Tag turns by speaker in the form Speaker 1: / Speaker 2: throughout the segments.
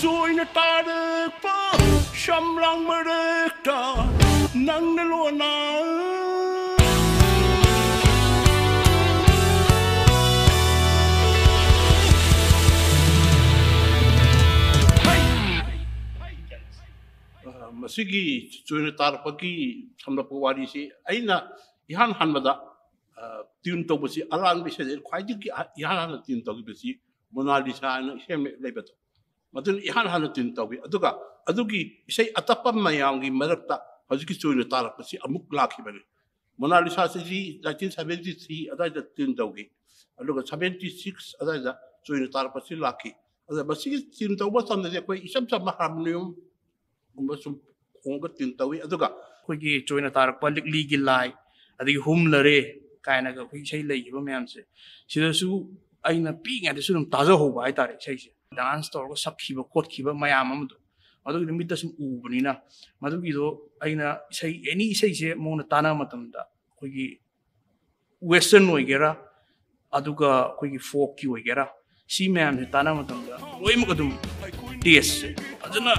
Speaker 1: Join a tarik pa, shamlang merekta, nang nalona. Masigi join a tarik pagi, hamla pawari si, aina ihan hanmada, tune to basi, alang bisa quite ihan tune to basi, Mona Lisa na siyem lebeto. Matun ihan hanatin tawgi aduga adugi isay atapam mayangi marakta haziki join tarak si amuk laki bani Mona Lisa si 1973 ada tin tawgi aduga 76 ada join tarak si laki ada basi tin tawba samna de ko isam sam mahamnium umbasum konga tin tawi aduga
Speaker 2: kogi join tarak palik legal lai adi humlare kaina ga koi sei lei ba mayam se sidasu aina pi nga de sunum taza ho ba ai tare sei se dance store ko sakhiba khotkiba mayam amdu adu gi mita sum ubani na madu gi do aina sei any sei se mona tana matamda kogi western oigera aduga kogi folk ki oigera si mayam se tana matamda loima ko dum taste aduna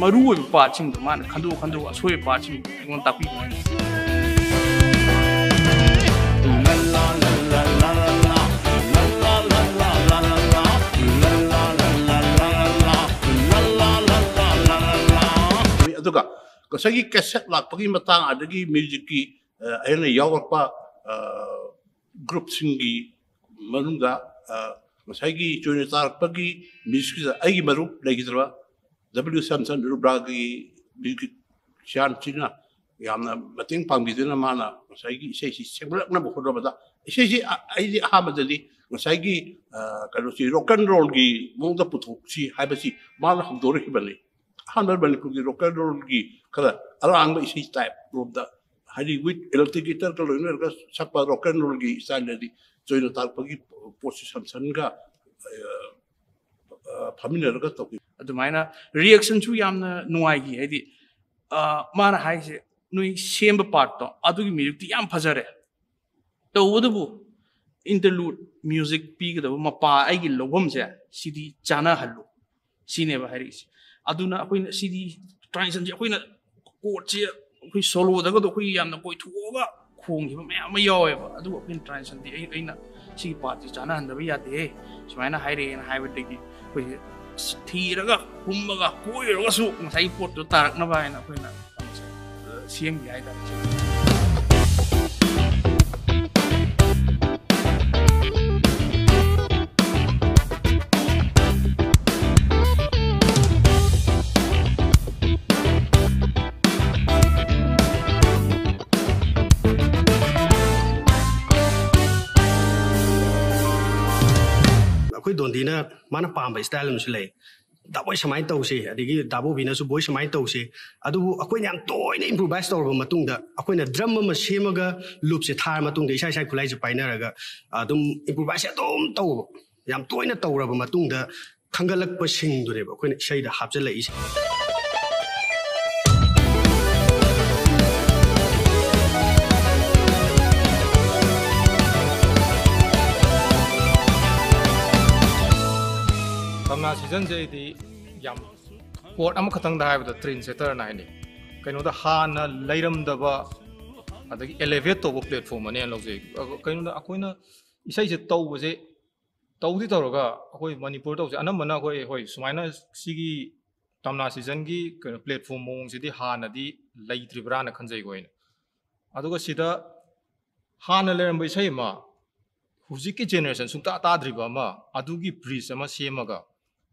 Speaker 2: maru oi pa ching man khandu asoi pa ching ngon tapi
Speaker 1: aduga kasagi cassette lak pagi matang adagi music ki ayana yawpa group singi manunda masagi join tarak pagi music ai maru lagi terwa W Samson rubragi music sian china yamna mating pangbidina mana masagi sei sebelak na bokodo bata sei ai hamadali masagi kalau si rock and roll gi mungda putuk si habasi mana hamdori bani handal bani kugi rock and roll gi kala alang ba isi type rob da hari with electric guitar kalau ini ka sakpa rock and roll gi style di join tarak pagi posisi Samson ga familiar ka to
Speaker 2: adumaina reaction chu yamna nuai gi hedi mana haise nui semba part to adugi music ti yam phajare to odubu interlude music pi ga mapa ai gi lobom se sidi chana hallu sine ba haris aduna akoina sidi transition je akoina chord je akoi solo da ga do akoi yamna koi thuoga khong hi ma ma yawe ba adu akoin transition di aina si part ji chana handa ba yate sumaina haire na haibe de gi koi thiraga hummaga koiraga su ngai pot to tarak na ba na akoina siang gi ai da
Speaker 3: Dondina mana pamba style musle daboy samai tawse adigi dabo bina su boy samai tawse adu akoi yam toina improvise tawra matungda akoina drum ma semaga loop se thar matungda isai sai khulai je painaraga adum improvise adum taw yam toina tawra matungda khangalak pa sing dure ba akoina isai da hapjala ise
Speaker 4: season je di yam port am khatang da ha train setter na ni kaino da hana leiram da ba adagi elevate to platform ne lo je kaino da akoina isai je taw je taw di tawra akoi manipur taw je anam mana koi hoi sumaina sigi tamna season gi platform mong je di hana di leitribra na khanjai goina aduga sida hana leiram ba isai ma hujiki generation sungta ta driba ma adugi bridge ama semaga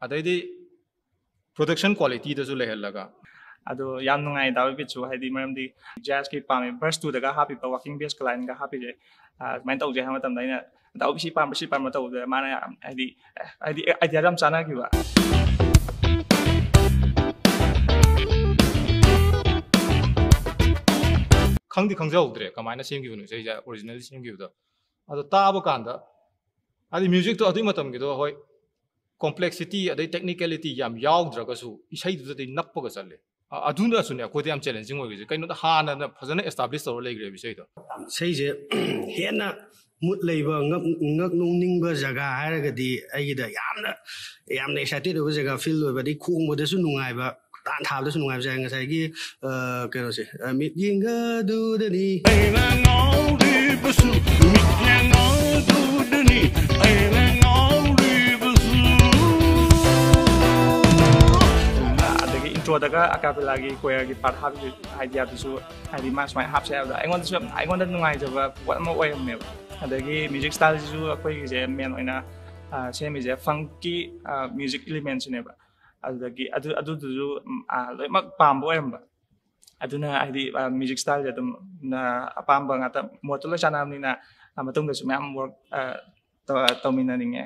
Speaker 4: adai production quality da zule helaga
Speaker 5: ado yam nungai dawi bichu haidi maram di jazz ki pame verse 2 daga happy pa walking bass line ga happy je main tau je ha matam daina daw bi si pam tau de mana haidi idea ram chana ki ba
Speaker 4: khangdi khangjau dre kamaina semgi bunu sei ja original semgi da ado taba kanda adi music to adu matam gi do hoi complexity adai technicality yam yaudra su isai du de nappa ga challe aduna sunya ko de am challenging oi ge kaino da hana na phajana establish tor le gre bisai to
Speaker 3: sei je hena ꯃꯨꯠ ꯂꯩꯕ ꯉꯛ ꯅꯣꯡꯅꯤꯡꯕ ꯖꯒꯥ ꯍꯥꯏꯔꯒꯗꯤ ꯑꯩꯒꯤꯗ ꯌꯥꯝꯅ ꯑꯦꯛꯁꯥꯏꯇꯦꯠ ꯑꯣꯏꯕ ꯖꯒꯥ ꯐꯤꯜ ꯑꯣꯏꯕꯗꯤ ꯈꯣꯡꯕꯗꯁꯨ ꯅꯨꯡꯉꯥꯏꯕ ꯇꯥꯟ ꯊꯥꯕꯗꯁꯨ ꯅꯨꯡꯉꯥꯏꯕ ꯖꯒꯥ ꯉꯁꯥꯏꯒꯤ ꯀꯩꯅꯣꯁꯦ ꯃꯤꯠꯌꯦꯡꯒꯗꯨꯗꯅꯤ
Speaker 1: ꯑꯩꯅ ꯉꯥꯎꯔꯤꯕꯁꯨ ꯃꯤꯠꯌꯦꯡꯒꯗꯨꯗꯅꯤ ꯑꯩꯅ ꯉꯥꯎꯔꯤꯕꯁꯨ
Speaker 5: ꯑꯗꯒꯤ ꯏꯟꯇ꯭ꯔꯣꯗꯒ ꯑꯀꯥꯄꯦꯂꯥꯒꯤ ꯀꯣꯌꯔꯒꯤ ꯄꯥꯔꯠ ꯍꯥꯞꯄꯤ ꯑꯥꯏꯗꯤꯌꯥꯗꯨꯁꯨ ꯍꯥꯏꯗꯤ ꯃꯥ ꯁꯨꯃꯥꯏꯅ ꯍꯥꯞꯁꯦ ꯍꯥꯏꯕꯗ ꯑꯩꯉꯣꯟꯗ ꯅꯨꯡꯉꯥꯏꯖꯕ ꯄꯣꯠ ꯑꯃ ꯑꯣꯏꯔꯝꯃꯦꯕ ꯑꯗꯒꯤ ꯃ꯭ꯌꯨꯖꯤꯛ ꯁ꯭ꯇꯥꯏꯜꯁꯤꯁꯨ ꯑꯩꯈꯣꯏꯒꯤꯁꯦ ꯃꯦꯟ ꯑꯣꯏꯅ ꯁꯦꯝꯃꯤꯁꯦ ꯐꯪꯀꯤ ꯃ꯭ꯌꯨꯖꯤꯛ ꯏꯂꯤꯃꯦꯟꯠꯁꯤꯅꯦꯕ ꯑꯗꯨꯗꯒꯤ ꯑꯗꯨꯗꯨꯁꯨ ꯂꯣꯏꯅꯃꯛ ꯄꯥꯝꯕ ꯑꯣꯏꯔꯝꯕ ꯑꯗꯨꯅ ꯍꯥꯏꯗꯤ ꯃ꯭ꯌꯨꯖꯤꯛ ꯁ꯭ꯇꯥꯏꯜꯁꯦ ꯑꯗꯨꯝ ꯑꯄꯥꯝꯕ ꯉꯥꯛꯇ ꯃꯣꯠꯇꯣ ꯂꯣꯏ ꯆꯥꯟꯅꯕꯅꯤꯅ ꯃꯇꯨꯡꯗꯁꯨ ꯃꯌꯥꯝ ꯋꯥꯔꯛ ꯇꯧꯃꯤꯟꯅꯅꯤꯡꯉꯦ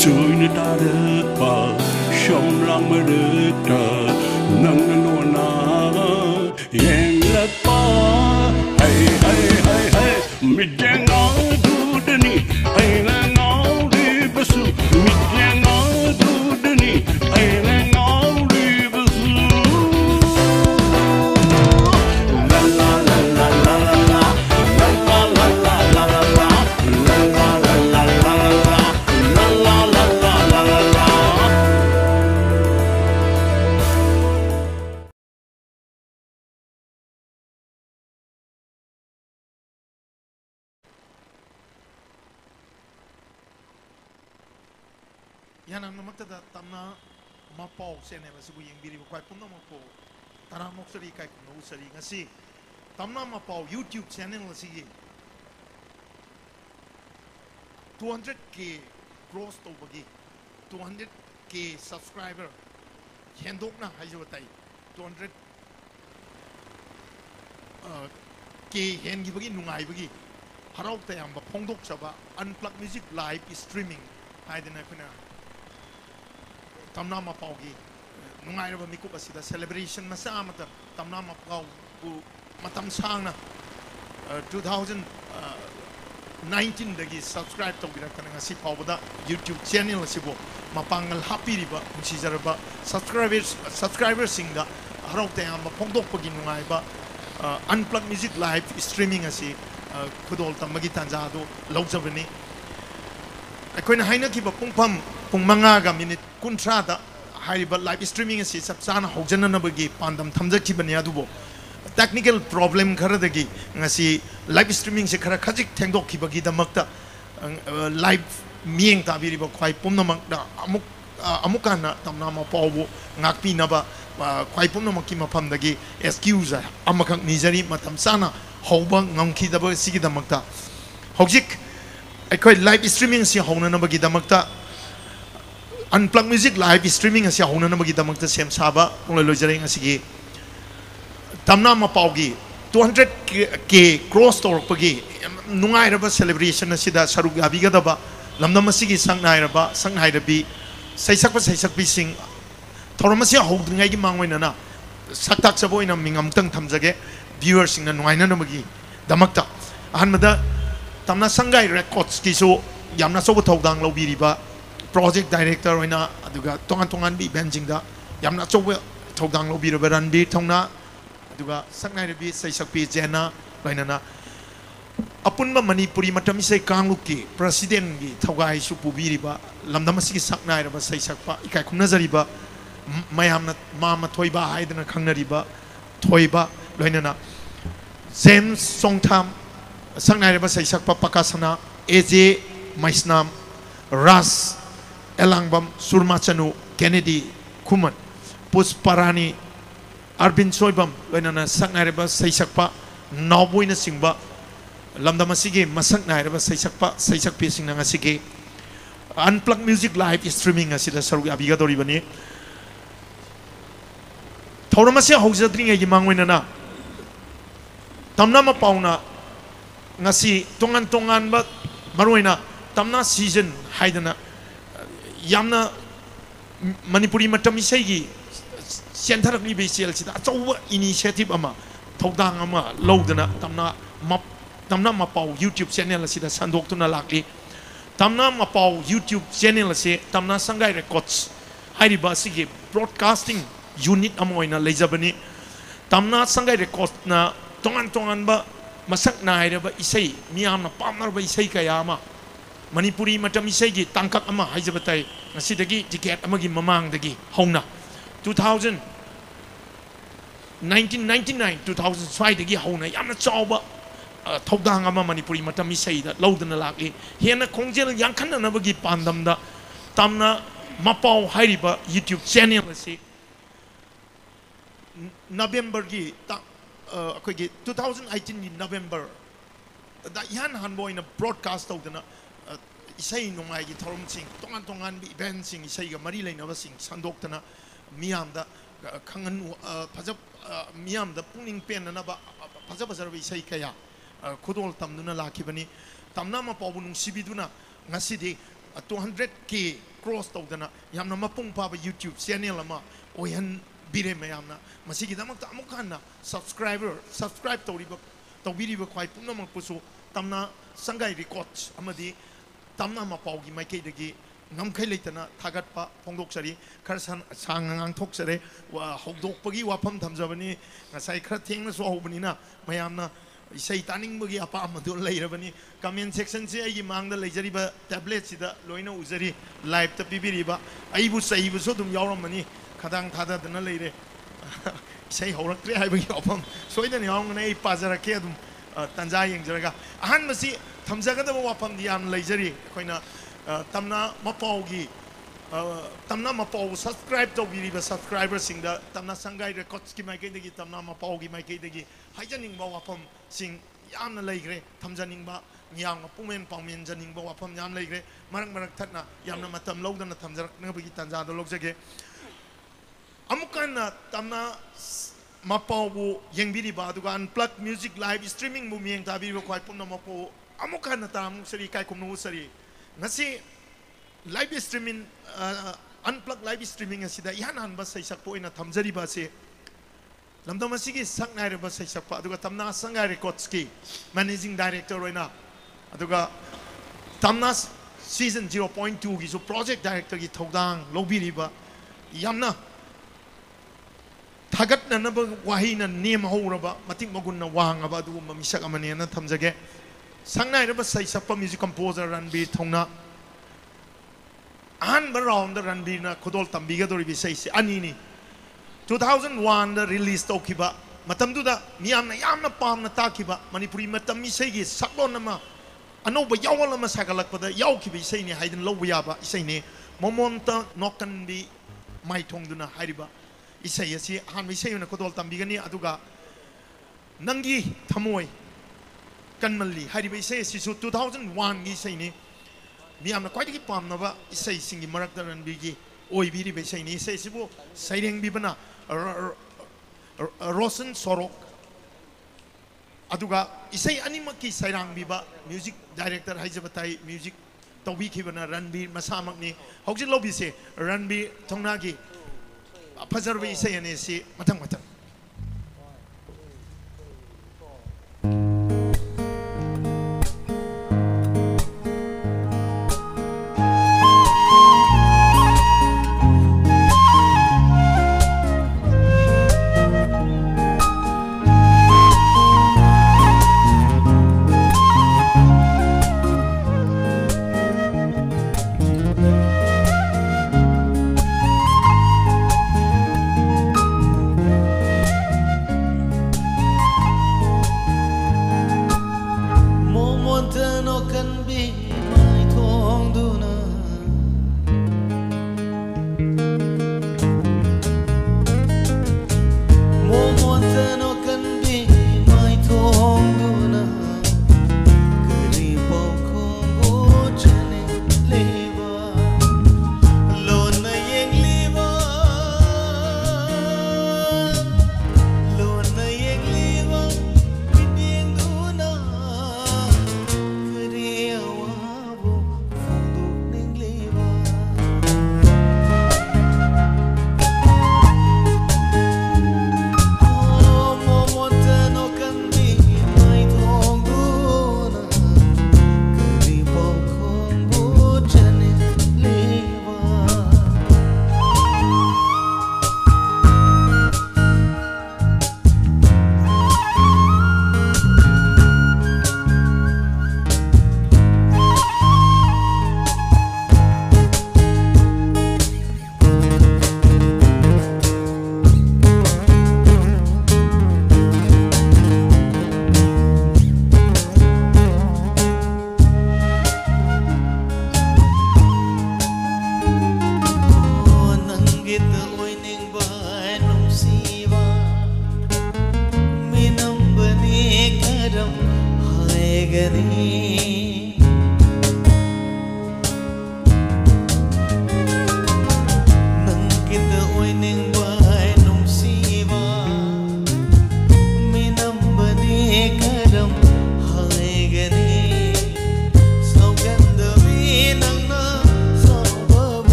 Speaker 1: Join it out of bar, shom lang mereka, nang nona, yang lepa, hey hey hey hey, midjang adu deni, hey nang adu besu, midjang adu deni, hey nang adu besu. La la la la la la, la la la la la la la, la la la la la la.
Speaker 6: Yanam namaktada tamna mapau sene masibu yang biri bukai pun namapo tanah moksari kai kuno usari ngasi tamna mapau YouTube channel ngasi 200k cross to bagi 200k subscriber hendok na hajo tai 200 k hen gi bagi nungai bagi harau tayam ba phongdok chaba unplugged music live streaming haidena kuna tamna mapaugi nungai raba mikuk asida celebration masa amata tamna mapau bu matam sangna 2019 dagi subscribe to gira kana ngasi pawda YouTube channel asibo mapangal happy riba si jaraba subscribers singa harok te am phongdok pagi nungai ba unplugged music live streaming asi khudol tamagi tanja do lawjabani akoina haina ki ba pungpam pung manga ga minute kuntra da haiba live streaming asi sapsana hojana na bagi pandam thamjaki bani adubo technical problem khara dagi ngasi live streaming se khara khajik thengdok ki bagi damakta live mieng ta biri ba khwai pumna mak da amukana tamna ma pawbo ngakpi na ba khwai pumna mak ki mafam dagi excuse amakak nijari matam sana hoba ngamki da ba sigi damakta hojik aikoi live streaming si hona na bagi damakta unplugged music live streaming asi hona na bagi damakta sem saba ongla lojare ngasi tamna ma paugi 200k cross tork pagi nungai raba celebration asida saruk abiga daba lamdam asigi sangnai raba sangnai rabi saisak bi sing थौरम से हौद्रिङै गी मांगोइनना सक्ताक सबोइना मिंगमतंग थमजगे viewers sing na nuaina na magi damakta ahanmada tamna sangai records ki so yamna so thodang lo biriba project director oina aduga tongan tongan bi benjing da yamna so thodang lo biriba ranbir thongna aduga saknai re bi sai sakpi jena loinana apunba manipuri matami sai kanglup ki president gi thogai su pubiriba lamdam asi ki saknai re ba sai sakpa ikai khumna jariba mayamna mama thoiba haidana khangnariba thoiba loinana James Songtham sangnai reba sai sakpa pakasana AJ Maisnam Ras Elangbam Surmachanu Kennedy Kuman Pusparani Arbin Soibam loinana sangnai reba sai sakpa nawboina singba lamdam asigi masangnai reba sai sakpi singna ngasigi Unplugged music live streaming asida saru abiga doribani thauramase haujadringai gi mangoinana tamna ma pauna ngasi tongan tongan ba maroina tamna season haidana yamna manipuri matam isai gi senthar ni be sel sida achawa initiative ama thodang ama lodana tamna ma pau YouTube channel sida sandoktuna lakli tamna ma pau YouTube channel se tamna sangai records hairiba sigi broadcasting unit amoina lejabani tamna sangai records na tongan tongan ba masak naire ba isai miyam na pamnar ba isai kayama manipuri matam isai gi tangkak ama haijabatai ngasidagi ticket amagi mamang dagi hongna 1999 2005 dagi hongna yamna chawba thodang ama manipuri matam isai da lodana laki hena khongjel yankhan na bagi pandam da tamna mapau hairiba YouTube channel se November gi 2018 November da yan hanboy na broadcast tawdana isai nungai gi thorum sing tongan tongan bi event sing isai ga mari leina ba sing sandoktana miyam da khangan phajab miyam da puning pen na ba phajab bazar bi isai kaya khudol tamduna lakhibani tamna ma pawbunung sibiduna ngasidi 200k cross tawdana yamna mapung pa ba YouTube channel ama oyan bire mayamna masigi damakta amukhanna subscribe tawbiriba khwai punamang pusu tamna sangai records amadi tamna ma paugi maikei dagi ngamkhai leitana thagatpa phongdoksari kharsan sangang thoksare wa hogdokpagi wafam thamjabani ngasai khara thengna so hobani na mayamna isai taningbagi apa amadu leirabani comment section se ai mangda leijariba tablet sida loina uzari live ta bibiriba aibu saibu so dum yawramani khadang thada dana leire sei horaktre haibagi opam soidani yawngna ei pazarake adum tanja yengjaraga ahan masi thamjaga da wapam di am leijari koina tamna mapaugi tamna mapau subscribe to biriba subscriber singda tamna sangai records ki maikei dagi tamna mapaugi maikei dagi haijaning ba wapam sing yamna leigre thamjaning ba nyang pumen pangmen janing ba wapam yam leigre marang marak thatna yamna matam lodana thamjarak na bagi tanja do logjage amukana tamna mapau yengbiri ba duga Unplugged music live streaming mu mieng tabi ba khwai punna mapo amukana tam sari kai kumnu sari ngasi live streaming Unplugged live streaming asida yanan ba sai sakpo ina thamjari ba se lamdam asigi saknai ba sai sakpa aduga tamna sangai records ki managing director oina aduga tamna season 0.2 gi so project director gi thodang lobiri ba yamna thagat na na wahi na name horaba mating magun na wang aba du mamisak amane na thamjage sangnai ba sai sakpa music composer Ranbir thongna an round the Ranbir na khodol tambiga dori bi sai ani ni 2001 da release tokiba matam du da miyam na yamna pam na takiba manipuri matam mi sai gi saklon na ma anoba yawala ma sagalak pada yaw ki bi sai ni haiden lo ya ba sai ni momonta nokan bi mai thong du na hariba isai asi han mi sai na khodol tambiga ni aduga nangi thamoi kanmalli hariba isai si 2001 gi sai ni miyam na kwai ki pam na ba isai singi marak da Ranbir gi oi biri be sai ni isai sibu saireng bi bana Rosen Sorok aduga isai animaki sairang bi ba music director haijabatai music tawbi khibana Ranbir masamak ni hojil lobi se Ranbir thongna gi ꯐꯖꯔꯕ ꯏꯁꯩ ꯑꯅꯤ ꯑꯁꯤ ꯃꯊꯪ ꯃꯊꯪ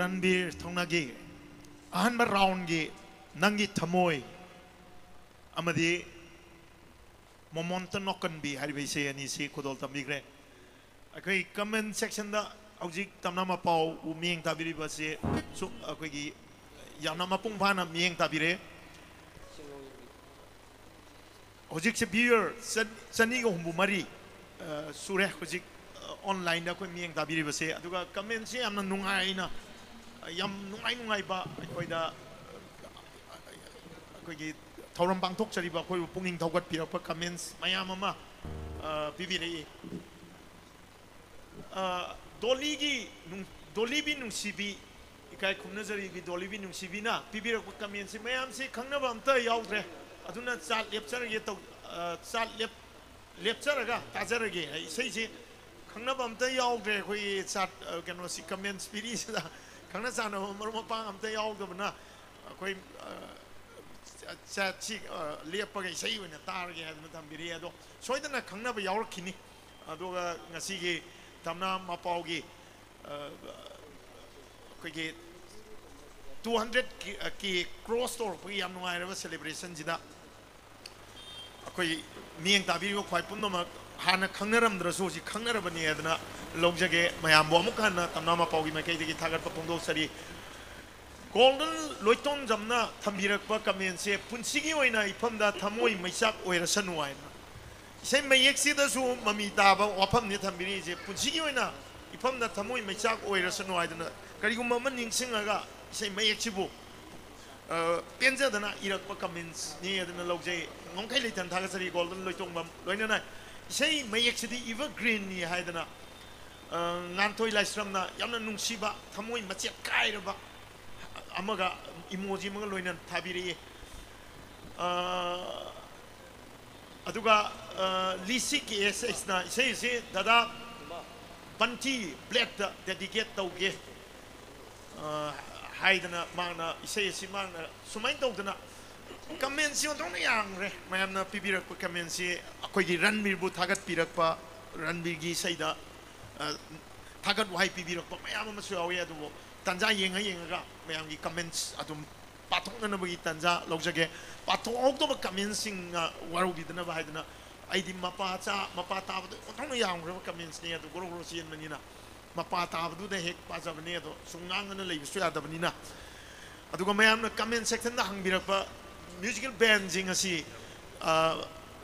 Speaker 6: Ranbir Thongnagi Ahanba round gi Nangi Tamoy Amadi Momonta Nokanbi Haribe say and see Kodol Tambigre. Okay, comment section da Aujik Tamnama Pau Uming Tabiri Base so Akwigi Yanama Pumpana Ming Tabire Hojik beer Sanigo Mari Sure Hojik online da Ming Tabiri Base Aduga comment say I'm Nungaina Yam Nungai ba Koida Kogi Toram Bang Tok Chariba Koi Punging Togat Pira comments Mayamama PVD Doligi Dolibi Nusibi Ikai Kunazari Dolibi Nusibina Pibira comments Mayam say Kanabam Tay Yaldre Aduna Sal Lepsar Yeto Sal Lepsaraga Tazaragi I say Kanabam Tay Yaldre Hui Sat Ganosi comments Spiris Kanasana Mormapang am Tay Yaldabana Koi Sat Lepa say when a target had Madame Biriado so I don't know Kanaba Yorkini Adoga Nasigi Tamna Mapaugi 200 cross store we am no celebration jida akoi mieng tabi ko khwai punno hana khangnaram draso ji khangnarabani adna logjage mayam bo amukana tamna mapaugi mai kai degi thagat pa pongdo sari golden loiton jamna thambirak pa kamen se punsigi oina ifamda thamoi maisak oirasanu aina sei mayek sida su mami taba wafam ni thambiri je punsigi oina ifamda thamoi maisak oirasanu aidana karigumma man ningsingaga sei mayek sibu penja dana irak pa comments ni adana logjai ngongkai leitan thagasari golden loitong bam loina na sei mayek sidi evergreen ni haidana ngantoi laisramna yamna nungsiba thamoi machet kairaba amaga emoji maga loina thabiri aduga lisi ki ss na sei dada panti plate dedicate tauge haidana mana sei mana sumai tawdana comments yon tong yang re mayamna pibirak pa comments akoi gi ranbir bu thagat pirak pa ranbir gi saida thagat wai pibirak pa mayam ma su awe adu tanja yenga mayam gi comments adum pathok na bagi tanja logjage pathok to ba comments sing waru bi dana ba haidana aidi mapa ta tong yang re comments ni adu goro sin manina mapa tabdu de hek pajabne do sungang na leib su adabnina aduga mayam na comment section da hangbirak pa musical band jing asi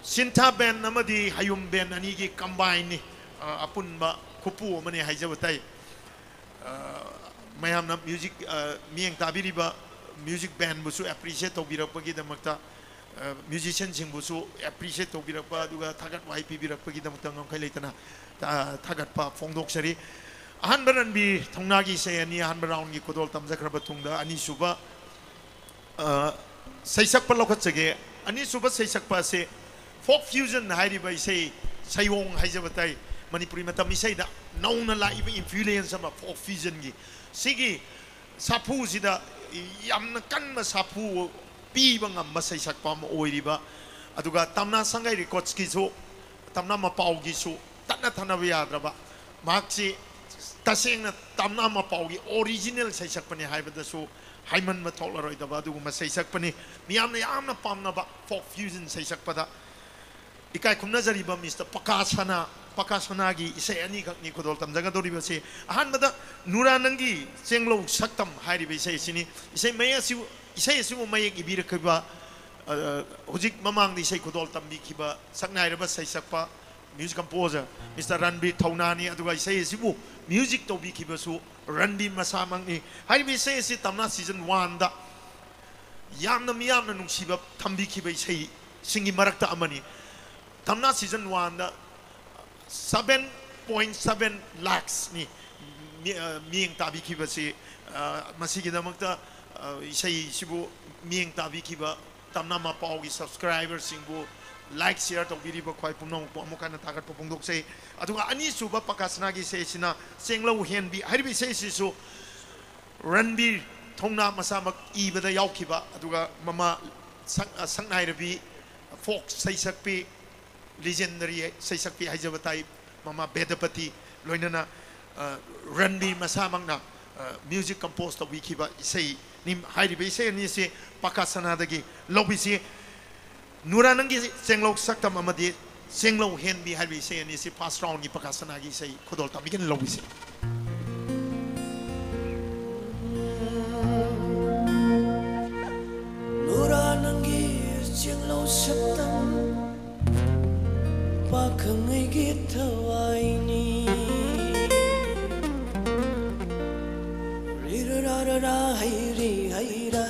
Speaker 6: sinta band namadi hayum band ani gi combine ni apun ba kupu mane haijabatai mayam na music mieng tabiri ba music band busu appreciate to birak pa gi damakta musician jing busu appreciate to birak pa aduga thagat wai pi birak pa gi damakta ngam khai leitana thagat pa phongdok sari ahanbaran bi thongnagi se ani ahanbaround gi kodol tamjakraba thungda ani suba saisak pa lokhatsage ani suba saisak pa se folk fusion hairi bai sei sayong haijabatai manipuri matam isai da nauna la influence ama folk fusion gi sigi sapu sida yamna kanma sapu pi bangam ma saisak pa ma oiriba aduga tamna sangai records ki so tamna ma pau gi so tanna thana yadraba makchi tasengna tamna ma pau gi original saisak pani haibada so haiman ma toloroi da badu ma saisak pani miyamna yamna pamna ba folk fusion saisak pada ikai kumna jari ba Mr. Pakasana gi isai ani khak ni kodol tam jaga dori ba se ahan bada nuranangi chenglo saktam hairi be sai sini isai maya si isai su maya gi bir khaba hojik mamang di isai kodol tam bi khiba saknai ra ba saisak pa music composer Mr. Ranbir Thaunani aduga isai sibu music to bi khiba su Ranbir masamang ni hairi be sai si tamna season 1 da yamna miyamna nungsiba thambi khiba isai singi marakta amani tamna season 1 da 7.7 lakhs ni miyeng tabi kiba si masigi damakta isai sibu miyeng tabi kiba tamna ma pau gi subscriber singbu like share to biri ba khwai pumnong po amukan na tagat popongdok se atunga ani suba pakasna gi se sina senglo hen bi haribi se sisu ranbir thongna masamak ibada yaukiba aduga mama sangnai rabi folk saisakpi legendary saisakpi haijabatai mama bedapati loinana ranbir masamangna music composed of wikiba sei nim haribi se ni se pakasana dagi lobisi nuranangi senglo saktam amadi senglo hen bi haribi se ni se pass round ni pakasana gi sei khodol tamigen lobisi
Speaker 7: Pakangai gitawaini Rira rara ra hairi haira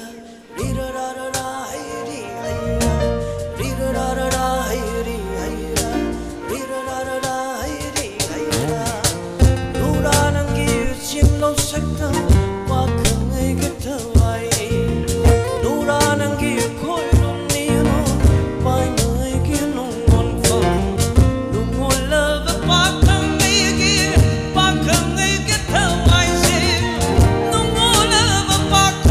Speaker 7: Rira rara ra hairi haira Rira rara ra hairi haira Rira rara ra hairi haira Nuranangi chimlo sakta pakangai gitawaini Nuranangi koilun nino pai mai kinung Pak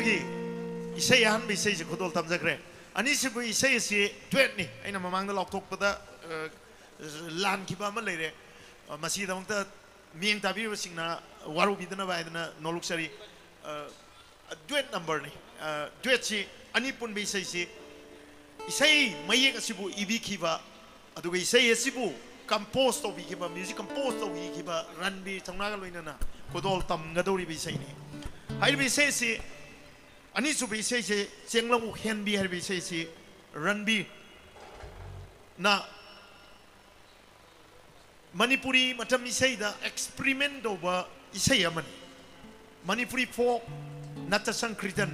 Speaker 6: Krishna gi isai han bi isai khodol tamjakre ani sibu isai si duet ni aina mamang da loktok pada lan kiba ma leire masi da mangta mieng tabi singna waru bidana baidana noluksari duet number ni duet si ani pun bi isai si isai mayek asibu ibi kiba aduga isai asibu compose to bi kiba music compose to bi kiba ran bi thangna ga loina na khodol tam ga dori bi isai ni hai bi isai si ani su bi isai si chenglamu hen bi har bi isai si ran bi na Manipuri matam isai da experiment over isai amani Manipuri folk nata sankritan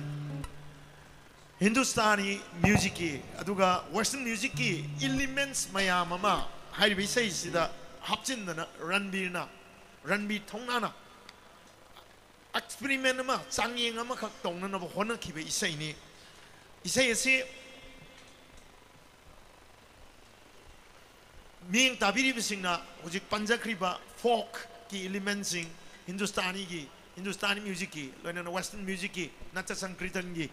Speaker 6: Hindustani music ki aduga western music ki elements mayam ama hai bi isai sida hapchin na ranbir thongna na experiment ma changyeng ama khak tongna na hona ki be isai ni isai ase Ming tabiri bisingna hojik panjakriba folk ki elements sing Hindustani music ki loina western music ki nata sankritan gi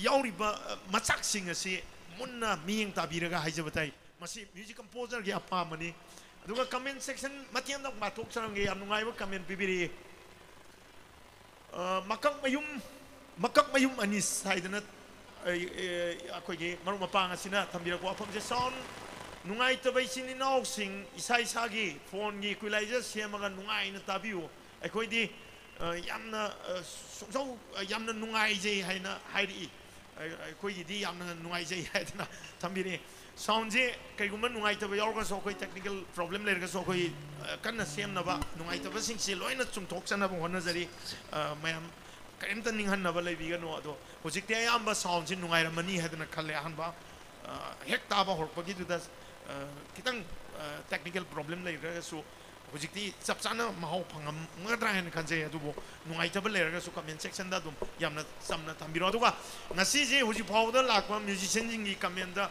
Speaker 6: yauriba machak sing ase munna ming tabiraga haijabatai masi music composer gi apa mani aduga comment section matiam dak matok sarang gi am ngai ba comment bibiri makak mayum anis haidana akoi gi maru mapang asina thambira ko afam je sound nungai tabai sini nau sing isai sagi phone gi kuilaiza semaga nungai na tabiu akoi di yamna so yamna nungai je haina hairi akoi di yamna nungai je haidana thambiri sound je kaiguma nungai tabai yorga so koi technical problem lerga so koi kanna sem na ba nungai tabai sing si loina chum thok sana ba hona jari mayam kaimta ninghan na ba leibi ga no ado hojik te ayamba sound je nungai ramani haidana khalle han ba hek ta ba horpa gi du das kitang technical problem lai ra so hojikti chapchana mahau phangam ngadra hen khanje adubo nungai tabal lai ra so comment section da dum yamna samna thambiro aduga ngasi je hoji phawda lakwa musician jing gi comment da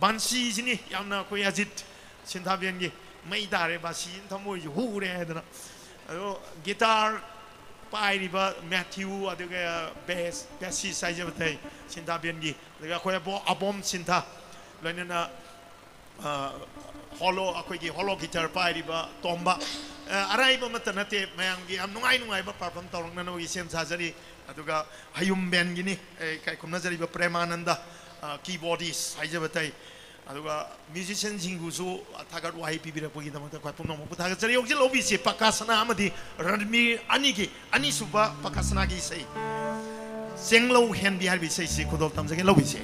Speaker 6: bansi jini yamna ko ajit sinthabian gi mai dare basi thamoi ju hu re hedana ado guitar pai riba Matthew aduga bass bassi size batai sinthabian gi daga ko abom sintha loina hollow akoi gi hollow guitar pai riba tomba arai ba matanate mayam gi am nungai ba perform torong na no gi sem sajari aduga hayum band gi ni kai kumna jari ba premananda keyboardist haija batai aduga musician jingu so thagat wai pi bira pogi damata kai pumno mo thagat jari ogji lobi se pakasana amadi ranmi ani suba pakasana gi sei senglo hen bi har bi sei se khodol tamjage lobi se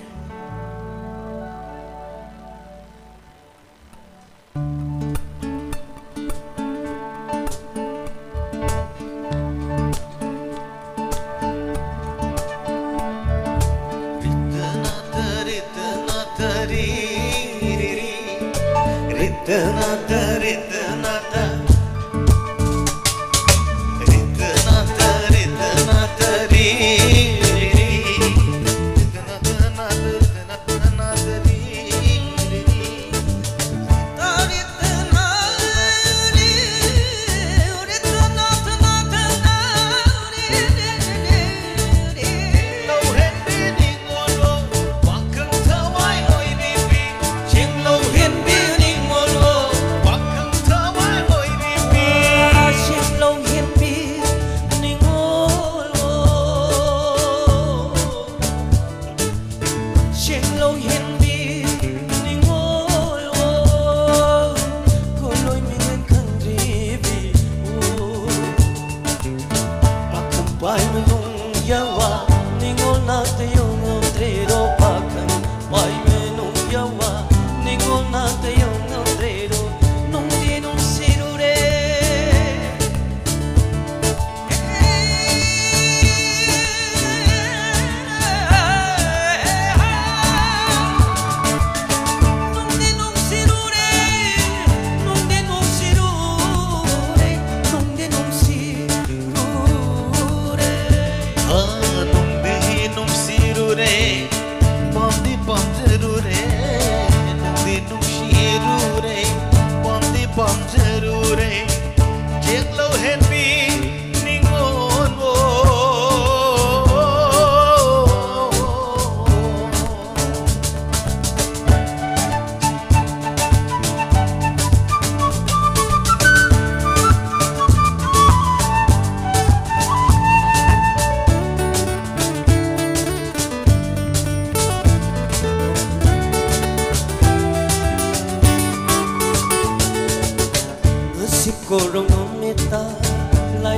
Speaker 7: nung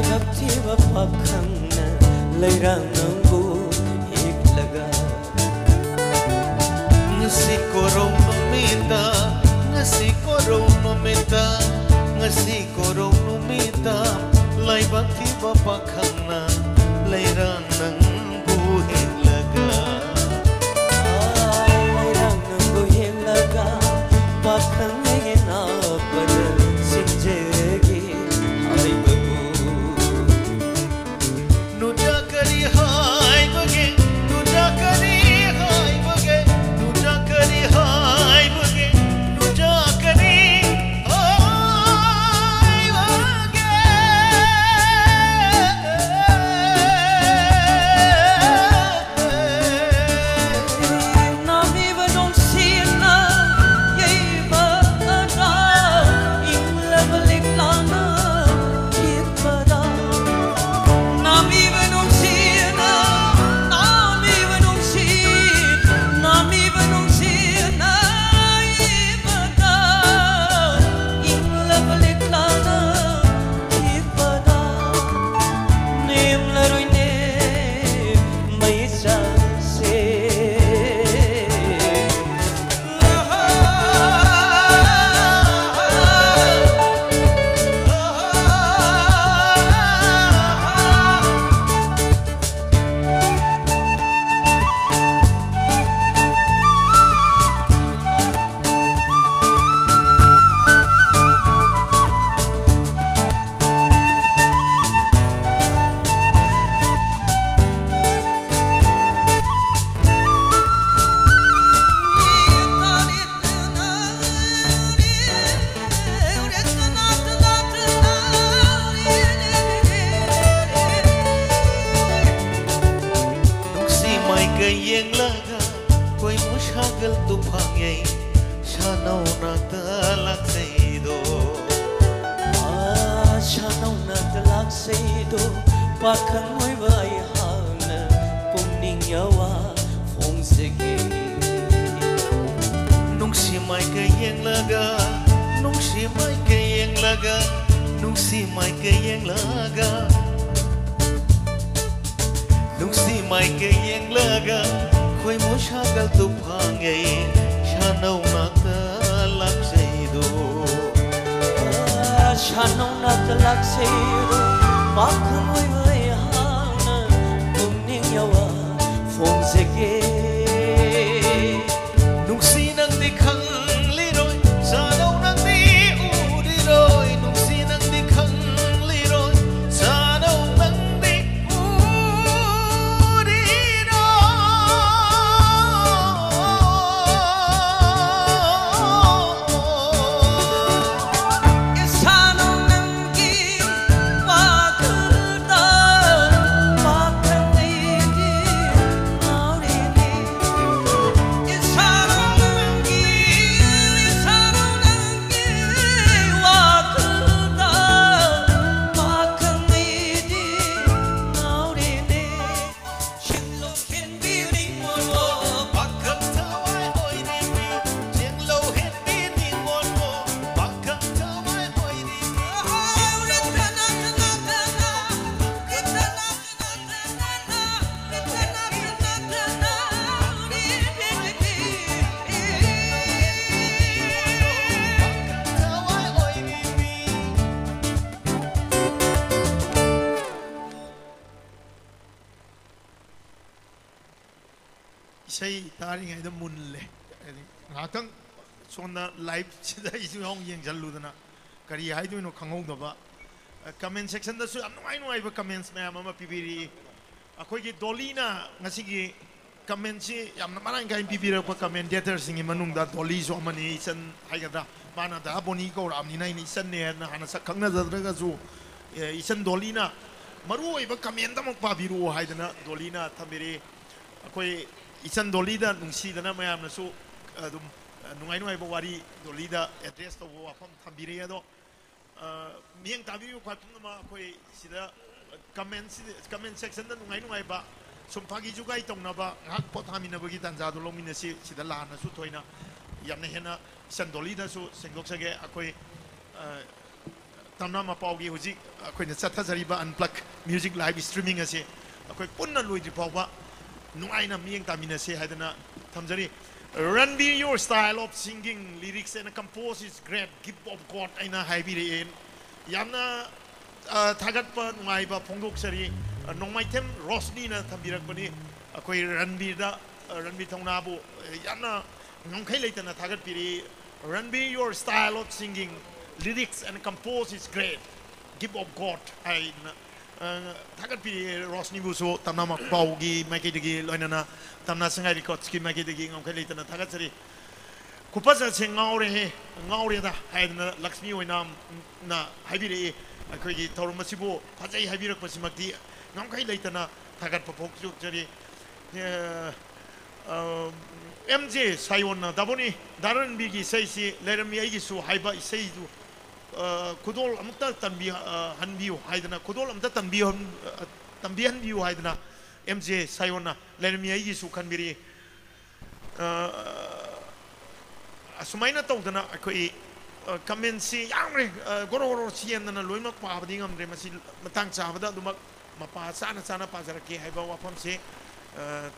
Speaker 7: laibak thiba pakhangna leirang nangbu higlaga
Speaker 8: ngasi korong numita ngasi korong numita ngasi korong numita laibak thiba pakhangna leirang nangbu higlaga
Speaker 7: leirang nangbu higlaga pakhang na pada sinjegi haibabu
Speaker 8: nuja kari hai bage nuja kari hai bage nuja kari hai bage nuja kari hai bage
Speaker 7: nami vanong sina yeba ada ingla balik lana kitpada nami vanong sina nami vanong sina yebada ingla balik lana kitpada nem laroi ne mai sa se
Speaker 8: nuksi mai ke yeng laga koi mushagal tu phangai shanau na talak seido
Speaker 7: shanau na talak seido pakhang moi vai hana pumning yawa phong sege
Speaker 8: nuksi mai ke yeng laga nuksi mai ke yeng laga nuksi mai ke yeng laga nuksi mai ke yeng laga koi mushagal tu phangai shanau na talak seido
Speaker 7: shanau na talak seido pakhang moi vai hana pumning yawa phong sege
Speaker 8: nuksi nang di khang liroi sanau nang di udiroi nuksi nang di khang liroi sanau nang di udiroi
Speaker 7: shanau nanggi pakhda pakhang ni nauri ni shanau nanggi pakhda pakhang ni nauri ni shinlo ken bi ring mo
Speaker 8: Bakang tawai oi ni mi jeng lo het bi ni mon mo bakang tawai oi ni mi tawai oi ni mi
Speaker 6: Isai taringai da munle ngatang sonna live sida isu hong yeng jaludana kari haidu no khangau comment section da su am noi ba comments me ama pibiri akoi gi dolina ngasi gi comment si yam na marang kai pibira pa commentator singi manung da doli so amani isan haigada mana da boni ko ram ni nai ni isan ne na hana sak khangna zadra zu isan dolina maru oi ba comment da mok pa biru haidana dolina thamiri akoi isan dolida nungsi dana mayam na su adum nungai ba wari dolida address to wafam thambire ado mieng tabiru khatung ma koi sida comment section da nungai ba sum phagi jugai tong na ba ngak pot hamina bagi tanja do lomina si sida la na su thoina yamna hena isan dolida su sengok sage akoi tamna ma paugi huji koi na chatha jariba unplug music live streaming ase koi punna loidri pawba nuaina mieng tamina se haidana thamjari Ranbir, your style of singing lyrics and compose is great. Give of God aina haibiri en yamna thagat pa ngai ba phongdok sari nongmai them rosni na thambirak pani akoi Ranbir da Ranbir thongna bu yamna ngomkhai leitana thagat piri Ranbir, your style of singing lyrics and compose is great. Give of God aina thagat piri rosni bu so tamna mak paugi mai degi loinana tamna sangai records ki mai degi ngomkhai leitana thagat sari kupasa se ngaure da haidna Lakshmi oinam na haibiri ꯑꯩꯈꯣꯏꯒꯤ ꯊꯧꯔꯝ ꯑꯁꯤꯕꯨ ꯐꯖꯩ ꯍꯥꯏꯕꯤꯔꯛꯄꯁꯤꯃꯛꯇꯤ ꯉꯝꯈꯩ ꯂꯩꯇꯅ ꯊꯥꯒꯠꯄ ꯐꯣꯡꯗꯣꯛꯆꯔꯤ MJ 사이원나 다보니 다른 비기 이세이시 레르미 아이기수 하이바 이세이도 고돌 아무따 단비 한비오 하이드나 고돌 아무따 단비 한비오 하이드나 MJ 사이원나 레르미 아이기수 칸비리 수마이나 떠오드나 거의 commensi yang goro sienna loima pa badingam re masi matang chabada duma mapa sana pajaraki haiba wapam se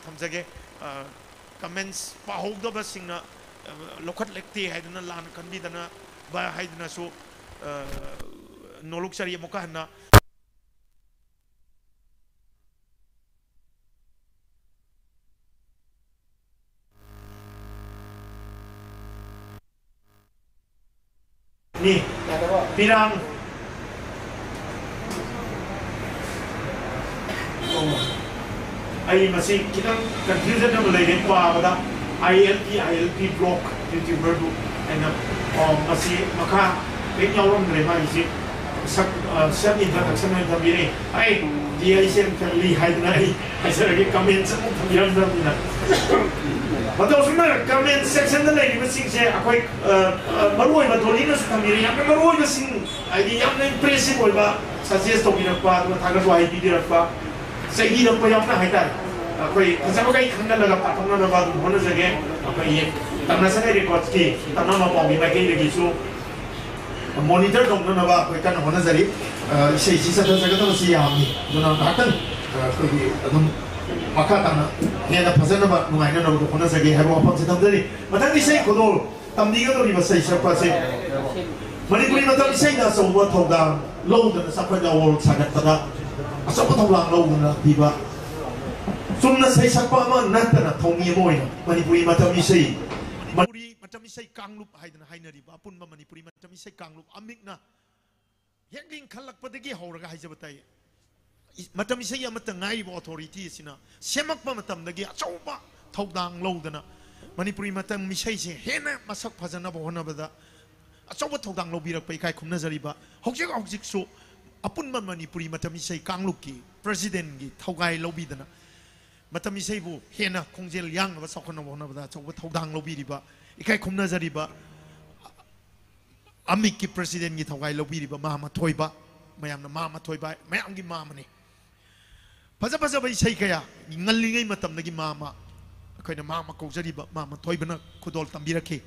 Speaker 6: thamjage comments pa hogda basingna lokhat lekti haidana lan kanbidana ba haidana so nolok sari moka hana ni pirang ai masih kita confusion na mulai din pa bada ILP block youtuber du ana masih maka penyawang dari mai si sak introduction na tabiri ai dia isen kali haidna ai lagi comment semua yang dah Betul semua comment section na lagi masing saya aku maruai betul ini sudah miri yang maruai masing ini yang impressive oleh suggest to kita apa tu thagat wahai video apa saya ini apa yang nak hitar aku macam apa yang hendak lakukan apa yang nak buat mana saja apa ini tanah saya record ki tanah apa yang mereka ini gitu monitor dong mana apa aku kan mana saja saya saja masih yang ni mana datang aku itu maka tanah Nena pasana ba nungai na no kona sagi habo apam se tamdari matang di sei kodol tamdiga do riba sei sapa se manipuri matang sei na so wa thoda lo da sa pa da wol sagat tada asa pa tholang lo na diba sumna sei sapa ma nata na thongi moi manipuri matang sei manipuri matang sei kanglup haidana haina riba apun ma manipuri matang sei kanglup amik na yengling khalak padagi hauraga haijabatai matam isai amata ngai bo authority sina semak pa matam dagi achauba thodang lodana manipuri matam misai se hena masak phajana bo hona bada achauba thodang lo birak pai kai khumna jariba hojik so apun man manipuri matam isai kangluk ki president gi thogai lo bidana matam isai bu hena khongjel yang ba sakhona bo hona bada achauba thodang lo biriba ikai khumna jariba amik ki president gi thogai lo biriba ma thoiba mayamna ma thoiba mayam gi ma mani Pasal bai sei kaya ngallingai matam nagi mama akoina mama kaujari ba mama toibana kudol tambirake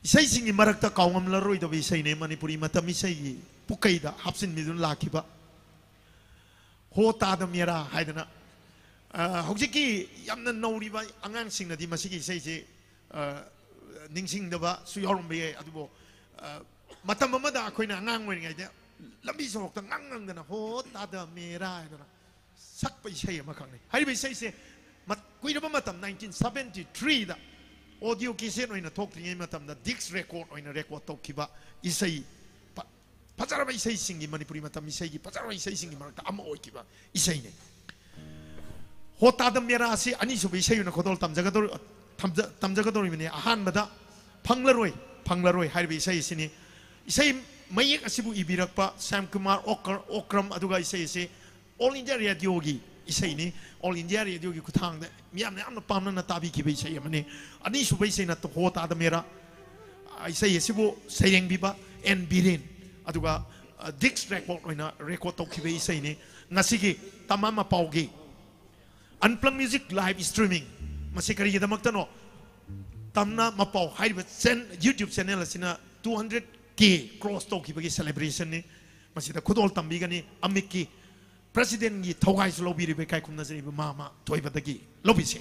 Speaker 6: isai singi marakta kawam la roi da bai sei ne manipuri matam isai pukai da hapsin midun lakiba hota da mera haidana hojiki yamna nauri ba angang singna di masigi sei je ningsing da ba su yorom be adubo matam mamada akoina angang wen ngai da lambi sok ta ngang dana hota da mera haidana sak pa isay makang ni hari ba isay se kuida ba matam 1973 da audio cassette oina talk tingay matam da Dix record oina record talk kiba isay pachara ba isay singi manipuri matam isay gi pachara ba isay singi marakta ama oi kiba isay ne hota da mera si ani so ba isay na khodol tamjagador ni ahan bada phanglaroi hari ba isay sini isay mayek asibu ibirak pa Sam Kumar Okram aduga isay se All India Radio gi isai ni All India Radio gi kuthang de miam na pamna na tabi ki bai sai amane ani su bai sai na to hota da mera isai sibo sayeng biba en biren aduga Dix record oina record to ki bai sai ni ngasi gi tamama paugi Unplugged music live streaming masikari gi damak tano tamna mapau haiba YouTube channel sina 200 K cross to ki bagi celebration ni masih dah kudol tambi gani amiki president gi thogai su lobi ribe kai kum nazari mama toy badagi lobi se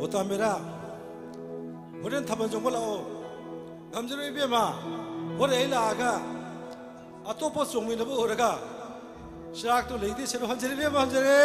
Speaker 9: Ota mera horen thaban jong lao gamjero ibe ma hore la ga atopo jong mi na bo hore ga shak to leidi sero hanjere be hanjere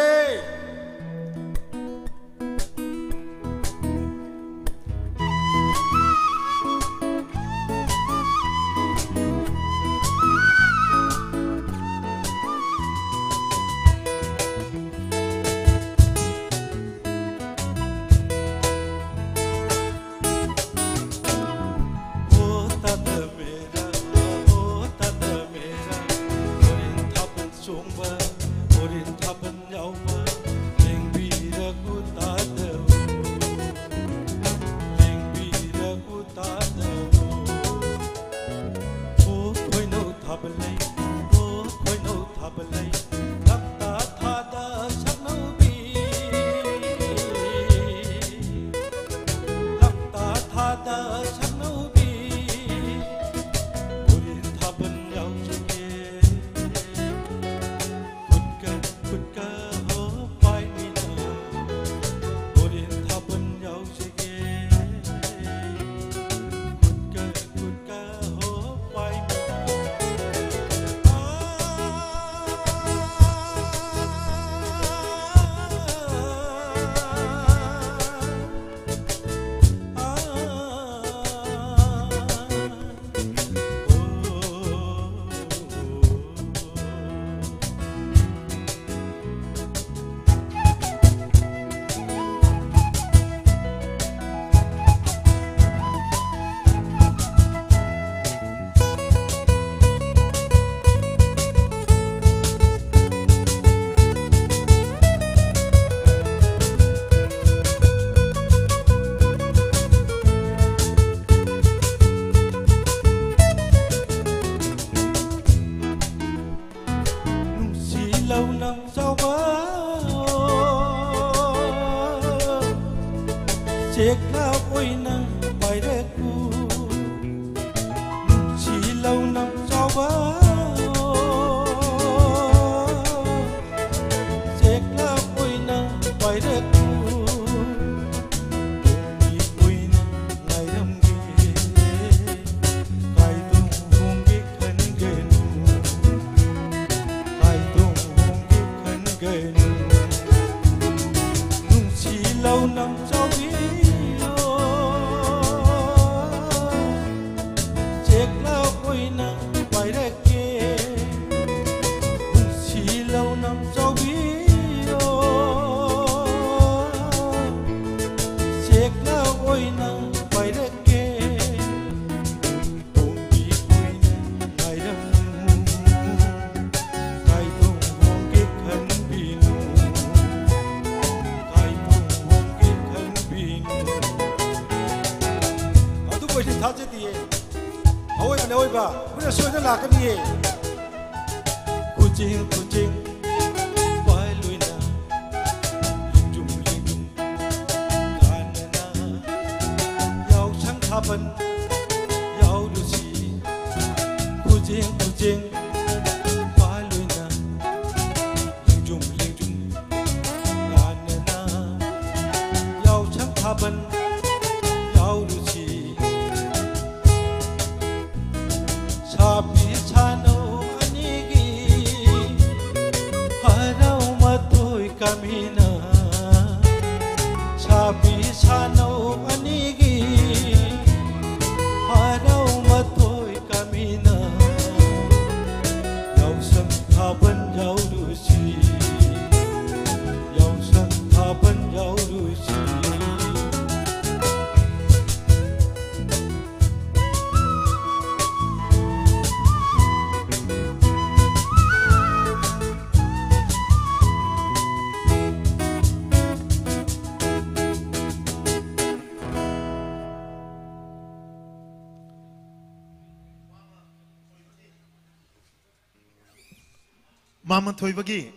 Speaker 6: Mama thoi bagi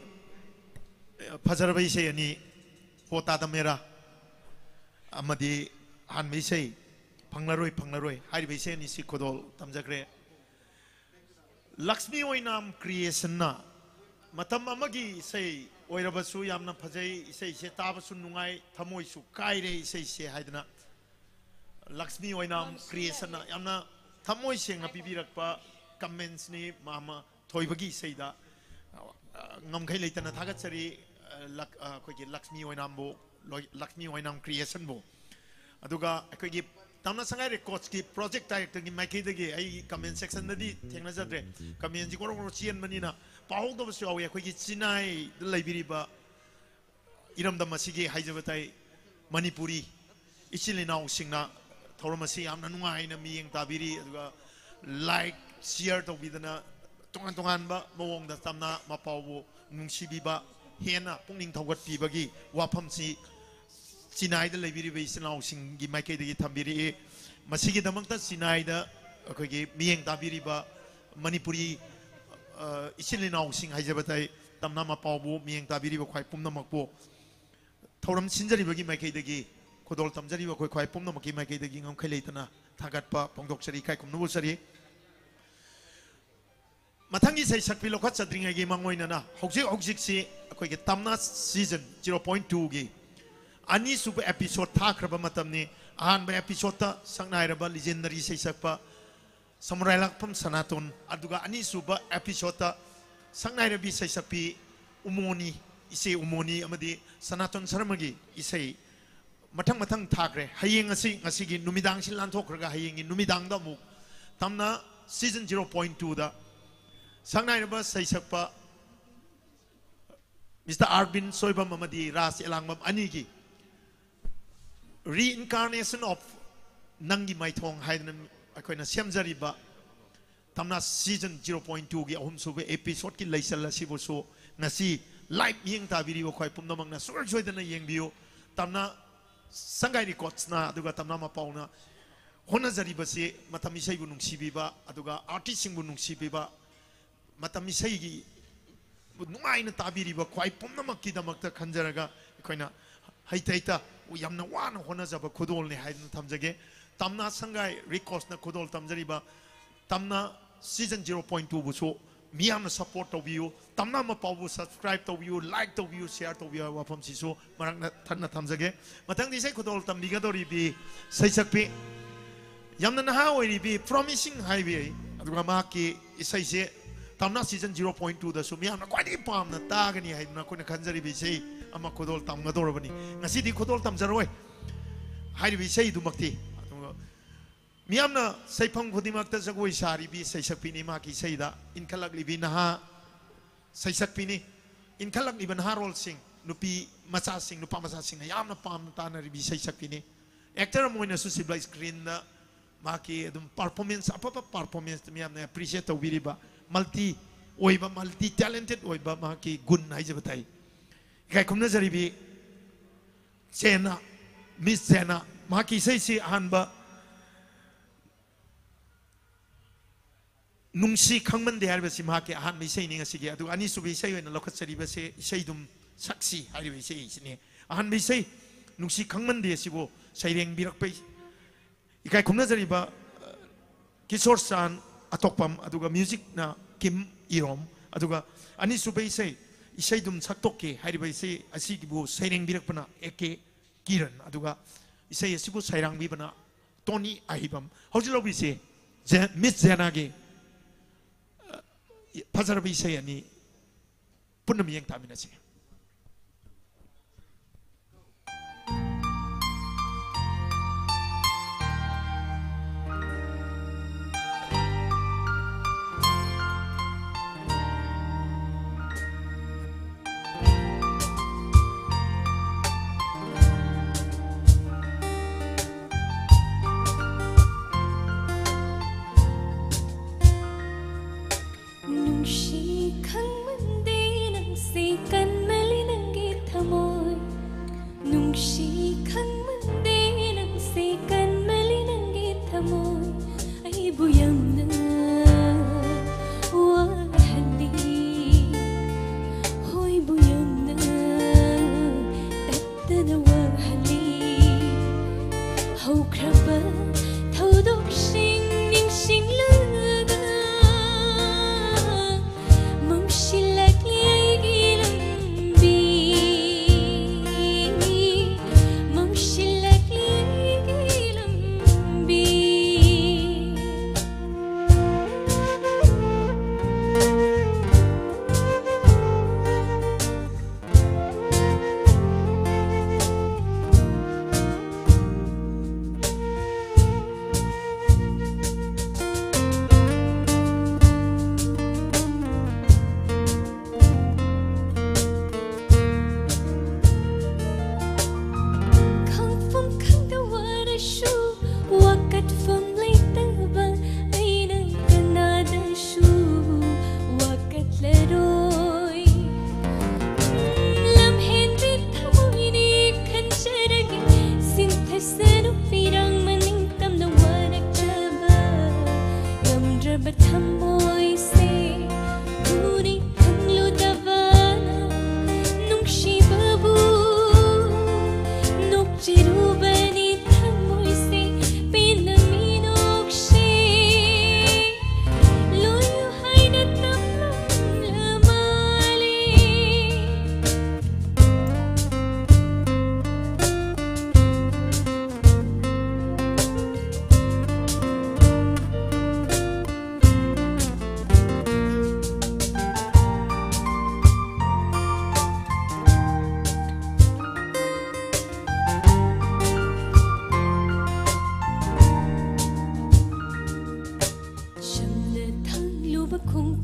Speaker 6: Fajar bai sei ani hota da mera amadi han bai sei phanglaroi hai bai sei ani si kodol tamjakre Lakshmi oinam creation na matam amagi sei ꯑꯣꯏꯔꯕꯁꯨ ꯌꯥꯝꯅ ꯐꯖꯩ ꯏꯁꯩꯁꯦ ꯇꯥꯕꯁꯨ ꯅꯨꯡꯉꯥꯏ ꯊꯃꯣꯏꯁꯨ ꯀꯥꯏꯔꯦ ꯏꯁꯩꯁꯦ ꯍꯥꯏꯗꯅ ꯂꯛꯁꯃꯤ ꯑꯣꯏꯅꯥꯝ ꯀ꯭ꯔꯤꯌꯦꯁꯟꯅ ꯌꯥꯝꯅ ꯊꯃꯣꯏ ꯁꯦꯡꯅ ꯄꯤꯕꯤꯔꯛꯄ ꯀꯃꯦꯟꯁꯅꯤ ꯃꯥꯃ ꯊꯣꯏꯕꯒꯤ ꯏꯁꯩꯗ ꯉꯝꯈꯩ ꯂꯩꯇꯅ ꯊꯥꯒꯠꯆꯔꯤ ꯑꯩꯈꯣꯏꯒꯤ ꯂꯛꯁꯃꯤ ꯑꯣꯏꯅꯥꯝꯕꯨ ꯂꯛꯁꯃꯤ ꯑꯣꯏꯅꯥꯝ ꯀ꯭ꯔꯤꯌꯦꯁꯟꯕꯨ ꯑꯗꯨꯒ ꯑꯩꯈꯣꯏꯒꯤ ꯇꯝꯅ ꯁꯉꯥꯏ ꯔꯦꯀꯣꯔꯗꯁꯀꯤ ꯄ꯭ꯔꯣꯖꯦꯛ ꯗꯥꯏꯔꯦꯛꯇꯔꯒꯤ ꯃꯥꯏꯀꯩꯗꯒꯤ ꯑꯩ ꯀꯃꯦꯟ ꯁꯦꯛꯁꯟꯗꯗꯤ ꯊꯦꯡꯅꯖꯗ꯭ꯔꯦ ꯀꯃꯦꯟꯁꯤ ꯒꯣꯔꯣ ꯒꯣꯔꯣ ꯆꯦꯟꯕꯅꯤꯅ ꯄꯥꯍꯧꯗꯕꯁꯨ ꯌꯥꯎꯏ ꯑꯩꯈꯣꯏꯒꯤ ꯆꯤꯅꯥꯏꯗ ꯂꯩꯕꯤꯔꯤꯕ ꯏꯔꯝꯗꯝ ꯑꯁꯤꯒꯤ ꯍꯥꯏꯖꯕ ꯇꯥꯏ ꯃꯅꯤꯄꯨꯔꯤ ꯏꯆꯤꯜ ꯏꯅꯥꯎꯁꯤꯡꯅ ꯊꯧꯔꯝ ꯑꯁꯤ ꯌꯥꯝꯅ ꯅꯨꯡꯉꯥꯏꯅ ꯃꯤꯠꯌꯦꯡ ꯇꯥꯕꯤꯔꯤ ꯑꯗꯨꯒ ꯂꯥꯏꯛ ꯁꯤꯌꯔ ꯇꯧꯕꯤꯗꯅ ꯇꯣꯉꯥꯟ ꯇꯣꯉꯥꯟꯕ ꯃꯑꯣꯡꯗ ꯇꯝꯅ ꯃꯄꯥꯎꯕꯨ ꯅꯨꯡꯁꯤꯕꯤꯕ ꯍꯦꯟꯅ ꯄꯨꯛꯅꯤꯡ ꯊꯧꯒꯠꯄꯤꯕꯒꯤ ꯋꯥꯐꯝꯁꯤ ꯆꯤꯅꯥꯏꯗ ꯂꯩꯕꯤꯔꯤꯕ ꯏꯆꯤꯜ ꯏꯅꯥꯎꯁꯤꯡꯒꯤ ꯃꯥꯏꯀꯩꯗꯒꯤ ꯊꯝꯕꯤꯔꯛꯏ ꯃꯁꯤꯒꯤꯗꯃꯛꯇ ꯆꯤꯅꯥꯏꯗ ꯑꯩꯈꯣꯏꯒꯤ ꯃꯤꯠꯌꯦꯡ ꯇꯥꯕꯤꯔꯤꯕ ꯃꯅꯤꯄꯨꯔꯤ ꯏꯆꯤꯜ ꯏꯅꯥꯎꯁꯤꯡ ꯍꯥꯏꯖꯕ ꯇꯥꯏ ꯇꯝꯅ ꯃꯄꯥꯎꯕꯨ ꯃꯤꯠꯌꯦꯡ ꯇꯥꯕꯤꯔꯤꯕ ꯈ꯭ꯋꯥꯏ ꯄꯨꯝꯅꯃꯛꯄꯨ ꯊꯧꯔꯝ ꯁꯤꯟꯖꯔꯤꯕꯒꯤ ꯃꯥꯏꯀꯩꯗꯒꯤ ꯈꯨꯗꯣꯜ ꯇꯝꯖꯔꯤꯕ ꯑꯩꯈꯣꯏ ꯈ꯭ꯋꯥꯏ ꯄꯨꯝꯅꯃꯛꯀꯤ ꯃꯥꯏꯀꯩꯗꯒꯤ ꯉꯝꯈꯩ ꯂꯩꯇꯅ ꯊꯥꯒꯠꯄ ꯐꯣꯡꯗꯣꯛꯆꯔꯤ ꯏꯀꯥꯏ ꯈꯨꯝꯅꯧꯖꯔꯤ ꯃꯊꯪꯒꯤ ꯏꯁꯩ ꯁꯛꯄꯤ ꯂꯧꯈꯠꯆꯗ꯭ꯔꯤꯉꯩꯒꯤ ꯃꯥꯡꯑꯣꯏꯅꯅ ꯍꯧꯖꯤꯛꯁꯤ ꯑꯩꯈꯣꯏꯒꯤ ꯇꯝꯅ ꯁꯤꯖꯟ 0.2ꯒꯤ ꯑꯅꯤꯁꯨꯕ एपिसोड थाखरब मतमने अहानब एपिसोड संगनाइरब लिजेंडरी सैसक्पा समुराय लाखफम सनातन अदुगा अनीसुब एपिसोड संगनाइरबी सैसक्पी उमोनी इसे उमोनी अमदी सनातन शर्मगी इसे मथंग मथंग थाखरे हयेंग ngasi नुमिदांग सिन लांथोखरगा हयेंगी नुमिदांग मु तमना सीजन 0.2 दा संगनाइरब सैसक्पा मिस्टर आरबिन सोइबम अमदी रास एलांगम अनीगी reincarnation of nangi maithong haidana akoina semjariba tamna season 0.2 gi ahum sube episode ki leisal asibo so ngasi live yeng tabiri khoi pumnamangna sur joidana yengbiu tamna sangai records na aduga tamna ma pauna hona jariba se matami sei bu nungsibiba aduga artist sing bu nungsibiba matami sei gi numaina tabiriba khoi pumnamakki damakta khanjaraga akoina haitaita yamna wana hona jaba khudol ne haidna thamjage tamna sangai records na khudol tamjariba tamna season 0.2 bu so miyamna support to view tamna ma pawu subscribe to view like to view share to view wa pham si so marang thanna thamjage mathang di sai khudol tambiga dori bi sai sakpi yamna na ha ori bi promising highway aduga ma ki isai se tamna season 0.2 da so miyamna kwadi pamna tagani haidna kona khanjari bi sei ama khudol tamga dorabani ngasi di khudol tamjaroi hairibi sei dumakti miyamna saifam khudimakta jagoi sari bi saisakpini ma ki seida inkhalak libi naha saisakpini inkhalak liban harol sing nupi macha sing nupa macha sing yamna pam tana ribi saisakpini actor moina su sibla screen na ma ki dum performance apa performance miyamna appreciate tawiriba multi oiba multi talented oiba ma ki gun haijabatai kai kumna jaribi Sena Miss Sena maki sei si hanba nungsi khangman de harba si maki han mi sei ninga sigi adu ani subi sei wena lokhat jariba se sei dum saksi haribi sei sine han mi sei nungsi khangman de sibo saireng birak pe ikai kumna jariba Kishore San atokpam aduga music na Kim Irom aduga ani subi sei isai dum saktoke hariba isai asigibu saireng birakpana eke kiran aduga isai asibu sairang bibana Tony ahibam haujilobi se Miss Janage Pazarabi isai ani punam yeng taminase
Speaker 10: be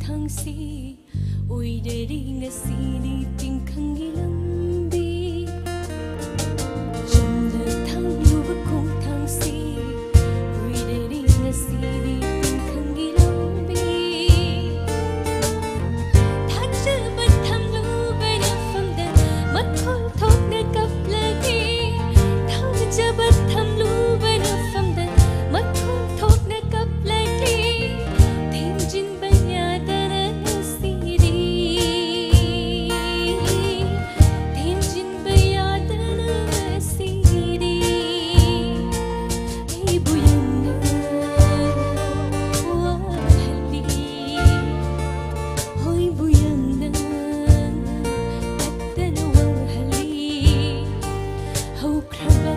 Speaker 10: thangsi oi de ring a si ni ting khangi lambi chunda thang lu ba kong thangsi oi de ring a si ni ting khangi lambi thang cha ba tham lu ba na phang da mat khol thok na kap la ki thang cha ba tham lu ba na phang da mat khol thok na kap la ki thêm jin ba nya da na si di thêm jin ba ya da na si di ei bu yang na wa hali hoi bu yang na ta na wa hali hau kraba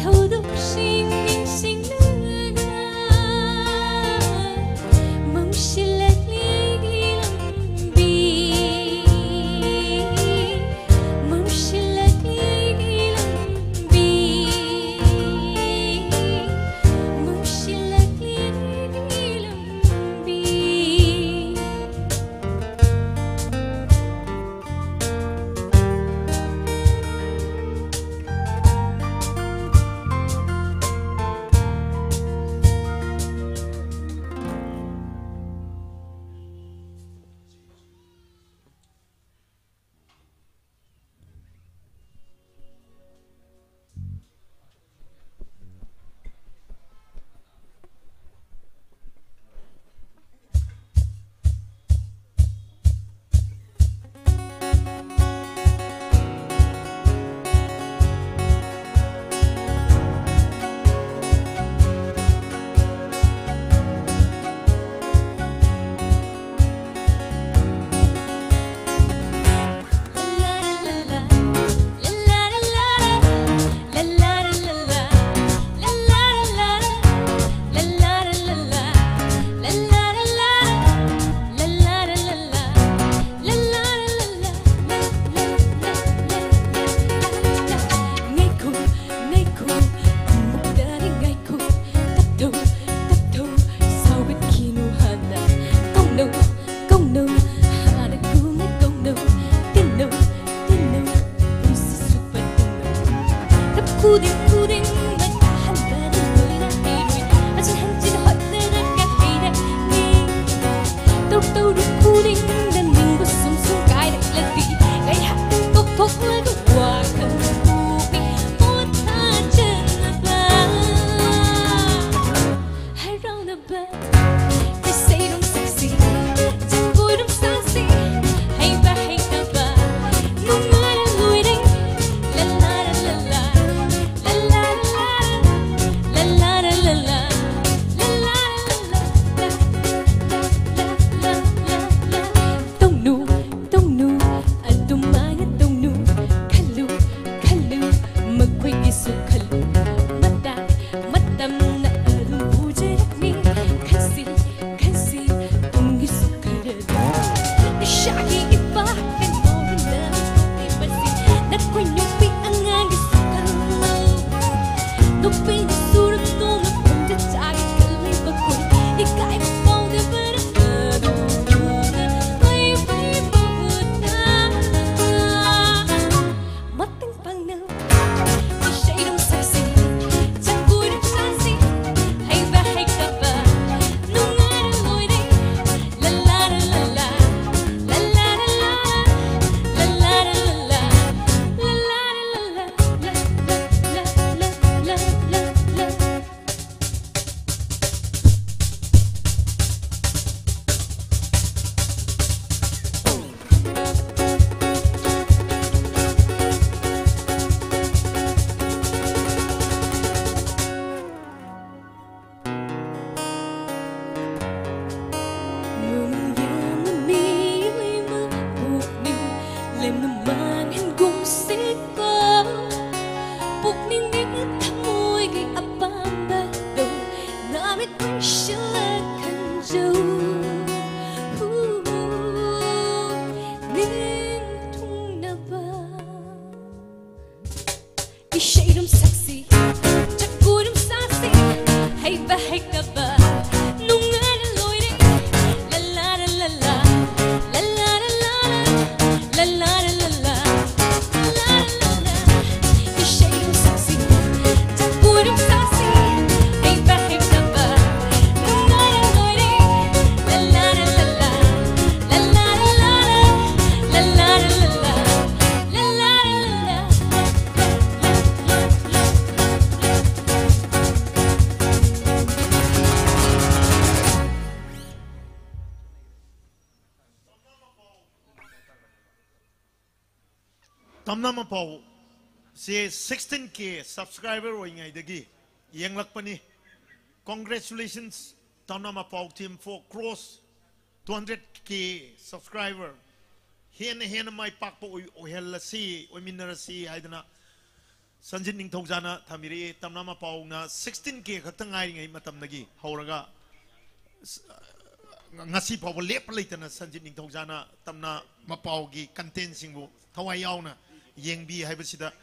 Speaker 10: thau duk sing sing na mong shilat li lambi mong shilat li lambi mong shilat li lambi Kuding matahan ba ng ko'y nahiruin at sa hansin hot na nakahirap ni Tau-tau được kuding na mình có sum sum cái đặc là tí Ngày hát từng tốc tốc là có quả cần kubi một ta chân là ba Hai rau là ba Cái say đông sexy Chẳng vui đông sassy Hay ba hay ta ba Nung nga na lùi đánh La la la la la La la la la la La la la la la la Tông nu Adumaya tông nu Kalu Magway isu kalu Matam na alu ujarak ni Kasi Tung isu karadu Shaki iba Kan mo na Ibasi Nakoy nyupi ang agis kalmaw Nupi na surat no Mapunta tsagi kalay bakoy Ikay mapaw na barado Ay bay babuta Matang pang na Isa'y nung saksi Chẳng vui được sassy Hay ba hay ka ba Nung nga na lùi đi La la la la la La la la la La la la la la La la la la La la la la la Nung yang umiiwi mo Pukning Lem naman hinggung siko Pukning di tamoy Kay apang badaw Namit ko'y silakan jaw Nintong na ba Isa'y nung saksi Tsaku nung sassy Hay ba hay ka ba Nung nga na lùi đi La la la la la
Speaker 6: tamna ma pau se 16K subscriber oi ngai dagi yenglak pani congratulations tamna ma pau team for cross 200K subscriber hen mai pak po oi hel si oi minna si haidana sanjit ning thojana thamiri tamna ma pau na 16K khaktang ngai ngai matam nagi hauraga ngasi pau lep leitana sanjit ning thojana tamna ma pau gi content singbu thawai yauna yengbi haibasida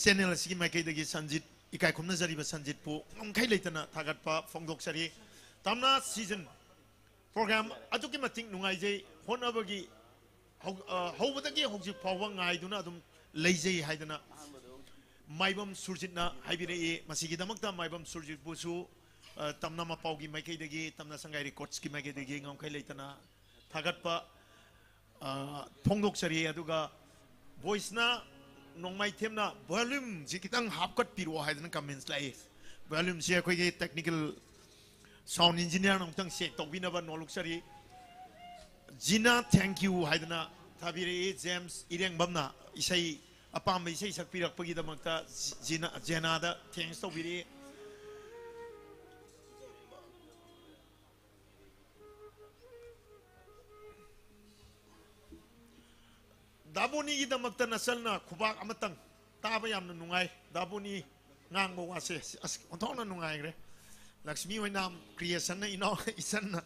Speaker 6: channel sigi makai dagi sanjit ikai khumna jariba sanjit pu ngomkhai leitana thagatpa phongdok sari tamna season program aduki mating nungai jai honabagi hobadagi hojik pawang ngai duna adum leijai haidana maibam surjitna haibire masigi damakta maibam surjit busu tamna mapaugi makai dagi tamna sangai records ki makai dagi ngomkhai leitana thagatpa phongdok sari aduga voice na nongmai themna volume ji kitang hapkat piro haidana comments lai volume se khoi ge technical sound engineer nong tang se tobina ba noluk sari Gina thank you haidana thabire James ireng bamna isai apam isai sakpirak pagi damakta Gina da thanks tobire Dabuni ida makta nasalna khubak amatang taba yamna nungai dabuni ngangbo wase ontona nungai gre Lakshmi wainam creation na ino isan na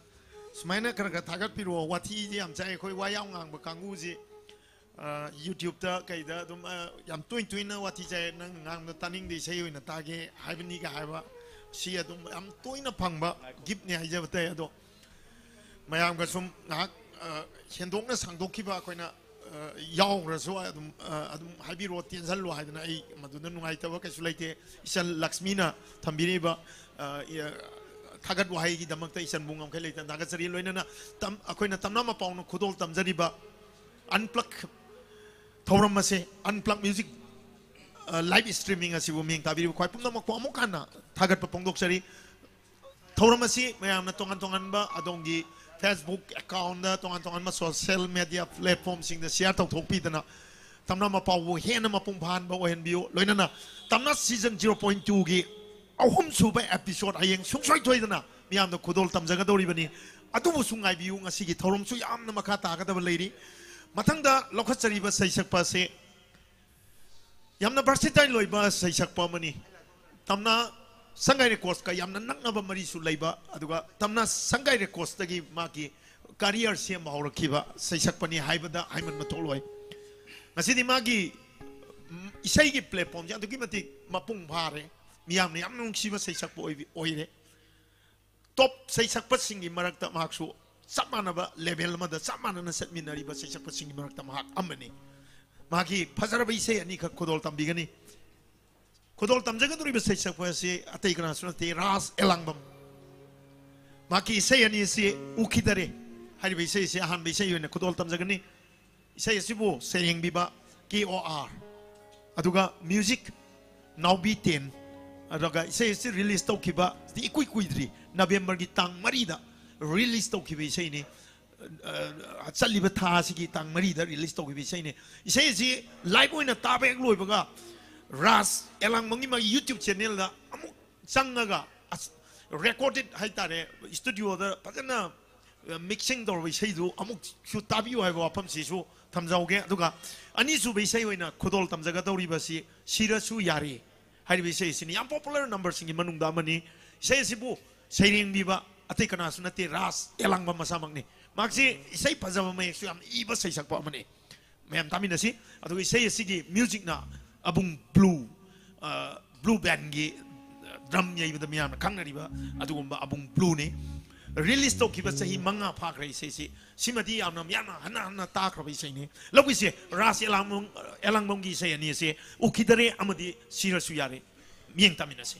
Speaker 6: smaina karaga thagat piro wathi ji am chai khoi wayang ngang ba kangu ji YouTube ta kaida dum yam twin na wathi chai nang ngang na taning de sei oina tage haibni ga haiba si adum am toina phangba gift ne haija bata ado mayam ga sum ngak hendok na sangdok ki ba koina yaw rasu adum haibiro tienzal lo haidana ai maduna nungai ta ba kaisu laite isan Lakshmi na thambiri ba thagat wahai gi damakta isan bungam khai leitan thagat sari loinana tam akoina tamna ma paunu khudol tamjari ba unplugged thoram mase unplugged music live streaming asibu ming tabiri khoi pumna ma ko amukana thagat pa pongdok sari thoram asi mayam na tongan ba adongi Facebook account da tongan ma social media platform sing da share tok thok pi dana tamna ma pawu hena ma pung phan ba ohen bio loinana tamna season 0.2 gi ahum suba episode ayeng sungsoi thoidana miyam da khudol tamjaga dori bani atubu sungai biu ngasi gi thorom su yamna makha ta ga da leiri mathangda lokhachari ba saisak pa se yamna versatile loiba saisak pa mani tamna sangai records ka yamna nakna ba mari su leiba aduga tamna sangai records tagi maki career sem haurakhiba saisak pani haibada haiman matoloi ngasi di magi isai gi platform ja duki mati mapung bhare miyam yam nungsiba saisak po oire top saisak pa singi marakta mahaksu samanaba level mada samana setminari ba saisak pa singi marakta mahak amani maki phajara ba isai ani ka khodol tambigani khodol tamjaga duri ba saisak pa se atai kana sunate ras elangbam maki isai ani se ukidare hari ba isai se han ba isai yone khodol tamjagani isai sibu sayeng biba KOR aduga music now be 10 aduga isai se release to kiba di kuidri November gi tang marida release to kiba isai ni chaliba tha sigi tang marida release to kiba isai ni isai si live oina tabe loi baga ras elang mangi ma YouTube channel da amuk changaga recorded haitare studio da pajana mixing dor isai du amuk su tabi wa ba pam si su tamjauge aduga ani su be isai oina khodol tamjaga dori ba si sirasu yari hari be sei sini yam popular number singi manung da mani sei sibu seiring biba atai kana sunate ras elang ba masamang ni maksi sei pajama me su yam iba sei sakpa mani mem tamina si adu sei sigi music na abung blue band gi drum yai ba miyam kangnari ba adu gomba abung blue ni release to kiba sahi manga phakrai sei si simadi amna yana hana ta khrabai sei ni logi se ras elang mong gi sei ani se ukidare amadi sirasu yare mieng tamina se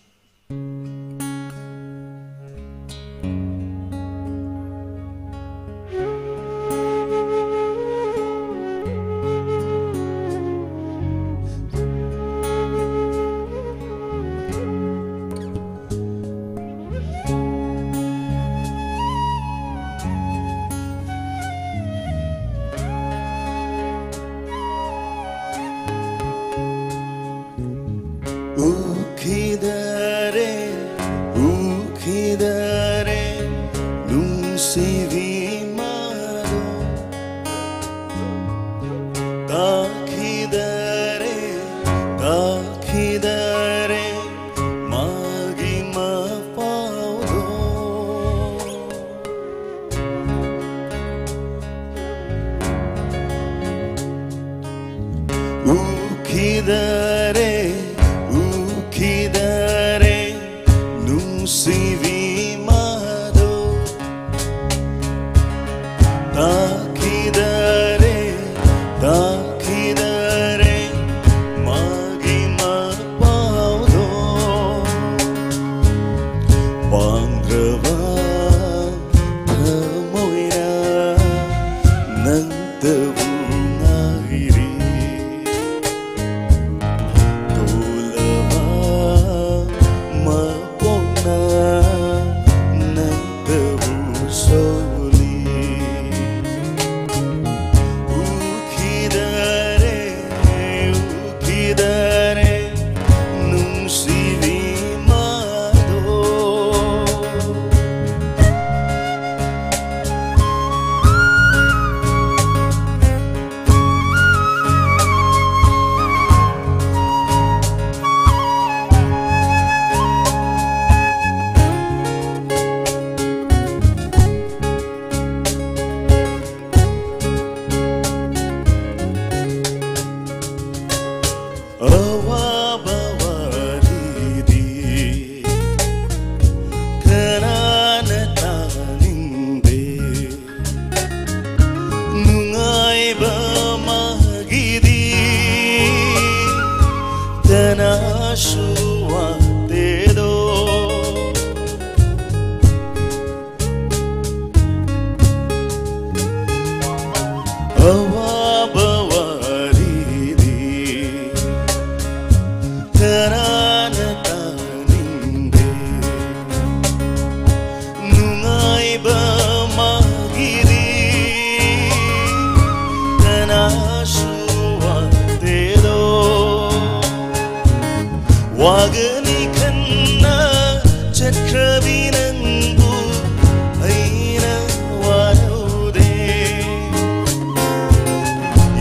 Speaker 8: awaba waridi kanana taninde nungai ba magidi tanashuwa tedo awaba waridi kanana taninde nungai ba magiri tanashuwa tedo wagani kanna chakravinangu aina waraude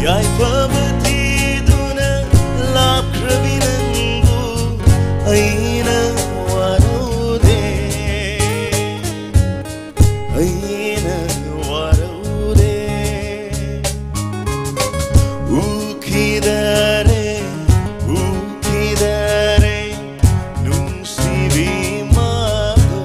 Speaker 8: yai pavati duna lakravinangu aina waraude aina waraude ukidare ukidare nungsibimado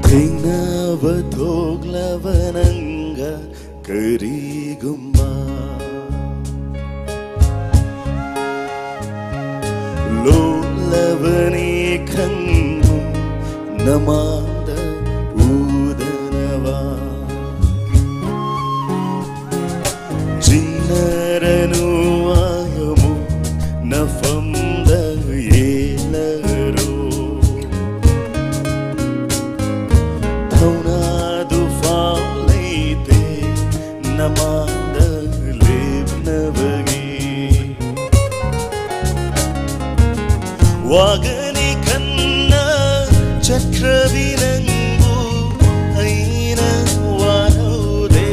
Speaker 8: Thingnava thoglavananga karigumma lolavani khannu namada udanava jinnaranu ayamu nafamda yelaro Taunadu faulaite namanda lebnavagi wagani kanna chakravinangu aina waraude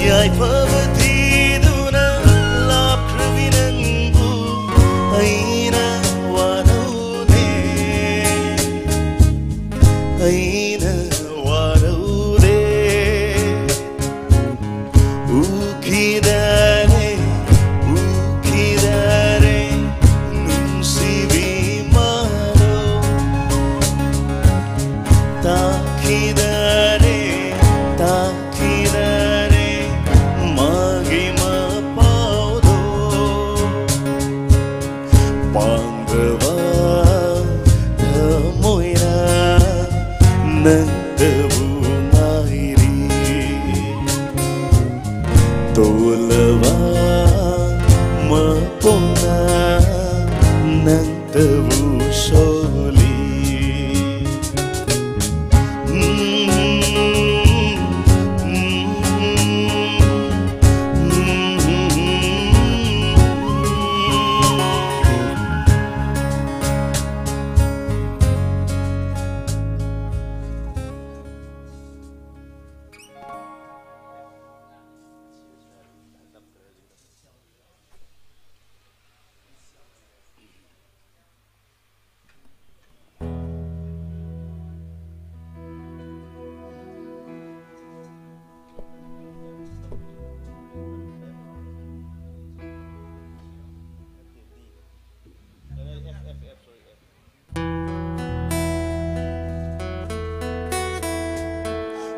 Speaker 8: yai pavati duna lapravinangu aina waraude aina waraude ukidare ukidare nungsibimado takidare takidare magima paudo Pangrava thamoina nantavu nairi tolava mapona nantavu soli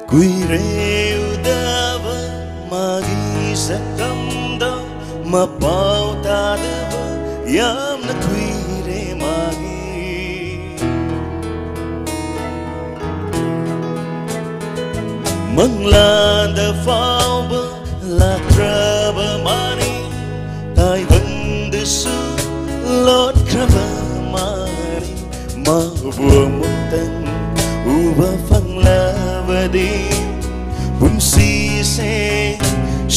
Speaker 8: Kuire udava magi sakamda mapau tadava yamna kuire magi manglanda fauba lakraba mani tai vandesu lot kraba mani ma vua mutan uba fanglavadi bunsi se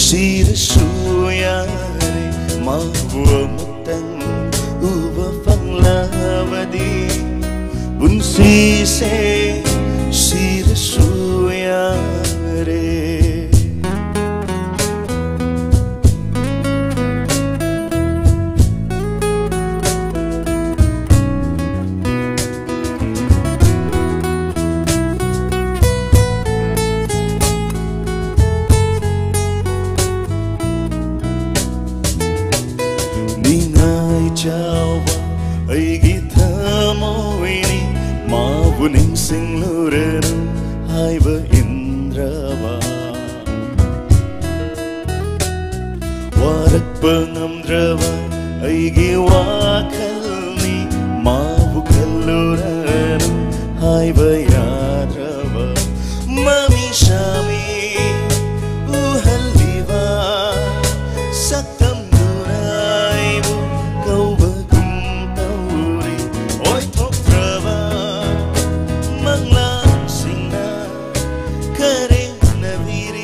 Speaker 8: shira suyare ma vua mutan uba fanglavadi bunsi se shira ꯅꯤꯡꯁꯤꯡꯂꯨꯔꯅꯨ ꯍꯥꯏꯕ ꯏꯟꯗ꯭ꯔꯕ ꯋꯥꯔꯛꯄ ꯉꯝꯗ꯭ꯔꯕ ꯑꯩꯒꯤ ꯋꯥꯈꯜꯅꯤ 마부 컬러라는 하이바야드라바 마미샤미 우할리바 싹담 누나이부 가우바금 타우리 오이톡드라바 망랑싱나 카레나비리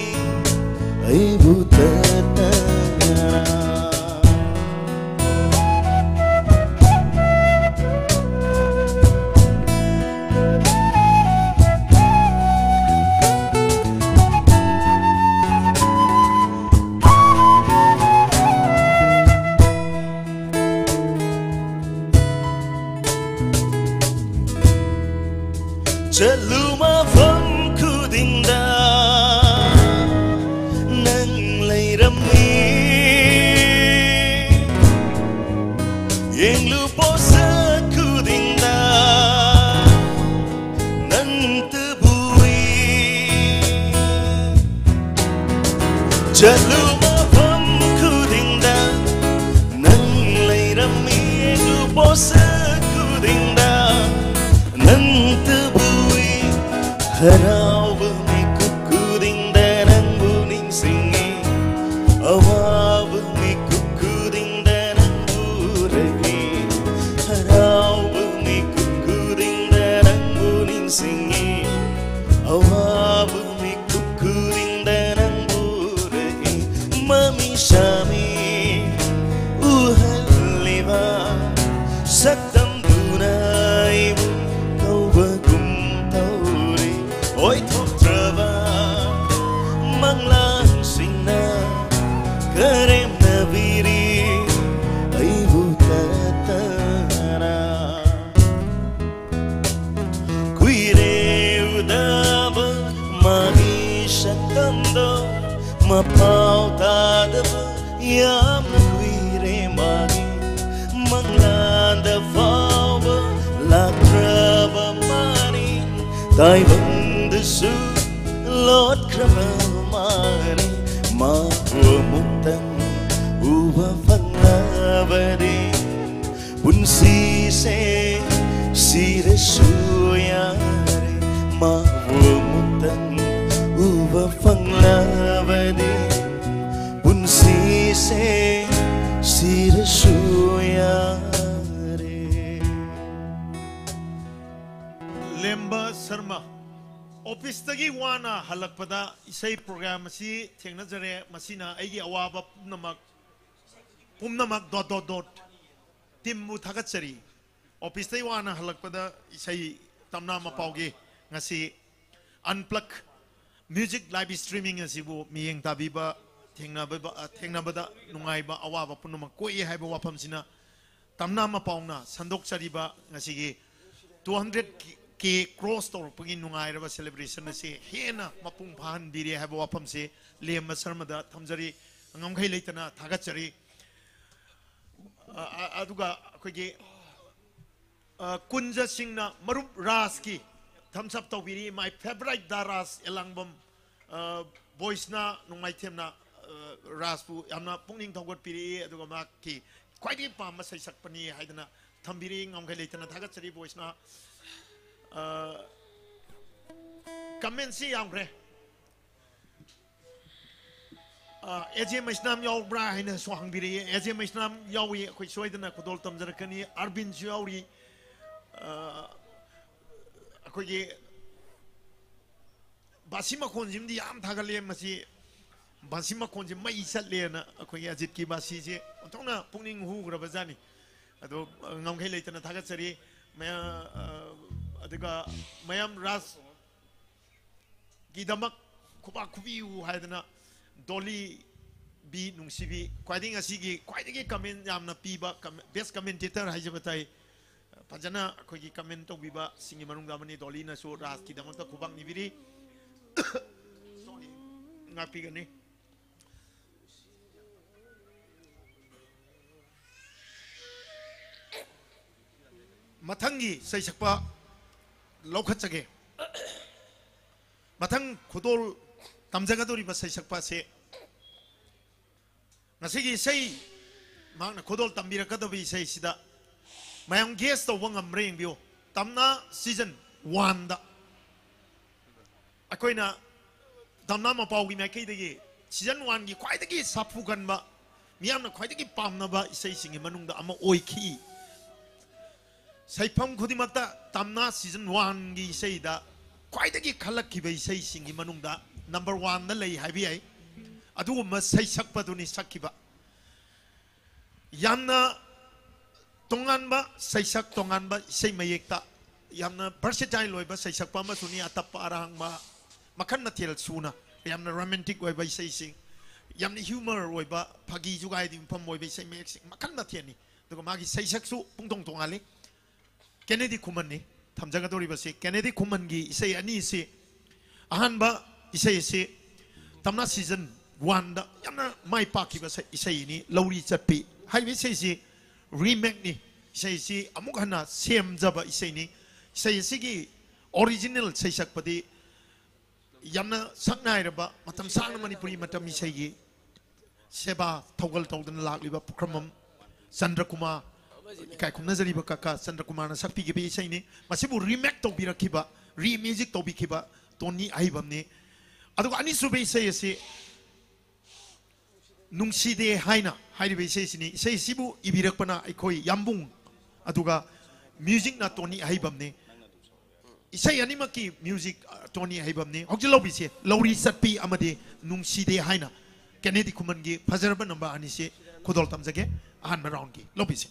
Speaker 8: 아이부 따따 Jaluma phong kudinda nang lairami yang lupa sa kudinda nang tebui Jaluma phong kudinda nang lairami yang lupa sa kudinda nang tebui Harawa mi kukudinda nangbu ningsingi Awawa mi kukudinda nangbu regi Harawa mi kukudinda nangbu ningsingi Awawa mi kukudinda nangbu regi Mami shami uhaliva saktam dunaibu kaubagum Oi thoktraba manglang singna karem nabiri aibu tatara kuire udaba magi shatando mapau tadaba yam kuire magi manglanda fawa lakraba mani taibang su Lord Kramani Mahua Mutang Uwa Fanabadi Unsi se Sire Suyare Mahua Mutang Uwa Fanabadi Unsi se Sire Suyare
Speaker 6: Lemba Sarma Office tagi wana halakpada isai program masi thengna jare masina aigi awaba pumnamak dot timmu thagatsari office tagi wana halakpada isai tamna mapauge ngasi unplugged music live streaming asibu miyeng tabiba thengna bada nungaiba awaba punnamak koi haiba wafam sina tamna mapaungna sandok chariba ngasi 200 के क्रॉस तौर पगी नुंगाइरबा सेलिब्रेशन से हेना मपुंग फाहन बिरे हैबो वाफम से लेम शर्मदा थमजरी ngamkhai leitana thagachari aduga akogi kunja singna marup ras ki thumbs up tawbiri my favorite daras elangbam voice na nungmai themna raspu amna pungning thogot piri aduga ma ki khwaidi pam sai sakpani haidana thambiri ngamkhai leitana thagachari voice na comment si yamre एजे मैस्नाम यावब्रा हैना सोहां बिरे एजे मैस्नाम यावी खै सोइदना खदोल तमजरकनी अरबिन यावरी अखोगे बासिमा खोनजिमदी याम थागले मसी बासिमा खोनजिम मै सलेना अखोगे अजित की बासी जे ओतोना पुंगनिंग हुग्रबा जानी अदो ngamkhai leitana thagachari मैं अदुगा मयम रास गिदमक खुबा खुबिउ हायदना डोली बी नुंसिबी क्वाइडिंग असिगी क्वाइडिंग कमेंट यामना पीबा बेस्ट कमेंटेटर हाइजबताई फजना अखोगी कमेंट तोबिबा सिंगी मनुंगा मनी डोली ना सो रास गिदमक त खुबांग निबिरी सॉरी ngapiगनी मथंगी सैसकपा लौखचगे Matang khudol tamjagadori ba sai sakpa se ngasigi sei mang na khudol tambira kadabi sei sida mayang guest to wangam reng bio tamna season 1 da akoina tamna ma pau gi mai kai de season 1 gi khwai de sapu kan ba miyam na khwai de pamna ba sei singi manung da ama oikhi saifam khudimakta tamna season 1 gi sei da khwai de khalak ki bai sei singi manung da number 1 da lei haibi ai adu ma sei sakpa du ni sakkiba yamna tonganba sei sak tonganba sei mayekta yamna versatile loiba sei sakpa ma suni atap arang ma makhan mathel suna yamna romantic oiba sei sing yamna humor oiba phagi jugai dim pham oiba sei mayek sing makhan mathel ni duga magi sei sak su pungtong tongale Kennedy Kuman ni thamjaga dori ba se Kennedy Kuman gi sei ani se ahanba isai se tamna season 1 da yamna mai paki ba isai ni lori chatpi hai sei si remake ni sei si amuk hana sem jaba isai ni sei si gi original sei sakpadi yamna saknai raba matam sang manipuri matam isai gi seba thogal tawdan lakliba pukramam Chandra Kumar kai khumna jari ba kaka Chandra Kumar na sakpi gi be isai ni masibu remake to birakhiba re-music to bikhiba toni aibam ni aduga ani sube sei si nungside haina hairibe sei sini sei sibu ibirakpana aikoi yambung aduga music na toni haibam ne isai animaki music toni haibam ne hokjelo bise lori satpi amade nungside haina Kennedy Kuman gi fajarba number ani se khodol tamjage ahan round gi lobise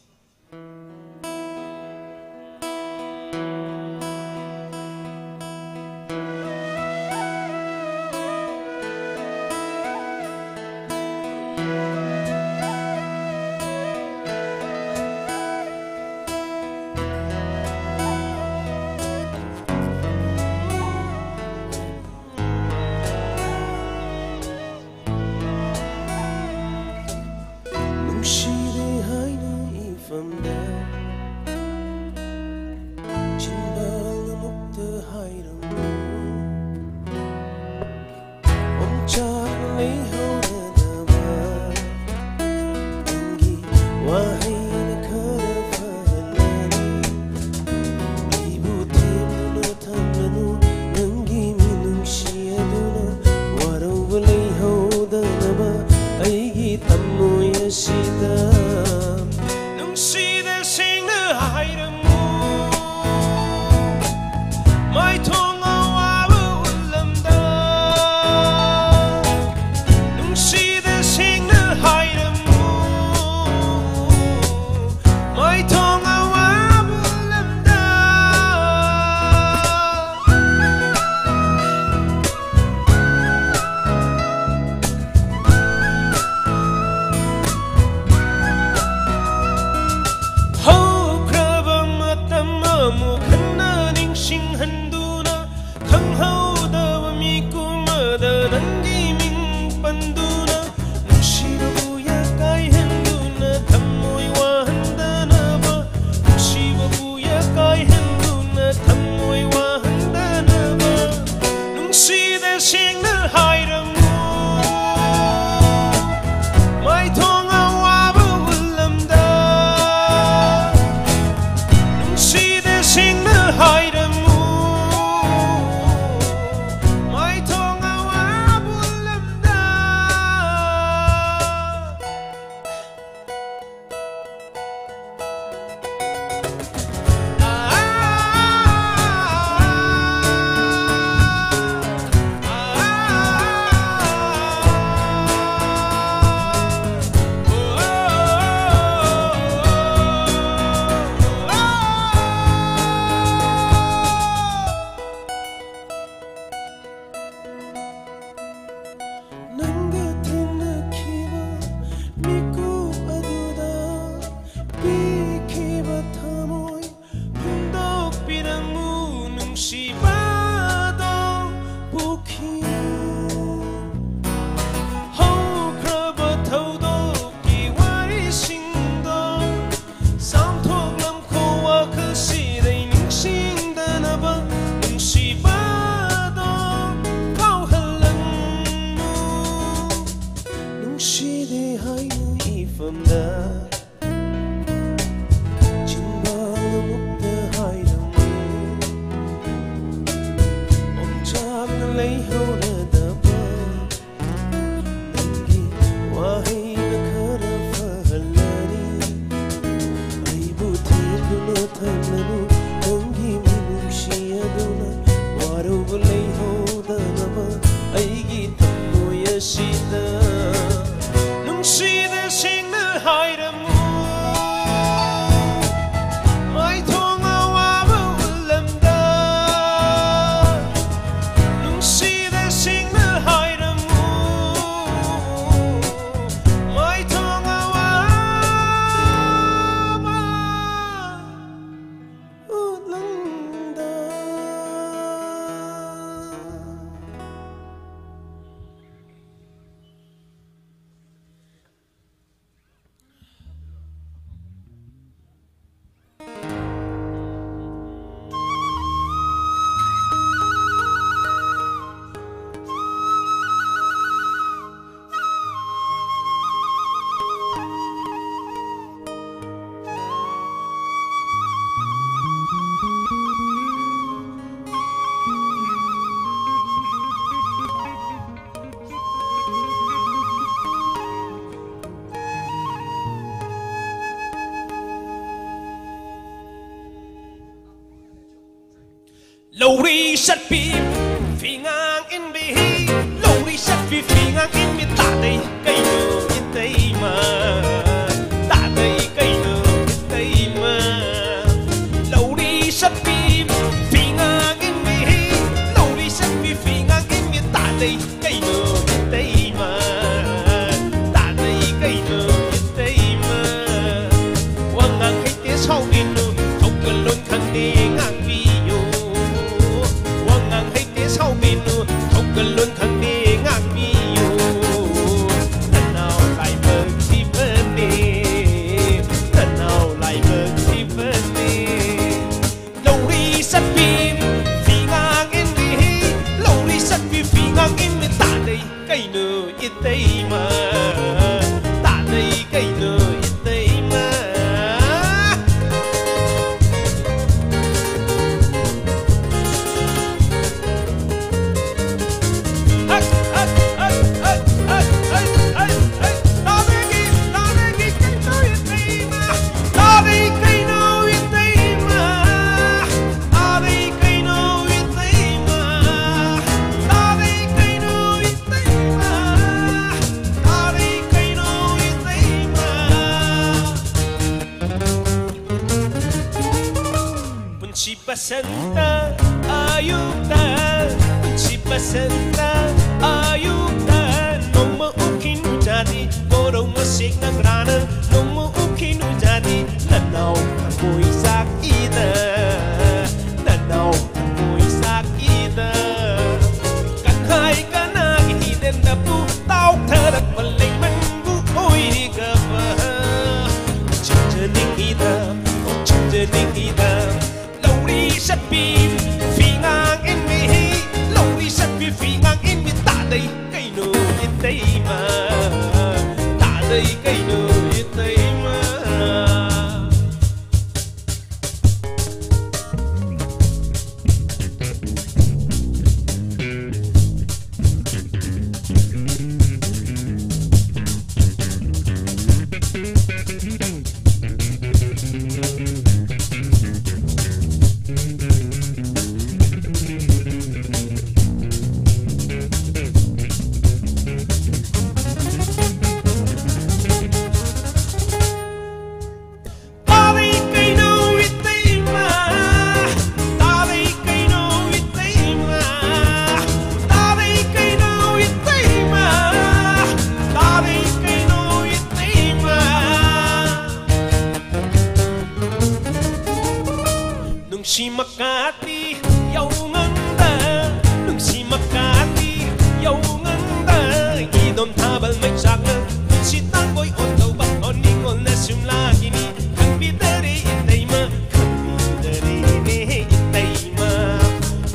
Speaker 8: lâu đi sắt phi phi ngang in bi lâu đi sắt phi phi ngang in mi ta đây cây nở in đây mà ta đây cây nở in đây mà lâu đi sắt phi phi ngang in bi lâu đi sắt phi phi ngang in mi ta đây cây nở in đây mà ta đây cây nở in đây mà quang ngang hết tiếng sau đi nở không cần luôn khăn đi ngang bi sau bên nu không cần luôn khăn đi ngang mi lần nào lại mơ chi vấn đề lần nào lại mơ chi vấn đề lâu đi sắt pin phi ngang in đi lâu đi sắt pin phi ngang in mi ta đây cây nở ít đây mà ta đây cây nở ít đây mà Basanta ayuda si basanta ayuda nomo ukin jadi korong masik nagrana nomo ukin jadi lanau koi sakida lanau koi sakida kan hai kana hiden dapu tau tharak balai mangu oi gaba chunjening ida chunjening ida sắt pin phi ngang in mi lâu đi sắt pin phi ngang in mi ta đây cây nở in đây mà ta đây cây nở in đây mà si makati yaw nganda nung si makati yaw nganda idom tabal may sakna si tangoy on daw ba on ningol na simlagi ni kan bidari itay ma kan bidari ni itay ma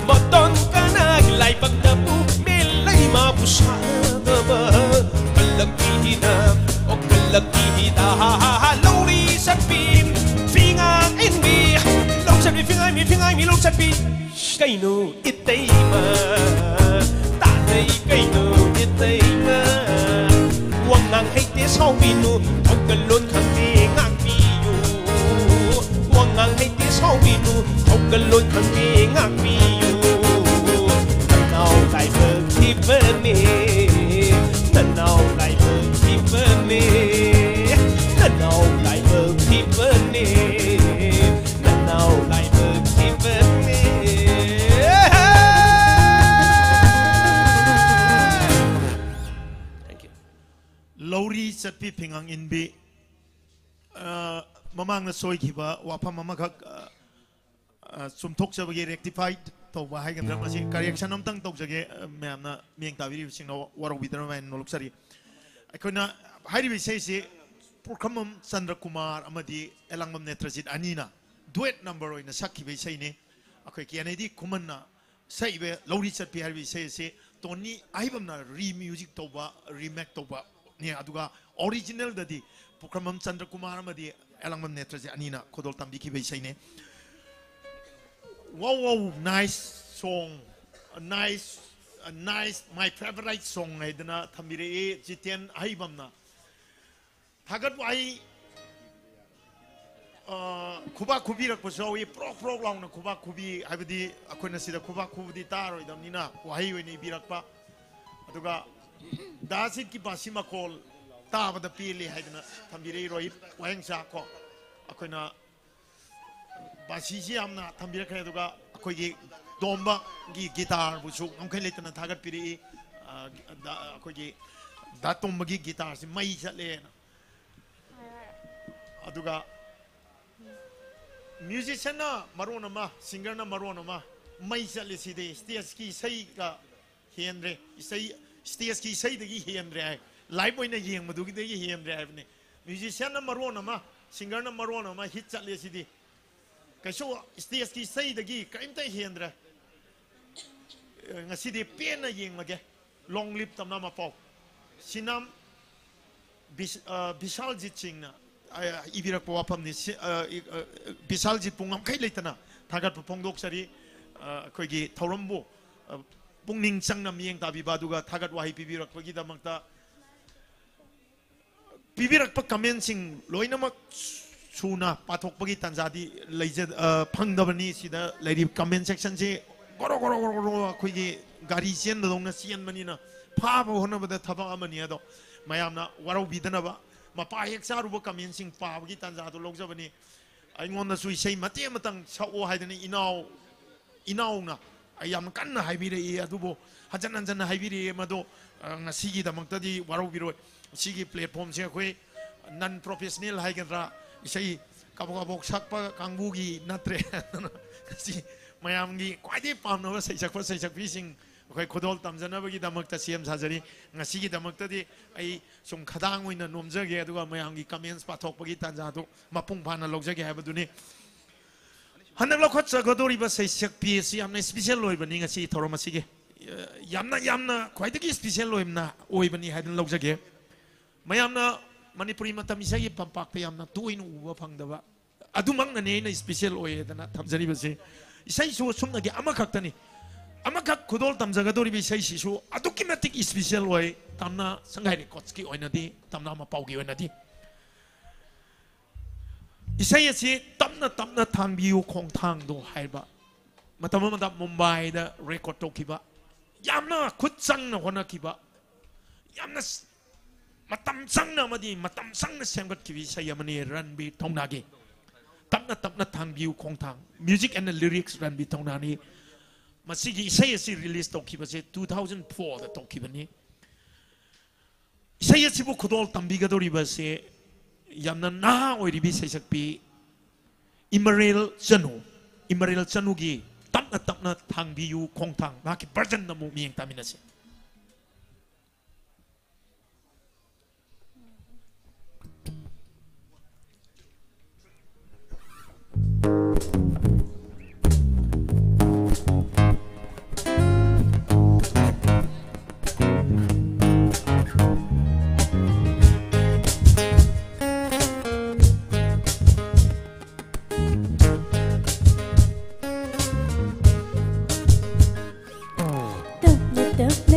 Speaker 8: moton ka naglay pagdapu milay mapusada ba kalagihida o kalagihida lori sa pin fingang indi sắt phi phi ngang mi lúc sắt phi cây nở ít đây mà ta đây cây nở ít đây mà quăng ngang hay tiếng sau mi nu không cần luôn khăn đi ngang mi yu quăng ngang hay tiếng sau mi nu không cần luôn khăn đi ngang mi yu lần nào lại mơ thì vấn đề lần nào lại mơ thì vấn đề lần nào lại mơ thì vấn đề now like a Tiffany. Thank you.
Speaker 6: Lori sat pi pingang in bi mamang na soy kiba wapa mamagak sumthok sa bagi rectified to ba hay kan ramasi correction am tang tok jage ma'am na mieng tawiri sing no waro bidra man no luksari akona hari bi se program Chandra Kumar amadi elangmam netrajit anina duet number oina sakhi be sei ne akhoi kianedi kumanna sei be lori chat pi harbi sei se toni aibam na re music toba remake toba ne aduga original dadi program Chandra Kumar amadi elangmam netrajit anina khodol tambi ki be sei ne wow nice song a nice my favorite song aidana thambire jiten aibam na thagat wai kuba kubi rak pasawi pro long na kuba kubi habdi akona sida kuba kubdi taro idamnina wahi weni birak pa aduga dasit ki basima kol ta bada pili haidna thambire roi wang sa ko akona basi si amna thambire khay aduga akoi gi domba gi guitar bu su amkai letna thagat piri akoi gi da tomba gi guitar si mai chatle aduga musician na marona ma singer na marona ma mai chatle si de stage ki sai ka hendre sai stage ki sai de gi hendre live oina yeng madu gi de gi hendre ai musician na marona ma singer na marona ma hit chatle si de kaso stage ki sai de gi kaimta hendre ngasi de pen na yeng mage long lip tamna ma pau sinam Bishaljit Singh na ibirak po apam ni Bishaljit pungam kai leitana thagat pongdok sari koi gi thaurambo pungning changna mieng ta bibaduga thagat wahi bibirak pagi damakta bibirak pa comment sing loinamak suna pathok pagi tanjadi leije phangdabani sida leiri comment section se goro koi gi gari chen dongna sian manina pha hona bada thaba amani ado mayamna warau bidanaba mapa hek saruba comment sing pa gi tanja do logjabani aingon na sui sei mate matang sao haidani inau na ayam kanna haibire e adubo hajan anjan haibire mado ngasigi damakta di warau biro sigi platform se khoi non professional haigendra sei kabok sakpa kangbugi natre si mayam gi kwadi pamno sei sakpi sing khoi khodol tamjanabagi damakta cm sajari ngasigi damakta di ai sum khadang oina nomjage aduga mayam gi comments pathokpagi tanja do mapung phana logjage habaduni handak lokhot chagodori ba sei sakpi si amna special loibani ngasi thoromasige yamna khwaidagi special loimna oibani hadan logjage mayamna manipuri matam isagi pampak pe yamna tuin uba phangdaba adumang na ne special oedana thamjari base isai so sumna gi amakhakta ni amakak kudol tamjagadori bi sai sisu adukimatik special way tamna sangai records ki oinadi tamna ma paugi oinadi isai asi tamna thangbiu khongthang do haiba matamama mumbai da record to kiba yamna khutchang na hona kiba yamna matam sangna madi matam sangna semgat kibi sai amani ranbi thongnagi tamna thangbiu khongthang music and the lyrics ranbi thongnani masigi isai asi release toki base 2004 da toki bani isai asi bu khodol tambiga dori base yamna na oiri bi sai sakpi Immanuel Chanu gi tapna thangbiu khongthang na ki version na mu mieng tamina se
Speaker 10: Tấp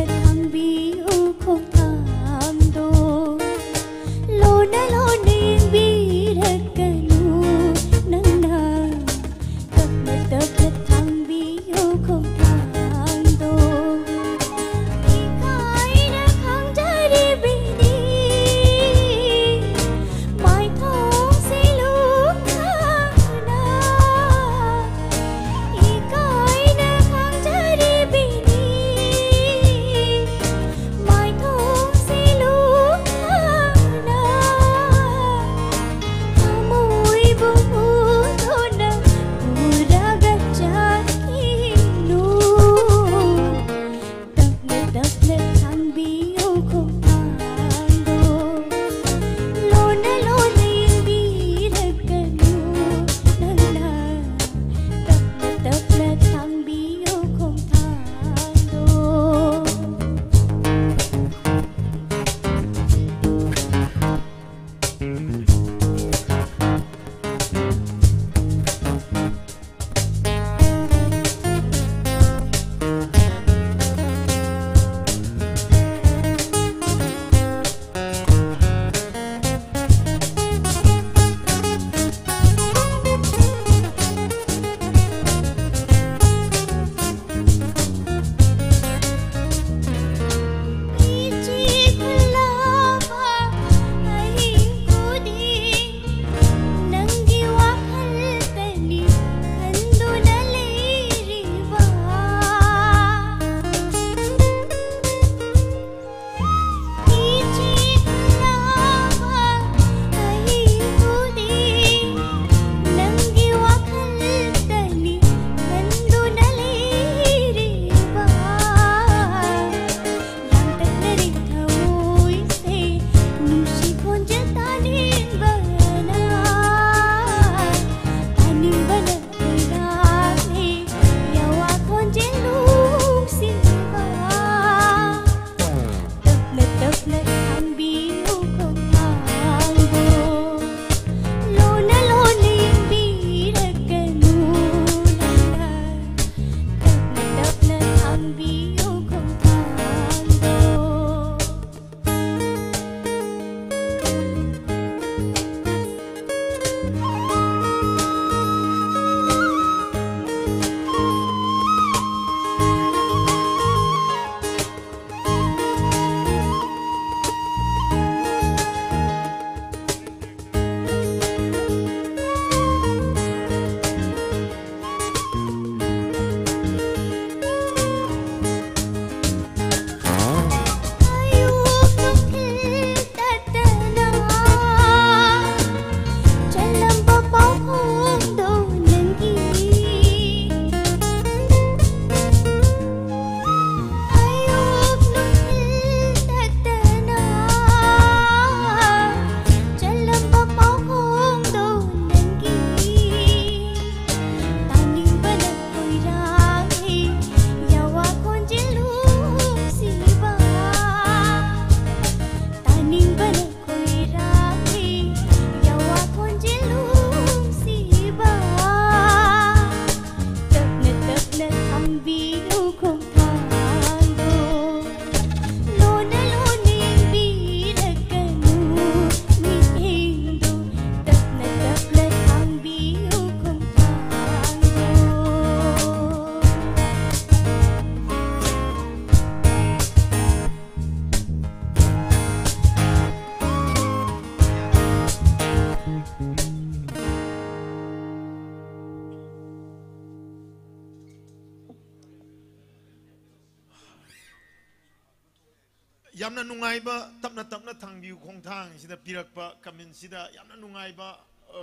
Speaker 6: yamna nungaiba tapna thangbiu khongthang sida pirakpa comment sida yamna nungaiba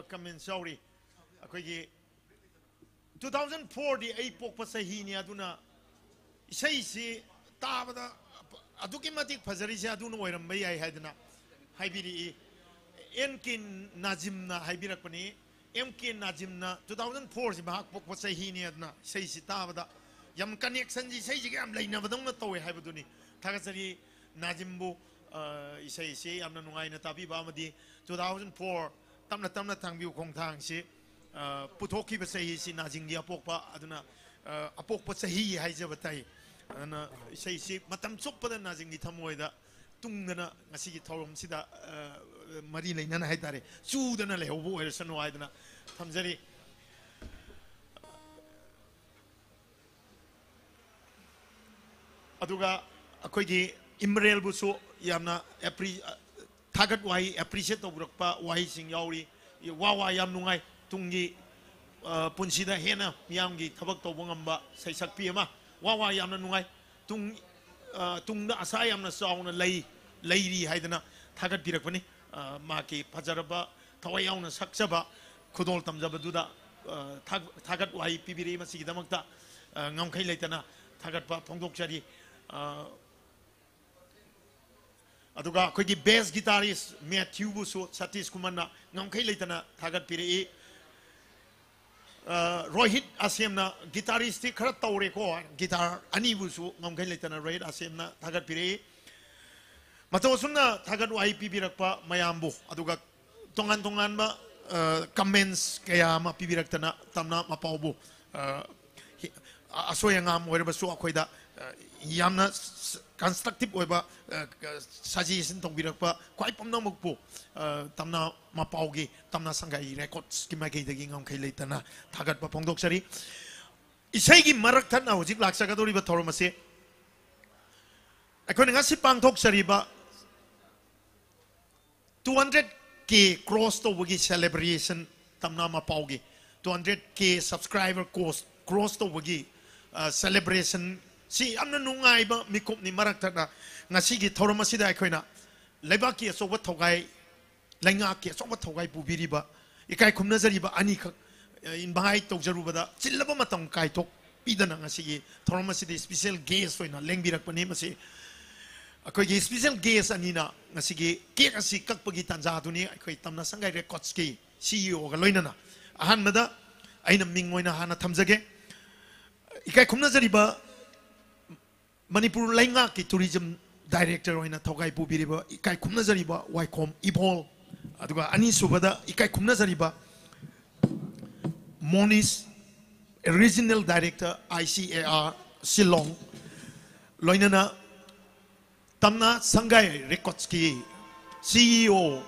Speaker 6: comment sauri akoigi 2004 di ai pokpa sahi ni aduna isai si tabada aduki matik phajari se aduna oiram bai ai haidana haibiri enkin najimna haibirakpani mk najimna 2004 si bahak pokpa sahi ni aduna isai si tabada yam connection ji sai ji yam laina badong toy haibaduni thagachari najimbu isai si yamna nungai na tabi ba madi 2004 tamna thangbiu khongthang si puthokki ba sahi si najingi apokpa aduna apokpa sahi haijabatai ana isai si matam choppada najingi thamoida tungdana ngasi thorom sida mari lainana haitare chudana lehbo oirsanu haidana thamjari aduga akoigi imrel busu yamna thagat wai appreciate tobrakpa wai sing yauri wawa yam nungai tungi punsida hena miyamgi thabak tobongamba saisak pi ama wawa yamna nungai tungda asa yamna sauna leiri haidana thagat pirakpani maki phajaraba thawai yauna saksaba khudol tamjaba duda thagat wai pibiri masigi damakta ngamkhai leitana thagat pa phongdokchari aduga koigi bass guitarist Matthew busu Satish Kumana ngamkhai leitana thagat piri Rohit Asemna guitarist ti khara tawre ko guitar ani busu ngamkhai leitana Rohit Asemna thagat piri mato sunna thagat wai pibirakpa mayambu aduga tongan ba comments kaya ma pibiraktana tamna mapaubu asoyangam oibasu akoida yamna constructive oiba suggestion tongbirakpa kwai pamna mukpu tamna mapaugi tamna sangai records ki magi dagi ngam khai leitana thagat pa phongdok sari isai gi marak thana hojik laksa ga dori ba thoromase akon ngasi pangthok sari ba 200k cross to wagi celebration tamna mapaugi 200k subscriber cross to wagi celebration si amna nungai ba mikop ni marak thana ngasi gi thoromasi da khoina leibaki so wat thogai lainga ke so wat thogai bubiri ba ikai khumna jari ba ani khak in bahai tok jaru bada chillaba matam kai tok pidana ngasi gi thoromasi de special guest hoina lengbirak pane masi akoi gi special guest anina ngasi gi ke asi kakpagi tanja duni akoi tamna sangai records ki CEO ga loinana ahan mada aina mingoina hana thamjage ikai khumna jari ba Manipur Lainga ki tourism director hoina thogai pubiriba ikai khumna jariba waikom ibol aduga ani subada ikai khumna jariba Monis original director ICAR Shillong loinana tamna Sangai Records ki CEO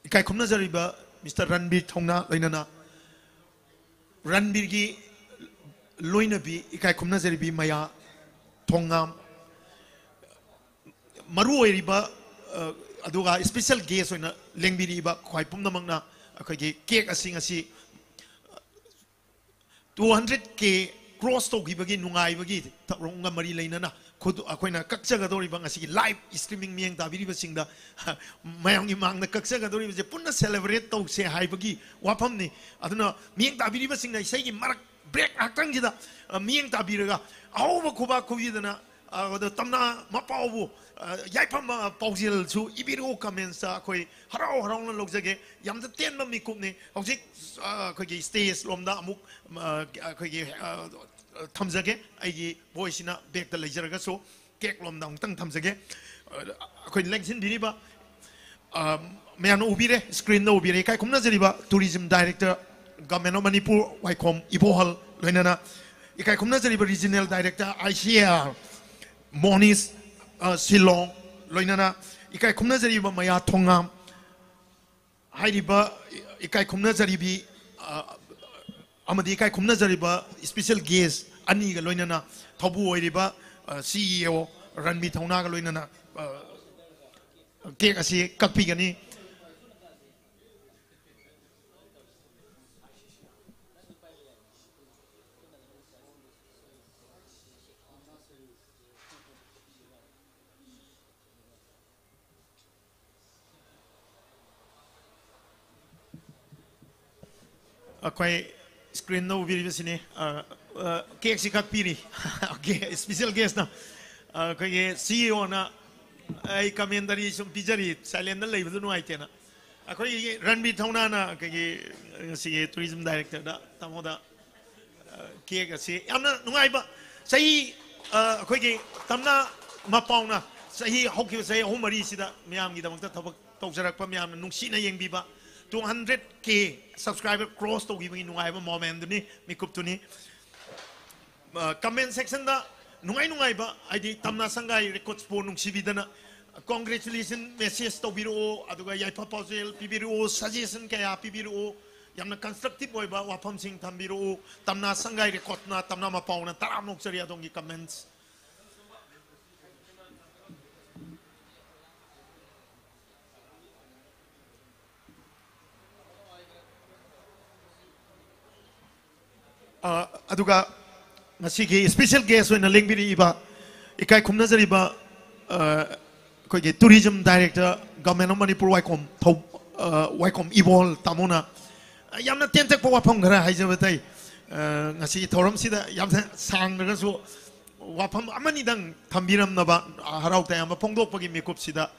Speaker 6: ikai khumna jariba Mr. Ranbir Thongna loinana Ranbir gi loinabi ikai khumna jaribi maya Tongam Maru Riba Aduga special guest on Lengbiriba, quite Pumamana, a cake a sing a sea 200k cross to give again Nungai Vagi, Ronga Marie Lana, could Aquina Kaksagadori Bangasi live streaming me and David sing the Mayangi Mang the Kaksagadori was a Puna celebrate to say hi Vagi, Wapamni, I don't know, me and David sing, I say Mark break Akangida, me and Tabiraga. Over Kuba Kuvidana, the Tamna Mapawu, Yapama Pausil, to Ibiru commensa, Koi, Harao, Haron looks again, Yam the Ten Mikuni, Ozik, Kogi stays, Lomda, Muk, Tams again, I voice in a bake the ledger, so, cake Lomda, Tams again, Koi Lexin Diriba, Mayan Ubire, screen no Ubire, Kumnazariba, tourism director, Government of Manipur, Waikom, Ibohal, Lenana. Ikai khumna jariba regional director ICR Monis Shillong loinana ikai khumna jariba maya thongam hairiba ikai khumna jaribi amadi ikai khumna jariba special guest ani ga loinana thobu oiriba CEO Ranbir Thongna ga loinana cake asi kakpi gani Akwai screen no video sini cake si kak piri. Okay, special guest na. Akwai CEO na ai commentary sum pijari silent na leave no ai tena. Akwai Ranbir Thauna na akwai si tourism director da tamoda cake si amna nungai ba sai akwai tamna mapauna sai hokki sai homari sida miyam gi damakta thabak tawjarak pa miyam nungsina yengbiba 200k subscriber cross to giving nungai ba moment ni mikup tuni comment section da nungai ba id tamna sangai records po nungsibidana congratulations message to biro aduga yai proposal pibiro suggestion kaya pibiro yamna constructive boy ba wapam sing tambiro tamna sangai record na tamna mapauna taram noksari adongi comments aduga ngasigi special guest oina lengbiri iba ikai khumna jariba koige tourism director government of Manipur waikom ibol tamona yamna tentak po wapam gara haijabatai ngasi thoram sida yamna sangraga so wapam amani dang thambiram naba harau ta yam phongdok pagi mekup sida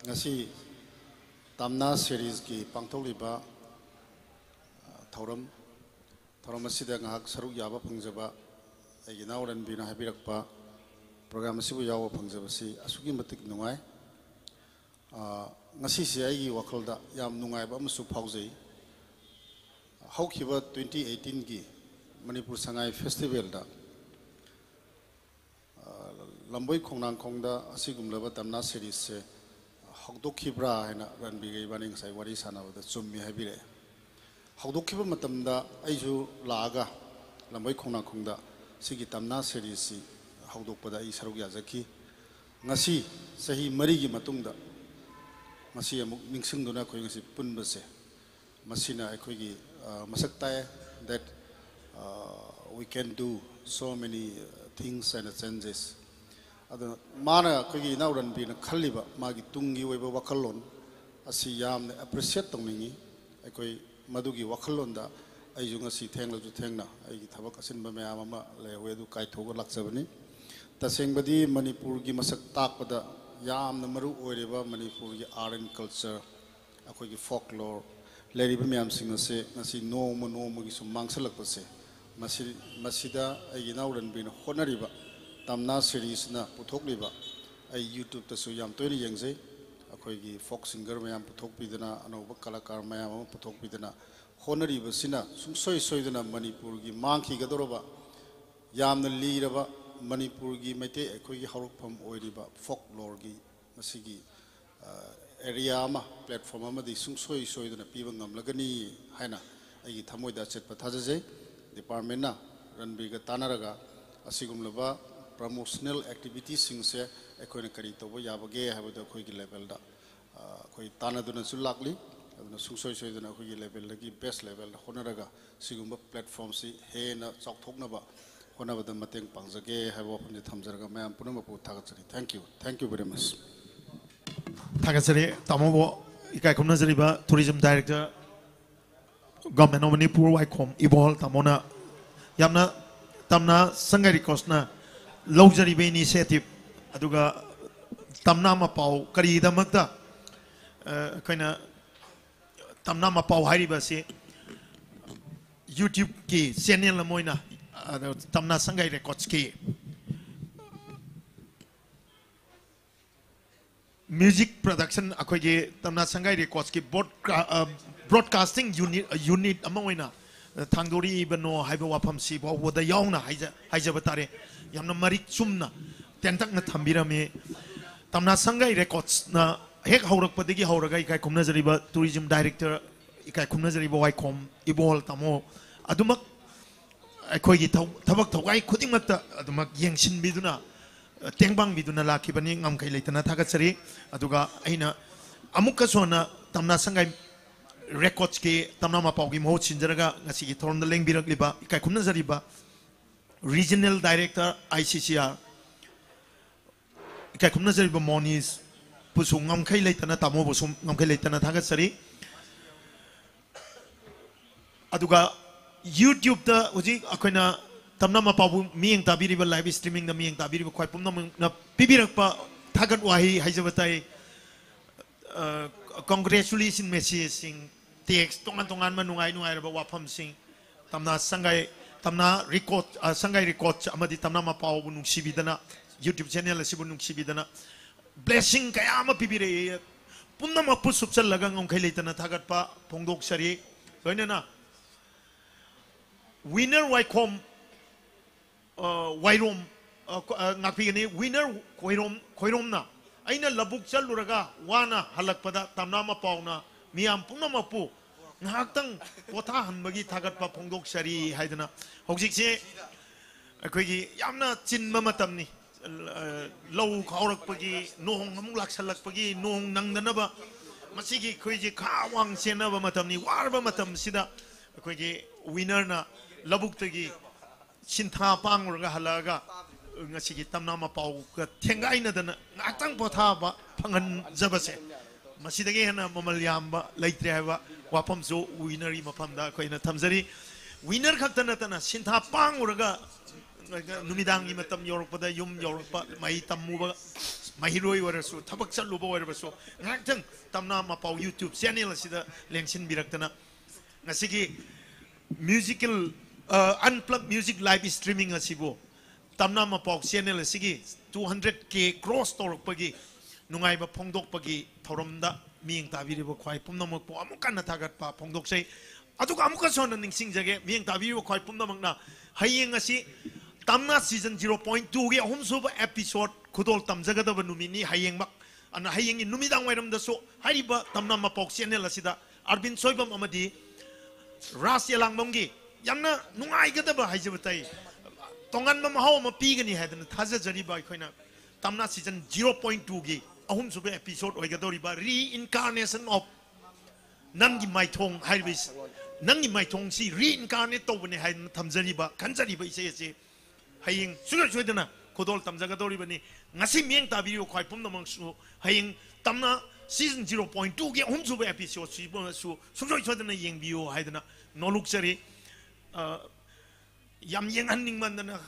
Speaker 11: ngasi tamna series ki pangtholiba thoram asida ngahak saruk yaba phangjaba ai nauran bina habirakpa program asibu yawa phangjaba si asugi matik nungai ngasi si ai wakhalda yam nungai ba musu phaujai haukiba 2018 gi Manipur Sangai Festival da lamboi khongnang khongda asigumlaba tamna series se hokdokibra haina ranbigei baning sai wari sanabada chummi habire hokdokiba matamda aiju laaga lamboi khongnang khongda sigi tamna series si hokdokpada ai saruk yazaki ngasi sahi mari gi matungda ngasi amuk ningsingduna khoi ngasi punbase masina ekhoigi masak tae that we can do so many things and changes ada mana kogi nauran bina khaliba magi tungi weba wakalon asi yamne appreciate tongningi ekoi madugi wakalon da ai junga si thengla ju thengna ai gi thabak asin ba mayam ama lewe du kai thoga lakchabani tasengbadi Manipur gi masak takpada yamna maru oireba Manipur gi art and culture akoi gi folklore leriba mayam singna se ngasi no gi sum mangsalak pase masida ai gi nauran bina honariba tamna series na puthokliba ai YouTube ta su yam toini yengzai akoi gi folk singer mayam puthokpidana anoba kalakar mayam puthokpidana honariba sina sungsoi dana Manipur gi mangki gadoroba yamna liraba Manipur gi mete akoi gi harukpham oiriba folklore gi masigi area ama platform ama di sungsoi dana piba ngamlagani haina ai gi thamoida chetpa thajaje department na ranbiga tanaraga asigumlaba promotional activities singse ekhoina kari tobo yabage habada khoi gi level da khoi tanaduna sulakli aduna sungsoi dana khoi gi level lagi best level da honaraga sigumba platform si hena chokthoknaba honabada mateng pangjage habo phunji thamjaraga mayam punama pu thagachari thank you very much
Speaker 6: thagachari tamobo ikai khumna jariba tourism director government of Manipur waikom ibol tamona yamna tamna Sangai Kosna Luxury initiative aduga tamna mapau kari damakta kaina tamna mapau hariba se YouTube ki channel moina tamna Sangai Records ki music production akoge tamna Sangai Records ki broadcasting unit amoina Tangori bano haiba wapam si bo wada yauna haija batare yamna marik chumna tentak na thambira me tamna Sangai Records na hek haurak padegi hauraga ikai khumna jariba tourism director ikai khumna jariba waikom ibol tamo adumak akhoi gi thabak thogai khuding makta adumak yengsin biduna tengbang biduna lakibani ngam kai leitana thagachari aduga aina amukka sona tamna Sangai Records ke tamna mapau gi mo chinjaraga ngasi gi thorn da lengbirak liba ikai khumna jariba Regional Director ICCR kai khumna jari ba Moniz pusu ngamkhai leitana tamo busum ngamkhai leitana thagat sari aduga YouTube da uji akoina tamna ma pabu mieng tabiri ba live streaming da mieng tabiri ba khwai pumna na pibirak pa thagat wahi haijabatai congratulations message sing text tongan manungai nungai ba wafam sing tamna tamna record sangai record amadi tamna ma pau bu nungsibidana YouTube channel asibu nungsibidana blessing kaya ama pibire pumna ma pu subsal laga ngomkhai leitana thagat pa phongdok sari soina na winner waikom wairom ngakpigani winner khoirom na aina labuk chaluraga wana halakpada tamna ma pauna miam pumna ma pu nghaktang potha hanbagi thagat pa phongdok sari haidana hojikse akoigi yamna chinma matamni low khaurakpagi nong amuk laksalakpagi nong nangdanaba masigi khoiji khawang senaba matamni warba matam sida akoigi winner na labuktagi sintha pangurga halaga ngasigi tamna ma pau ka thengaina dana ngaktang potha ba phangan jabase masidagi hana mamal yamba leitre haba wapam zo winneri mafamda koina thamjari winner khaktana tana sintha pangurga numidangi matam yorokpada yum yorokpa mai tamuba mahiroi warasu thabak chaluba warasu ngaktang tamna ma pau YouTube channel sida lengsin biraktana ngasigi musical unplugged music live streaming asibo tamna ma pok channel asigi 200k cross torokpagi nungai ba phongdok pagi thoromda mieng tabiribo khwai pumnamok po amukana thagat pa phongdok sei aduka amuka sona ningsing jage mieng tabiribo khwai pumnamak na hayeng asi tamna season 0.2 ge ahum suba episode khudol tamjagadaba numini hayeng mak ana hayeng numidang wairam da so hariba tamna ma pok channel asida arbin soibam amadi ras yalangmamgi yamna nungai gadaba haijabatai tongan ma mahaw ma pigani hadana thaja jari ba khoina tamna season 0.2 gi ahum sube episode oigadori ba reincarnation of nangi maithong haibis nangi maithong si reincarnate tobane haidana thamjari ba kanjari ba ise ise haying suga suidana kodol tamjagadori bani ngasi mieng tabiri khoi pumna mangsu haying tamna season 0.2 gi ahum sube episode si ba su suga suidana yeng bio haidana noluk chari yam yeng hanning mandana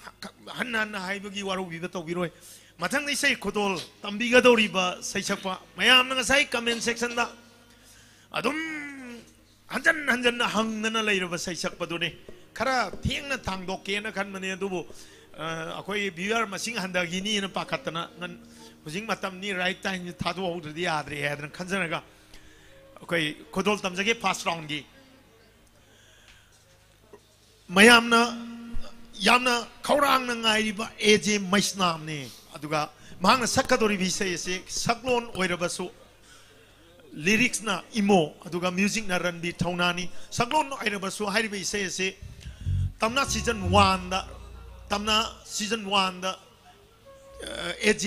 Speaker 6: hanna haibagi waru biga to biroi mathang nei sei kodol tambiga doriba sei sakpa mayam na sai comment section da adum hanjan na hangna leiraba sei sakpa dune khara thengna thangdok ke na khan mane dubu akoi viewer masing handagi ni na pakhatna ngan hujing matam ni right time thadu hodri adre hadran khanjanaga akoi kodol tamjage first round gi mayamna yamna khaurang na ngairiba AJ Maisnam ne aduga mahang sakadori bisay se saklon oirabasu lyrics na imo aduga music na ranbi thaunani saklon oirabasu hairiba isay se tamna season 1 da AJ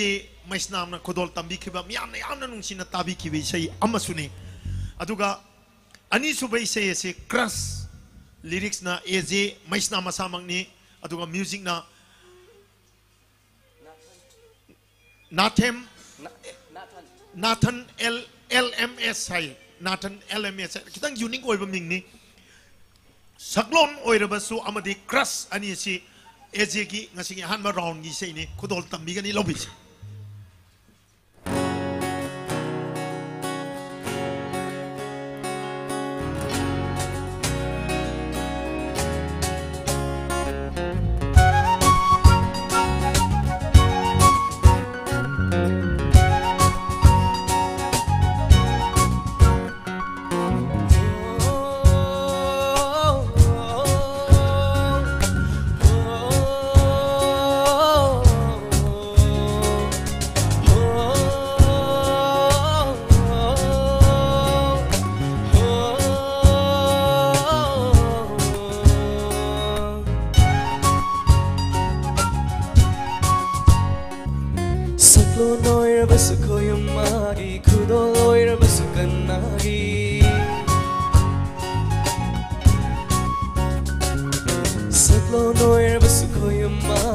Speaker 6: Maisnam na kodol tambi khiba yamna nungsina tabi khibi isay amasuni aduga ani subai isay se crush lyrics na AJ Maisnam masamang ni aduga music na Nathan LMS hai Nathan LMS kitang unique oiba ming ni saklon oirabasu amadi crush ani si AJ gi ngasi hanma round gi sei ni kudol tambi gani lobby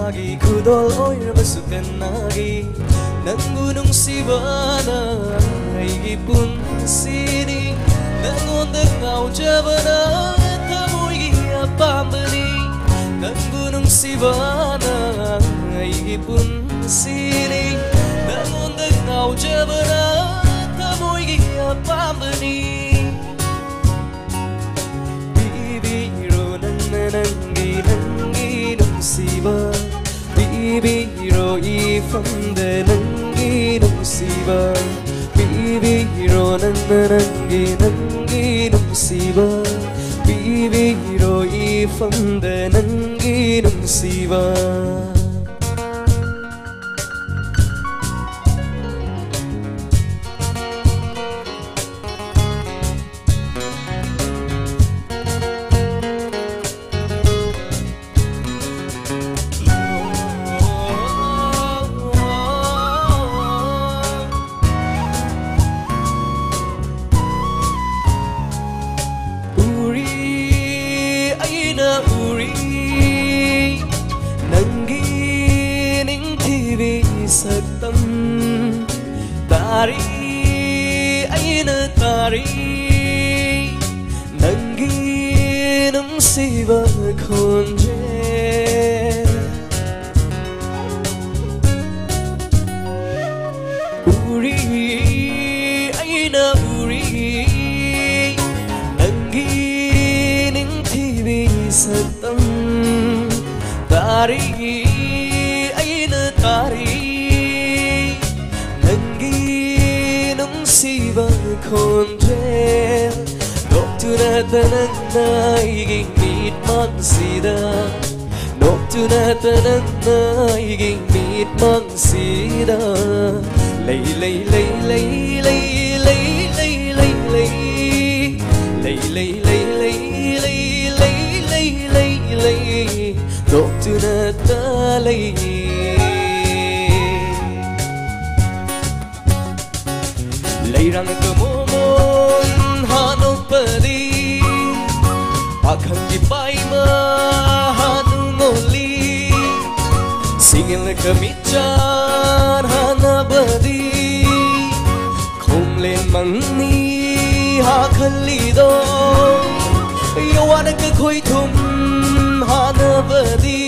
Speaker 7: ꯃꯥꯒꯤ ꯈꯨꯗꯣꯜ ꯑꯣꯏꯔꯕꯁꯨ ꯀꯅꯥꯒꯤ ꯅꯪꯕꯨ ꯅꯨꯡꯁꯤꯕꯅ ꯑꯩꯒꯤ ꯄꯨꯟꯁꯤꯅꯤ ꯅꯪꯉꯣꯟꯗ ꯉꯥꯎꯖꯕꯅ ꯊꯃꯣꯏꯒꯤ ꯑꯄꯥꯝꯕꯅꯤ ꯅꯪꯕꯨ ꯅꯨꯡꯁꯤꯕꯅ ꯑꯩꯒꯤ ꯄꯨꯟꯁꯤꯅꯤ ꯅꯪꯉꯣꯟꯗ ꯉꯥꯎꯖꯕꯅ ꯊꯃꯣꯏꯒꯤ ꯑꯄꯥꯝꯕꯅꯤ ꯄꯤꯕꯤꯔꯣ ꯅꯪꯅ ꯅꯪꯒꯤ nungsiba bibiro ifamda nangi nungsiba bibiro nangi nungsiba bibiro ifamda nangi nungsiba Siva konje Uri aina uri Nangi ning tibi satam Tari aina tari Nangi nung siva konje Noctuna tanana iging meet magsida Noctuna tanana iging meet magsida Lay lay lay lay lay lay lay lay lay Lay lay lay lay lay lay lay lay lay Noctuna ta lay Lay rang kamomon hanopadi Akhang di paima hanungoli Singin le kamichan hanabadi Khomlen mangni hakhalido Yawana ka khoi thum hanabadi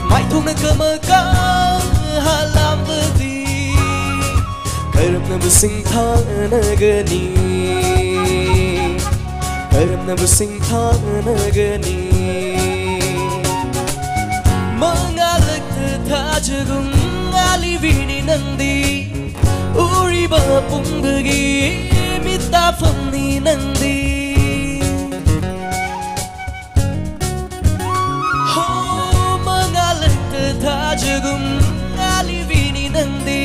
Speaker 7: Mai thum na kamaka halambadi Karam na busing thanagani Karam na busing thanagani Mangalak tajagum alivini nandi Uriba pungbagi mitafamni nandi Ho mangalak tajagum alivini nandi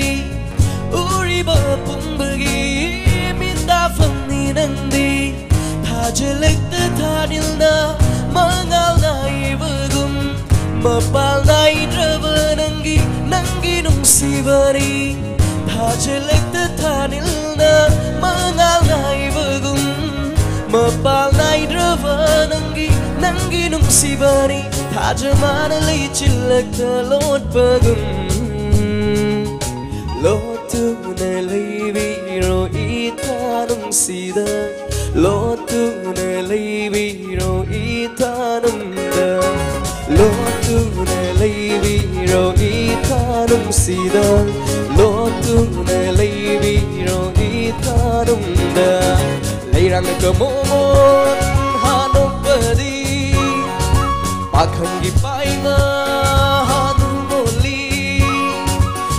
Speaker 7: Uriba pungbagi mitafamni nandi Tajalagta tadilna mangal na ibagum Mapal na idraba nangi nung sibari Tajalagta tadilna mangal na ibagum Mapal na idraba nangi nung sibari Tajamana lichilagta lot bagum Lotu na libiro itanung sida Lotu na libiro itanung da Lotu na libiro itanung sida Lotu na libiro itanung da Layrang kamomon hanopadi Pakhang gipaima hanumoli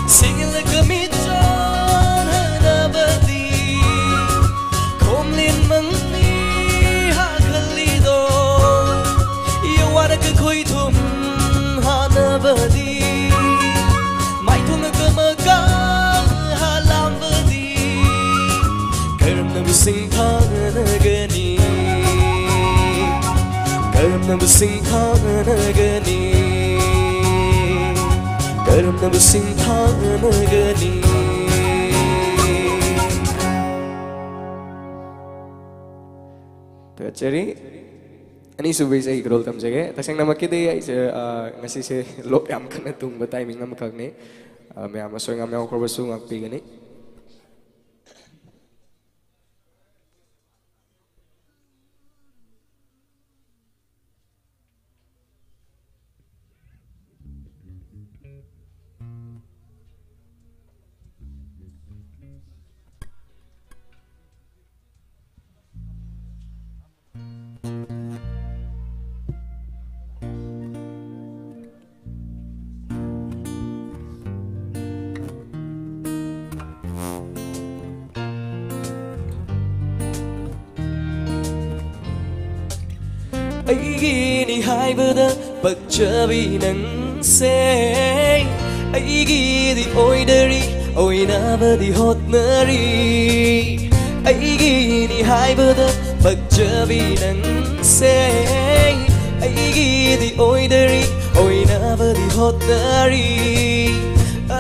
Speaker 7: Singil kamichan hanabadi Khomlin mangni hakhalido Yawana ka khoi thum hanabadi Mai thum kamaka halambadi Karam na busing thanagani Karam na busing thanagani Karam na busing thanagani Jadi
Speaker 12: ꯑꯅꯤꯁꯨꯕꯩꯁꯦ ꯑꯩ ꯔꯣꯜ ꯇꯝꯖꯒꯦ ꯇꯁꯦꯡꯅꯃꯛꯀꯤꯗꯤ ꯑꯩꯁꯦ ꯉꯁꯤꯁꯦ ꯂꯣꯛ ꯌꯥꯝ ꯀꯟꯅ ꯇꯨꯡꯕ ꯇꯥꯏꯃꯤꯡ ꯑꯃꯈꯛꯅꯤ ꯃꯌꯥꯝ ꯑꯁꯣꯏ ꯑꯉꯥꯝ ꯌꯥꯎꯈ꯭ꯔꯕꯁꯨ ꯉꯥꯛꯄꯤꯒꯅꯤ
Speaker 7: ꯑꯩꯒꯤꯅꯤ ꯍꯥꯏꯕꯗ ꯄꯛꯆꯕꯤ ꯅꯪꯁꯦ ꯑꯩꯒꯤꯗꯤ ꯑꯣꯏꯗꯔꯤ ꯑꯣꯏꯅꯕꯗꯤ ꯍꯣꯠꯅꯔꯤ ꯑꯩꯒꯤꯅꯤ ꯍꯥꯏꯕꯗ ꯄꯛꯆꯕꯤ ꯅꯪꯁꯦ ꯑꯩꯒꯤꯗꯤ ꯑꯣꯏꯗꯔꯤ ꯑꯣꯏꯅꯕꯗꯤ ꯍꯣꯠꯅꯔꯤ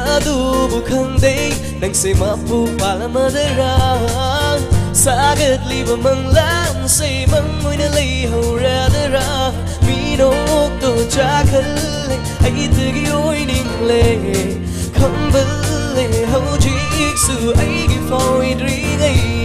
Speaker 7: ꯑꯗꯨꯕꯨ ꯈꯪꯗꯦ ꯅꯪꯁꯦ ꯃꯄꯨ ꯄꯥꯜꯂꯝꯃꯗꯔꯥ 사긋리고 멍랑새 멍모이는 레이호라더라 미노도 작을래 아이들이 오이닝래 컴블래 호직수 아이기 포이드링이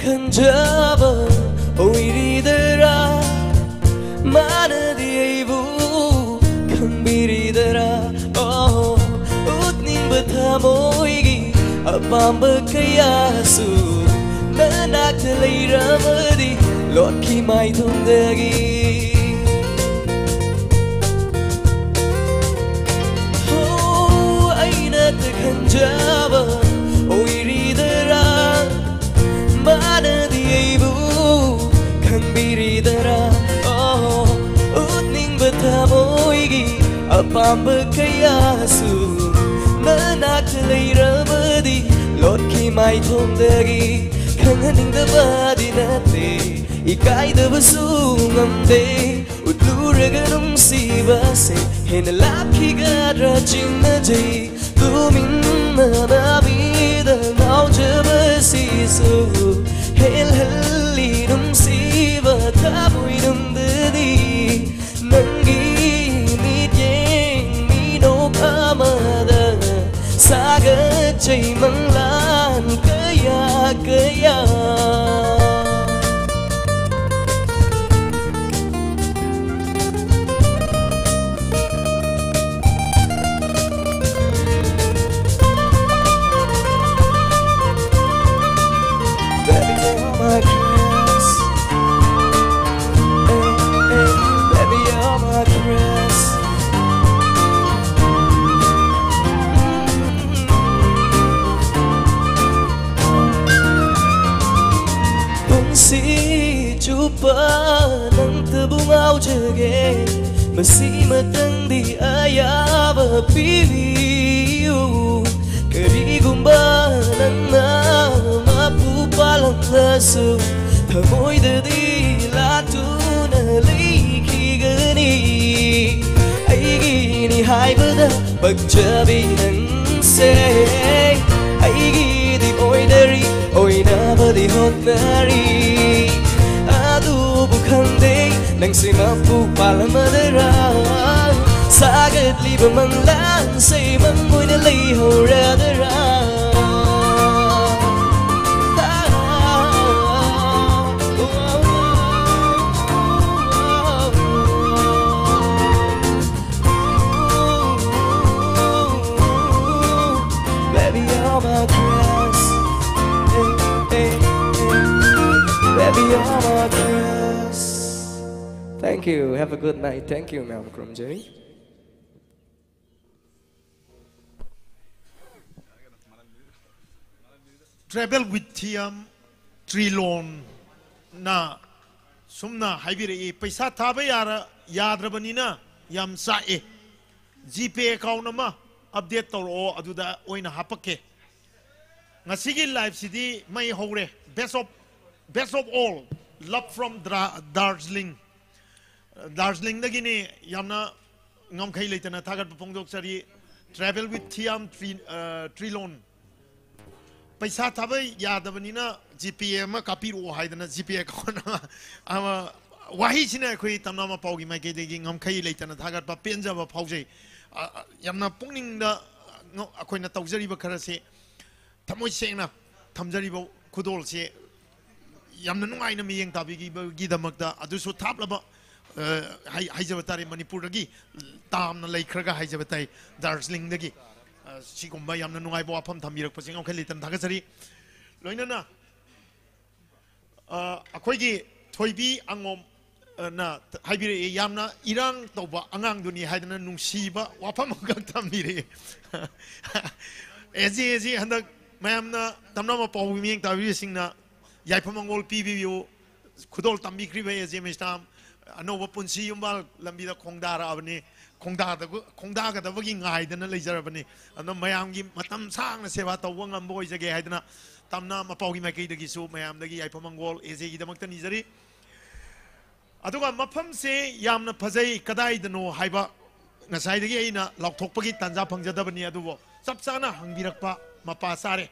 Speaker 7: 간잡아 오일이더라 많으디 에이부 강비리더라 웃닝부터 모이기 아밤버카야수 나낙들이라머디 롯키 마이 돈대기 아이나트 간잡아 오일이더라 많은 이부 강비리더라 웃닝부터 보이기 아밤버카야수 나낙들이라머디 롯키 마이 돈대기 강하닝다바디 나때 이까이더버숭엄대 웃루르가 농시바세 해날라키가 라징나제 두민나나비다 나오저버시수 헬헬리 농시바 타보이는듯이 난기 미땡 미노카마다 사가제이 망란 그야 그야 Nang tabungaw jage Masimatang di ayaba piwiyo Karigumba nang na mapupalang laso Tamoy dadi lato na likigani Ay gini haibada pagjabi nang say Ay gidi oy dari oy nabadi hot nari adubu khande nang simapu palamadara sagat liba manglan say mangoy na lehoradara baby you're my grass baby you're my grass.
Speaker 12: Thank you. Have a good night. Thank you, Ma'am Krumjay.
Speaker 6: Travel with Thiam Trilon na sumna haibire paisa thaba yara yadrabanina yam sae GPay account nama update toro aduda oina hapake ngasigi live city mai hore best of all love from Darjeeling dagi ni yamna ngam khai leitana thagat pongdok sari travel with Thiam Trilon paisa thabai yadabanina GPA ma kapiru haidana GPA kona ama wahi sina khoi tamna ma paugi mai ke degi ngam khai leitana thagat pa penja ba phaujai yamna pungning da akoina tawjari ba khara se thamoi sengna thamjari ba khudol se yamna nungai na miyeng tabi gi damakta adusu thaplaba haijabtari manipur dagi tamna leikhraga haijabatai Darjeeling dagi sigumba yamna nungai bo afam thamirak pasing ngam khai leitan thagasari loinana akoigi thoibi angom na haibire yamna irang toba angang duni haidana nungsiba wafam gak tamire ezi handak mayamna tamna ma pawu miyeng tabi singna yaipamangol PBU khudol tambi kriba ezi mestam anova punsi yumbal lambida khongdara abani khongda ga dabagi ngaidana leijarabani ano mayamgi matam sangna sewa tawwa ngamboi jage haidana tamna ma pawgi mai dagi su mayam dagi yaipamangol ezi gi damakta nijari aduga mafam se yamna phajai kadai dano haiba ngasai dagi aina laukthokpagi tanja phangjadabani adubo chapchana hangbirakpa mapa sare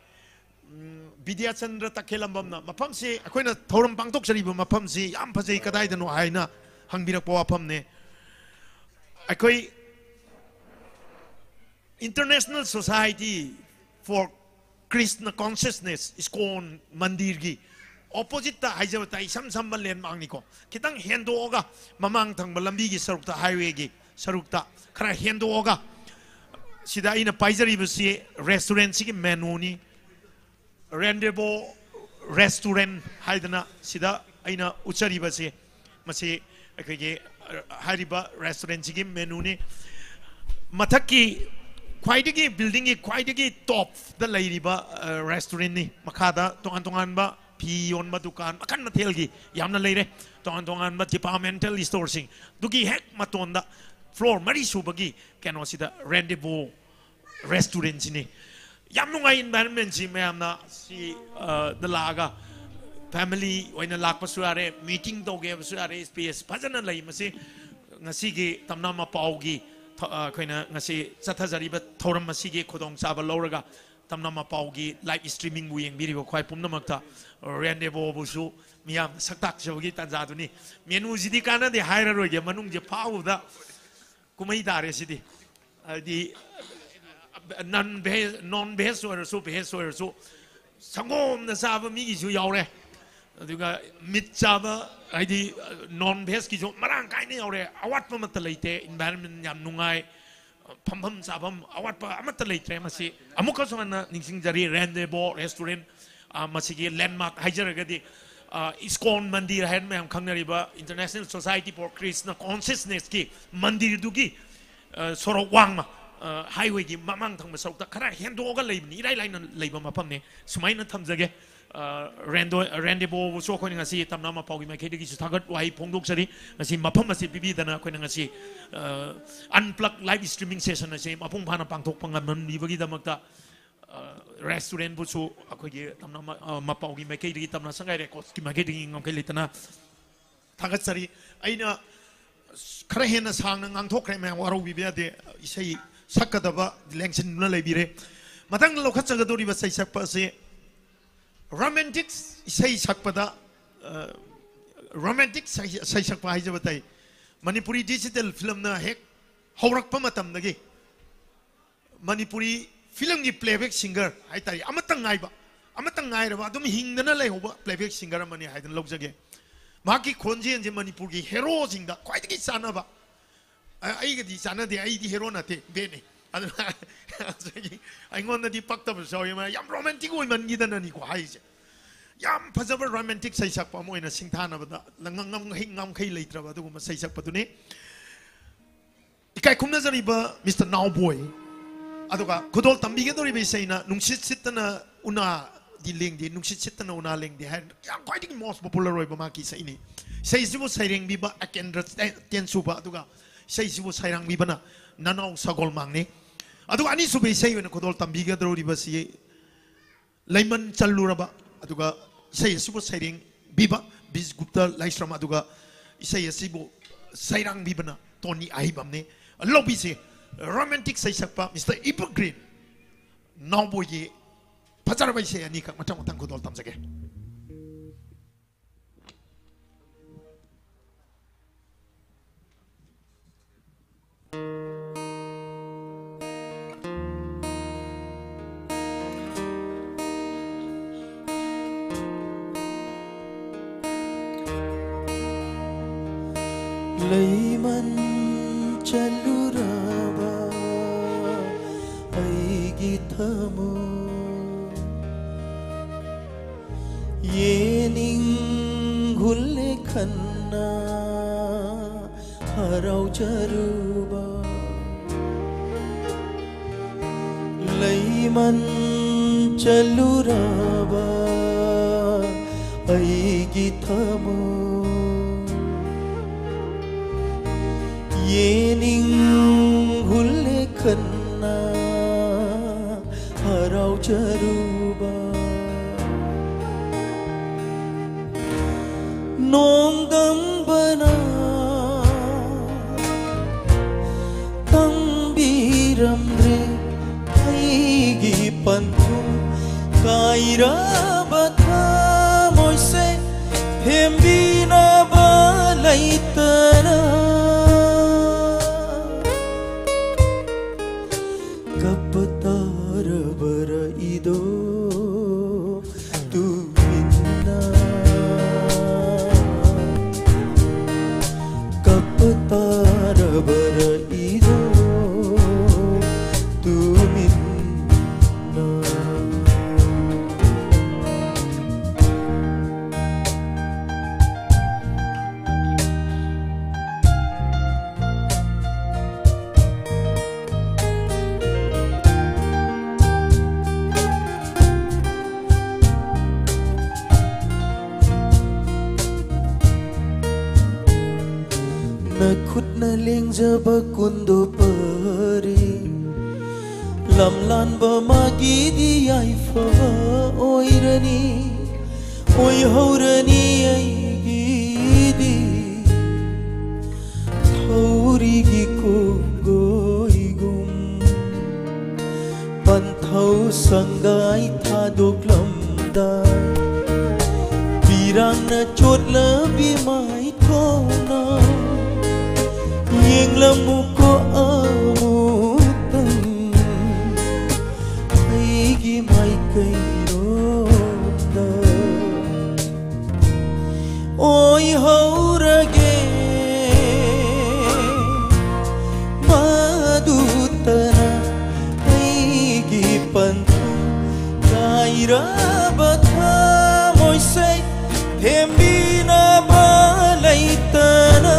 Speaker 6: Vidya Chandra Takhelambamna mafam se akoina thoram pangtok sariba mafam se yam phajai kadai dano haina hangbirakpa wafam ne akoi International Society for Krishna Consciousness ISKCON mandir gi opposite ta haijabata isam sambal len mangni ko kitang hendoga mamang thang balambi gi sarukta highway gi sarukta khara hendoga sida ina paijari basi restaurant sigi menu ni Rendezvous restaurant haidana sida ina uchari basi masi akege hariba restaurant sigi menu ni mathaki khwaidagi building gi khwaidagi top da lairiba restaurant ni makada tongan ba pion ba dukan makan mathel gi yamna leire tongan ba departmental store sing dugi hek matonda floor mari subagi keno sida Rendezvous restaurant ni yam nungai environment si mayamna si dalaga family oina lakpa suare meeting toge suare space phajana lei masi ngasi gi tamna ma paugi koina ngasi chathajari ba thoram masi gi khodong chaba loraga tamna ma paugi live streaming bu yeng biri khwai pumna makta Rendezvous bu su miyam saktak jogi tanja duni menu jidi kana de haira roge manung je pau da kumai dare sidi di non veg or so veg or so sangom na saba mi gi su yaure aduga mit chaba aidi non veg ki jo marang kai ne yaure awat pa mat leite environment yam nungai pham sabam awat pa amat leite masi amuka sona ningsing jari Rendezvous restaurant masi gi landmark haijaraga di ISKCON mandir hen me am khangnariba International Society for Krishna Consciousness ki mandir dugi sorok wangma highway gi mamang thang masauta khara hendoga leibni rai laina leiba mapam ne sumaina thamjage Rendezvous so khoi ngasi tamna ma paugi ma khedigi su thagat wai phongdok sari ngasi mapam masi bibi dana khoi ngasi unplugged live streaming session ase mapung phana pangthok pangan bibagi damakta restaurant bu su akhoi gi tamna ma paugi ma khedigi tamna sangai records ki ma khedigi ngam kheli tana thagat sari aina khara hena sang ngang thokre ma waro bibi ade isai sakadaba lengsin na lebire matang lokhat chagadori ba sai sakpa se romantics sai sakpada romantic sai sakpa hai jabatai manipuri digital film na hek haurak pa matam nagi manipuri film gi playback singer hai tai amatang ngai ra ba dum hingdana lei hoba playback singer mani haidan lokjage maki khonje je manipur gi hero singda kwai gi sana ba ai ga di sana de ai di hero na te bene I want to pack up so you yam romantic woman gidan ni ko haije yam phajaba romantic sai sak pa moina singthana bada langam hingam khai leitra ba duguma sai sak padune ikai khumna jari ba Mr. Now Boy aduga khodol tambi ge dori be saina nungsit sitna una di leng di nungsit sitna una leng di han yam quite the most popular roi ba ma ki sai ni sai sibu saireng bi ba akendra ten suba aduga sai sibu sairang bi bana nanau sagol mangne aduga ani sube sai wena khodol tambi ge dori ba si Layman Chaluraba, Aduga, say a super saying, Biba, Biz Gupta, Lystrom Aduga, say a Sibo, Sairang Bibana, Tony Ahibamne, a lobby say, romantic say Sapa, Mr. Ipo Green, now boy, Pazarabai say, Anika, Matamotanko Doltams again.
Speaker 7: Layman chaluraba aigi thamo yening gulle khanna harau charuba Layman chaluraba aigi thamo yening gulle khanna harau charuba nongam bana tambiramre aigi panthum kaira batha moise hembina balaitara Kundo pari lamlan ba magi di ai fa oirani oi haurani ai gidi thauri gi ko goigum panthau sangai thadoklam da pirang na chot labi mai thona Yeng lamu ko amutan Aigi mai kaironda Oi haurage Madutana Aigi pantha Kaira batha moisei Hembina balaitana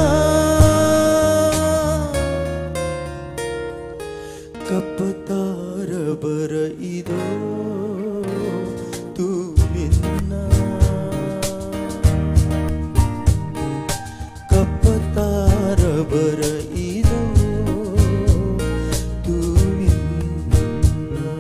Speaker 7: Kapatara bara ido tu minna Kapatara bara ido tu minna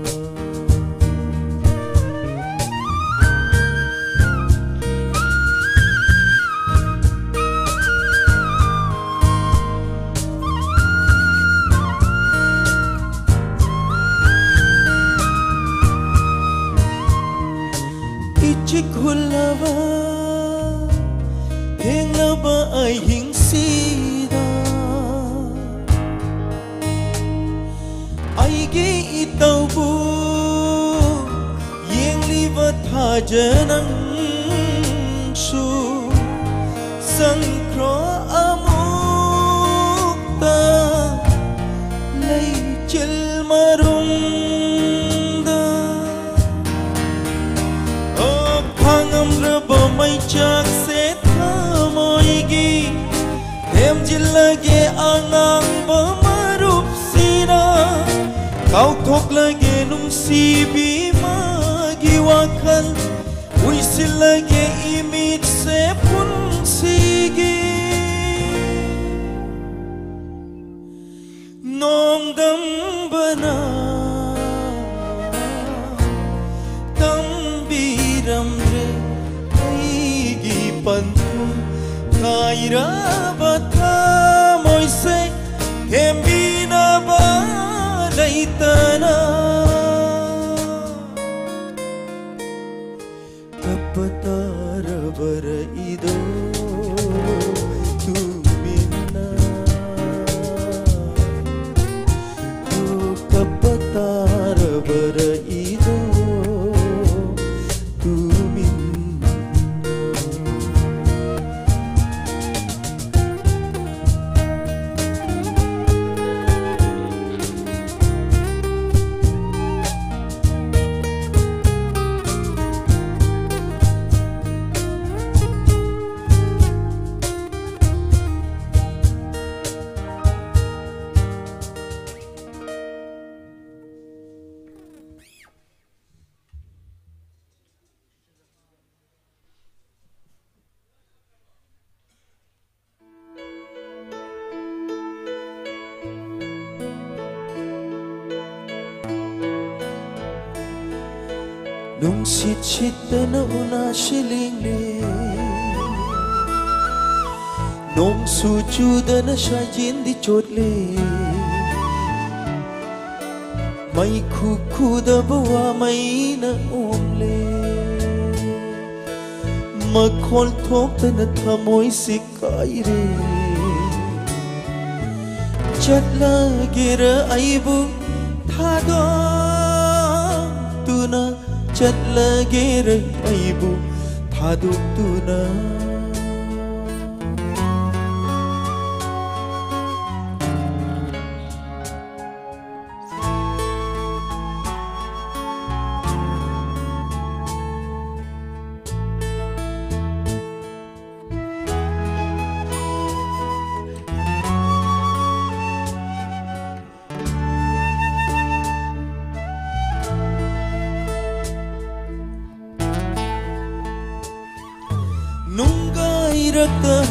Speaker 7: Chikullava Henglaba ay hingsida Aigi itaubu Yengliva thajanang su Sangkro amukta Lay chil marum Mai chak se thamoigi hem jillage angang ba marup sina kau thok lage nung si bi magi wakan uisil lage imit se pun sigi nong dam bana tam Khaira bata moise kembina ba laitana kapatara bara ido tu minna tu kapatara bara ido tu minna Nung sit na una siling le Nung sujuda na siya di chot le May kukuda bawa may na le Magkoltok na tamoy sikay re Chat lagi ra aibu thadong tuna Chat lagi ra aibu thaduk tuna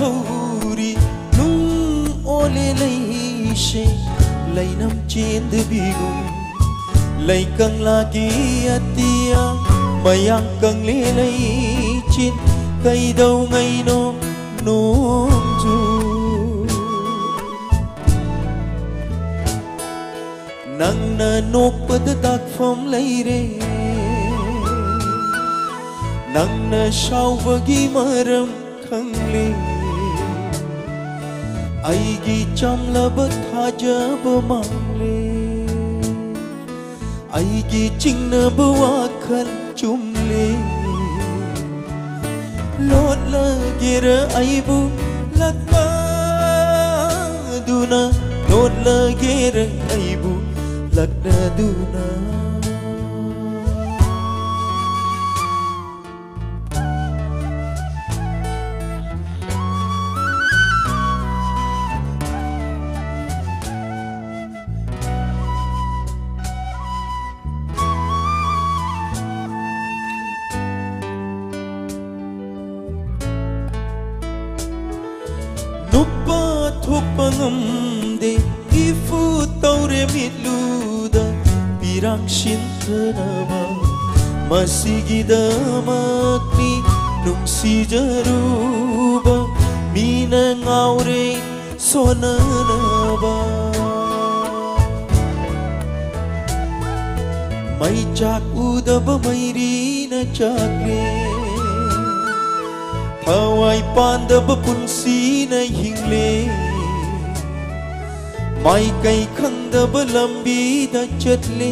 Speaker 7: Huri nung ole lay she lay nam chind bigum lay kang lagi atia mayang kang lay chin kay daw ngay no nung ju nang nanok padadak from lay re nang na shaw bagi maram khang le aigi chamlab thaja bamang le aigi chingna bawa khan chum le lot lagera aibu lakpa duna lot lagera aibu lakna duna Pangamde ifu taure mitluda pirang shintanama masigidamagni nung sijaruba mina ngaure sonanaba may chak udaba mayrina chakle hawai pandaba punsina hingle mai kai khandaba lambi da chatle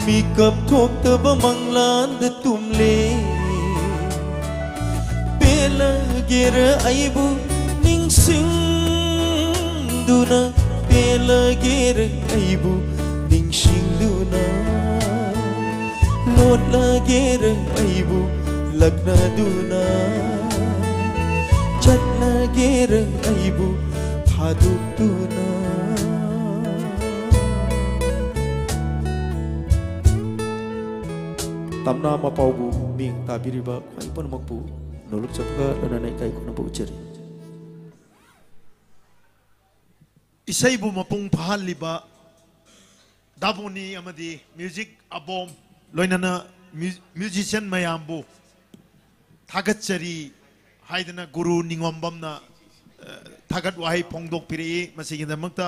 Speaker 7: mi kap thok taba manglan da tumle pela gera aibu ning sing duna pela gera aibu ning sing duna lot la gera aibu lagna duna chat la gera aibu haduk tuna tamna mapaubu ming tabiriba kai pon makpu noluk chapga lananai kai kuna bauchari
Speaker 6: isaibu mapung phaliba daboni amadi music album loinana musician mayambu thagachari haidana guru ningombamna thagat wahai phongdok piri masigidamakta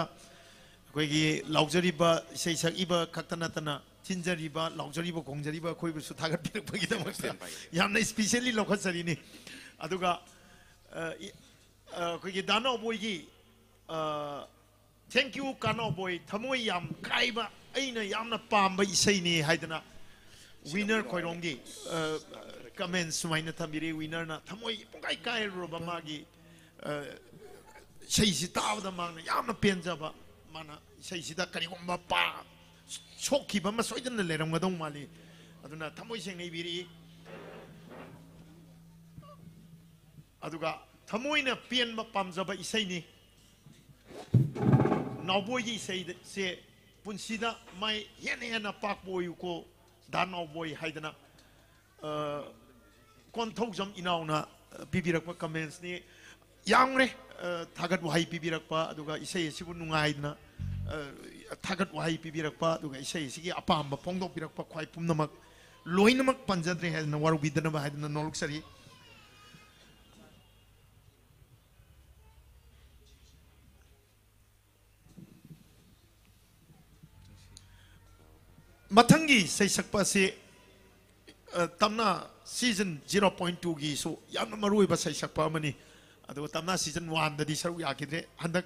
Speaker 6: koigi laujariba seisak iba khaktana tana chinjariba laujariba kongjariba khoibusu thagat pirakpagidamakta yamna specially lokhasarini aduga koigi dano boygi thank you kano boy thamoi yam kaiba aina yamna pamba isai ni haidana winner koiromgi comments sumaina thamiri winner na thamoi pungai kai roba magi sei si tawda mangna yamna penjaba mana sei si da kari gomba pa sokki ba ma soidana leram gadong mali aduna thamoi seng nei biri aduga thamoi na pen ba pamjaba isai ni nawboy gi sei se punsida mai hena pak boy ko dan nawboy haidana kon thojam inauna bibirak comments ni yangre thagat wahai pibirakpa aduga isai sibu nungaidna thagat wahai pibirakpa aduga isai sigi apamba phongdok pirakpa khwai pumnamak loinamak panjadre hedna waru bidana ba hedna noluk sari matangi sei sakpa se tamna season 0.2 gi so yamna marui ba sei sakpa mani ado tamna season 1 da di saru yakidre handak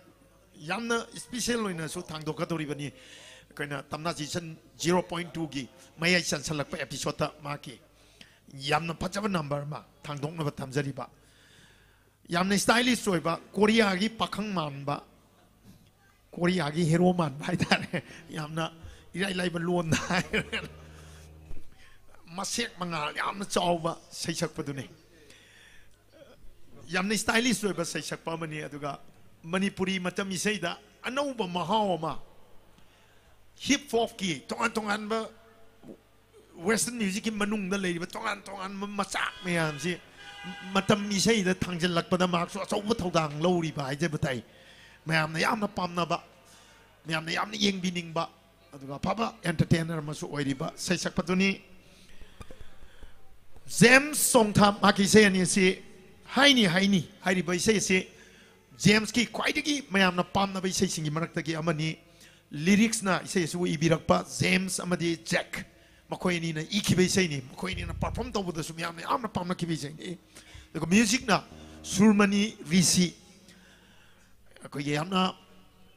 Speaker 6: yamna special loina so thangdok ka dori bani kaina tamna season 0.2 gi mayai san salak pa episode ta ma ki yamna phajaba number ma thangdok na ba tamjari ba yamna stylish oi ba korea gi pakhang man ba korea gi hero man ba haidare yamna irai lai ba lon dai masek mangal yamna chawba sei sakpa du ne yamna stylish oi ba sei sakpa mani aduga manipuri matam isai da anauba mahau ma hip hop ki tongan ba western music ki manung da lei ba tongan masak meyam si matam isai da thangjal lak pada mak so achau thodang lori ba ai je batai mayam na yamna pamna ba mayam na yamna yeng bining ba aduga papa entertainer masu oiri ba sei sakpa du ni James song tham maki sei ani si haini hairi ba sei se James ki kwaidagi mayamna pamna bai sei singi marakta ki amani lyrics na sei su ibirakpa James amadi Jack makoi ni na iki bai sei ni makoi ni na perform to buda su mayamna amna pamna ki bai sei ni the music na surmani risi ko yamna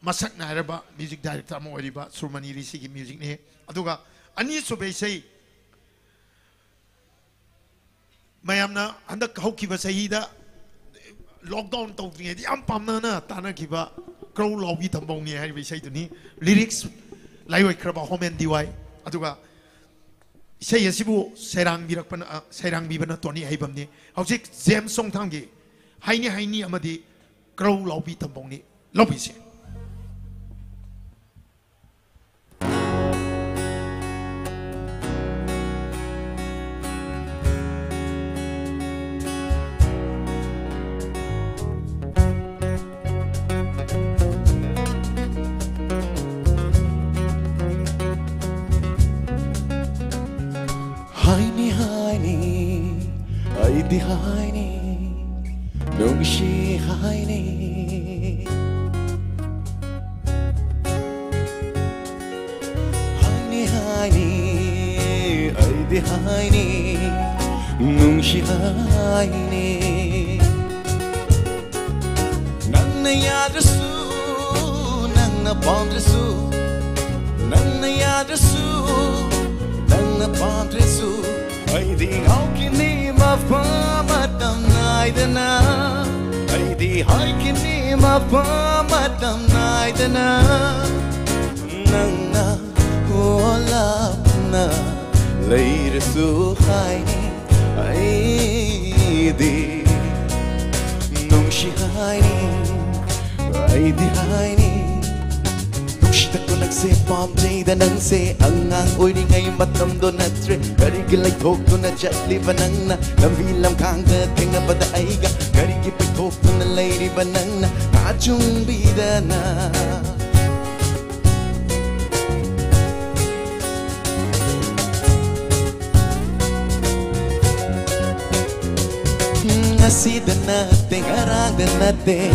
Speaker 6: masak na raba music director mo riba surmani risi ki music ni aduga ani su bai sei mayamna andak hauki ba sei da lockdown tawdringe di am pamna na tana kiba crow lobby tambong ni hai sei tuni lyrics laiwai kraba homen diwai aduga sei asibu serang birakpana serang bibana toni hai bamni haujik jam song thangi haini amadi crow lobby tambong ni lobby se
Speaker 7: Haini, nung shi haini. Haini, ay di haini, nung shi haini. Nang na yadrasu, nang na pandrasu, nang na yadrasu, nang na pandrasu. Ay di ngau kini mapamatam naidana ay di hay kini mapamatam naidana nang na wala na layrasu hayni ay di nung si hayni ay di hayni Tako nagse pamjay da nang se ang oy ri ngay matam do na tre kari gilay thok do na jatli banang na lambilam kang da tinga bada aiga kari gipay thok do na lady banang na kachung bida na Ngasi'da natin, arangda natin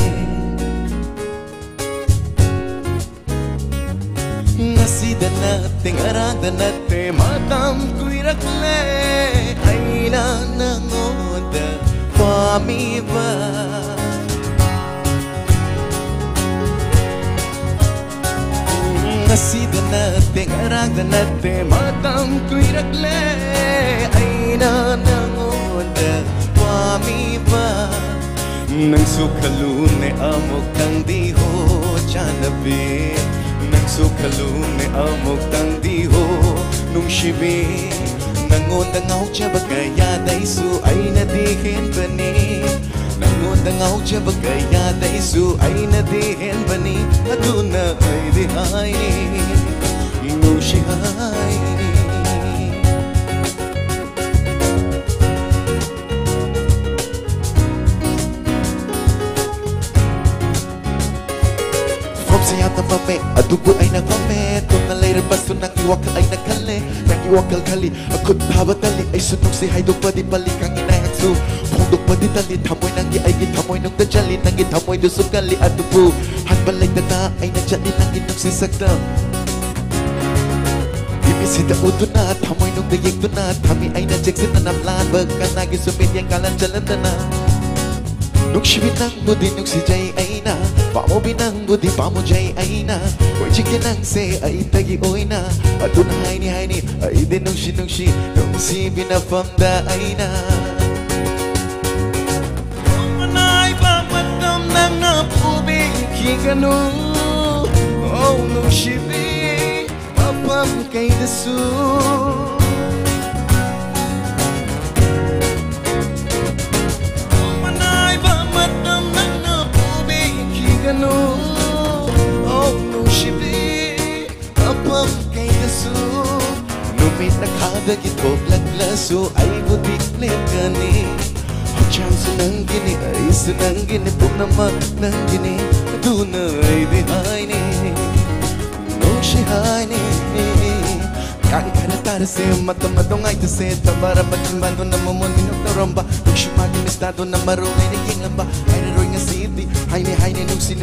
Speaker 7: Ngasi'da natin, arangda natin Matam ko'y rakle Ay nanangoda Pamiba Ngasi'da natin, arangda natin Matam ko'y rakle Ay nanangoda Pamiba Nang sukalune amok tang diho Chanabi Nang sukalune amok tang diho Nung shibi Nangon dangaw chabagaya daisu ay nadihin bani Nangon dangaw chabagaya daisu ay nadihin bani Aduna ay dihay Nung shihay Sayata mame, adugo ay nagmame Kung nalay rabaso nang iwakal ay nagkali Nang iwakal kali, akot babatali Ay sunong si haydog pa di balik ang inahakso Pondok pa di tali, tamoy nang ay gitamoy nung dajali Nang gitamoy dusog kali adugo Hanbalay na ay nadjali nang inong sisagda Ibisita uto na, tamoy nung dayeg to na Kami ay nadjeksin na namlan Bagka nagisumit yung kalan jalan na Nung shibinang budi nung si Jay ay na Pamo binang budi pamo Jay ay na Oy chikinang se ay tagi oy na Adun hay ni ay din nung si Nung si binapamda ay na Manay pamatam nang napubig kikano Oh nung shibi mapam kay dasu Oh, no shibi Apam kay dasu Numit na kadagit ko laglaso Ay budik lekani Hachang sunang gini Ay sunang gini Pum naman nang gini Aduna ay dihay ni No shihay ni Kaki ka na tara siya Matamadong ay tase Tabara bagimbando na mumuninok na romba Nung shumagin estado na marunay na kingamba Ay naroy nga city Hay ni nung si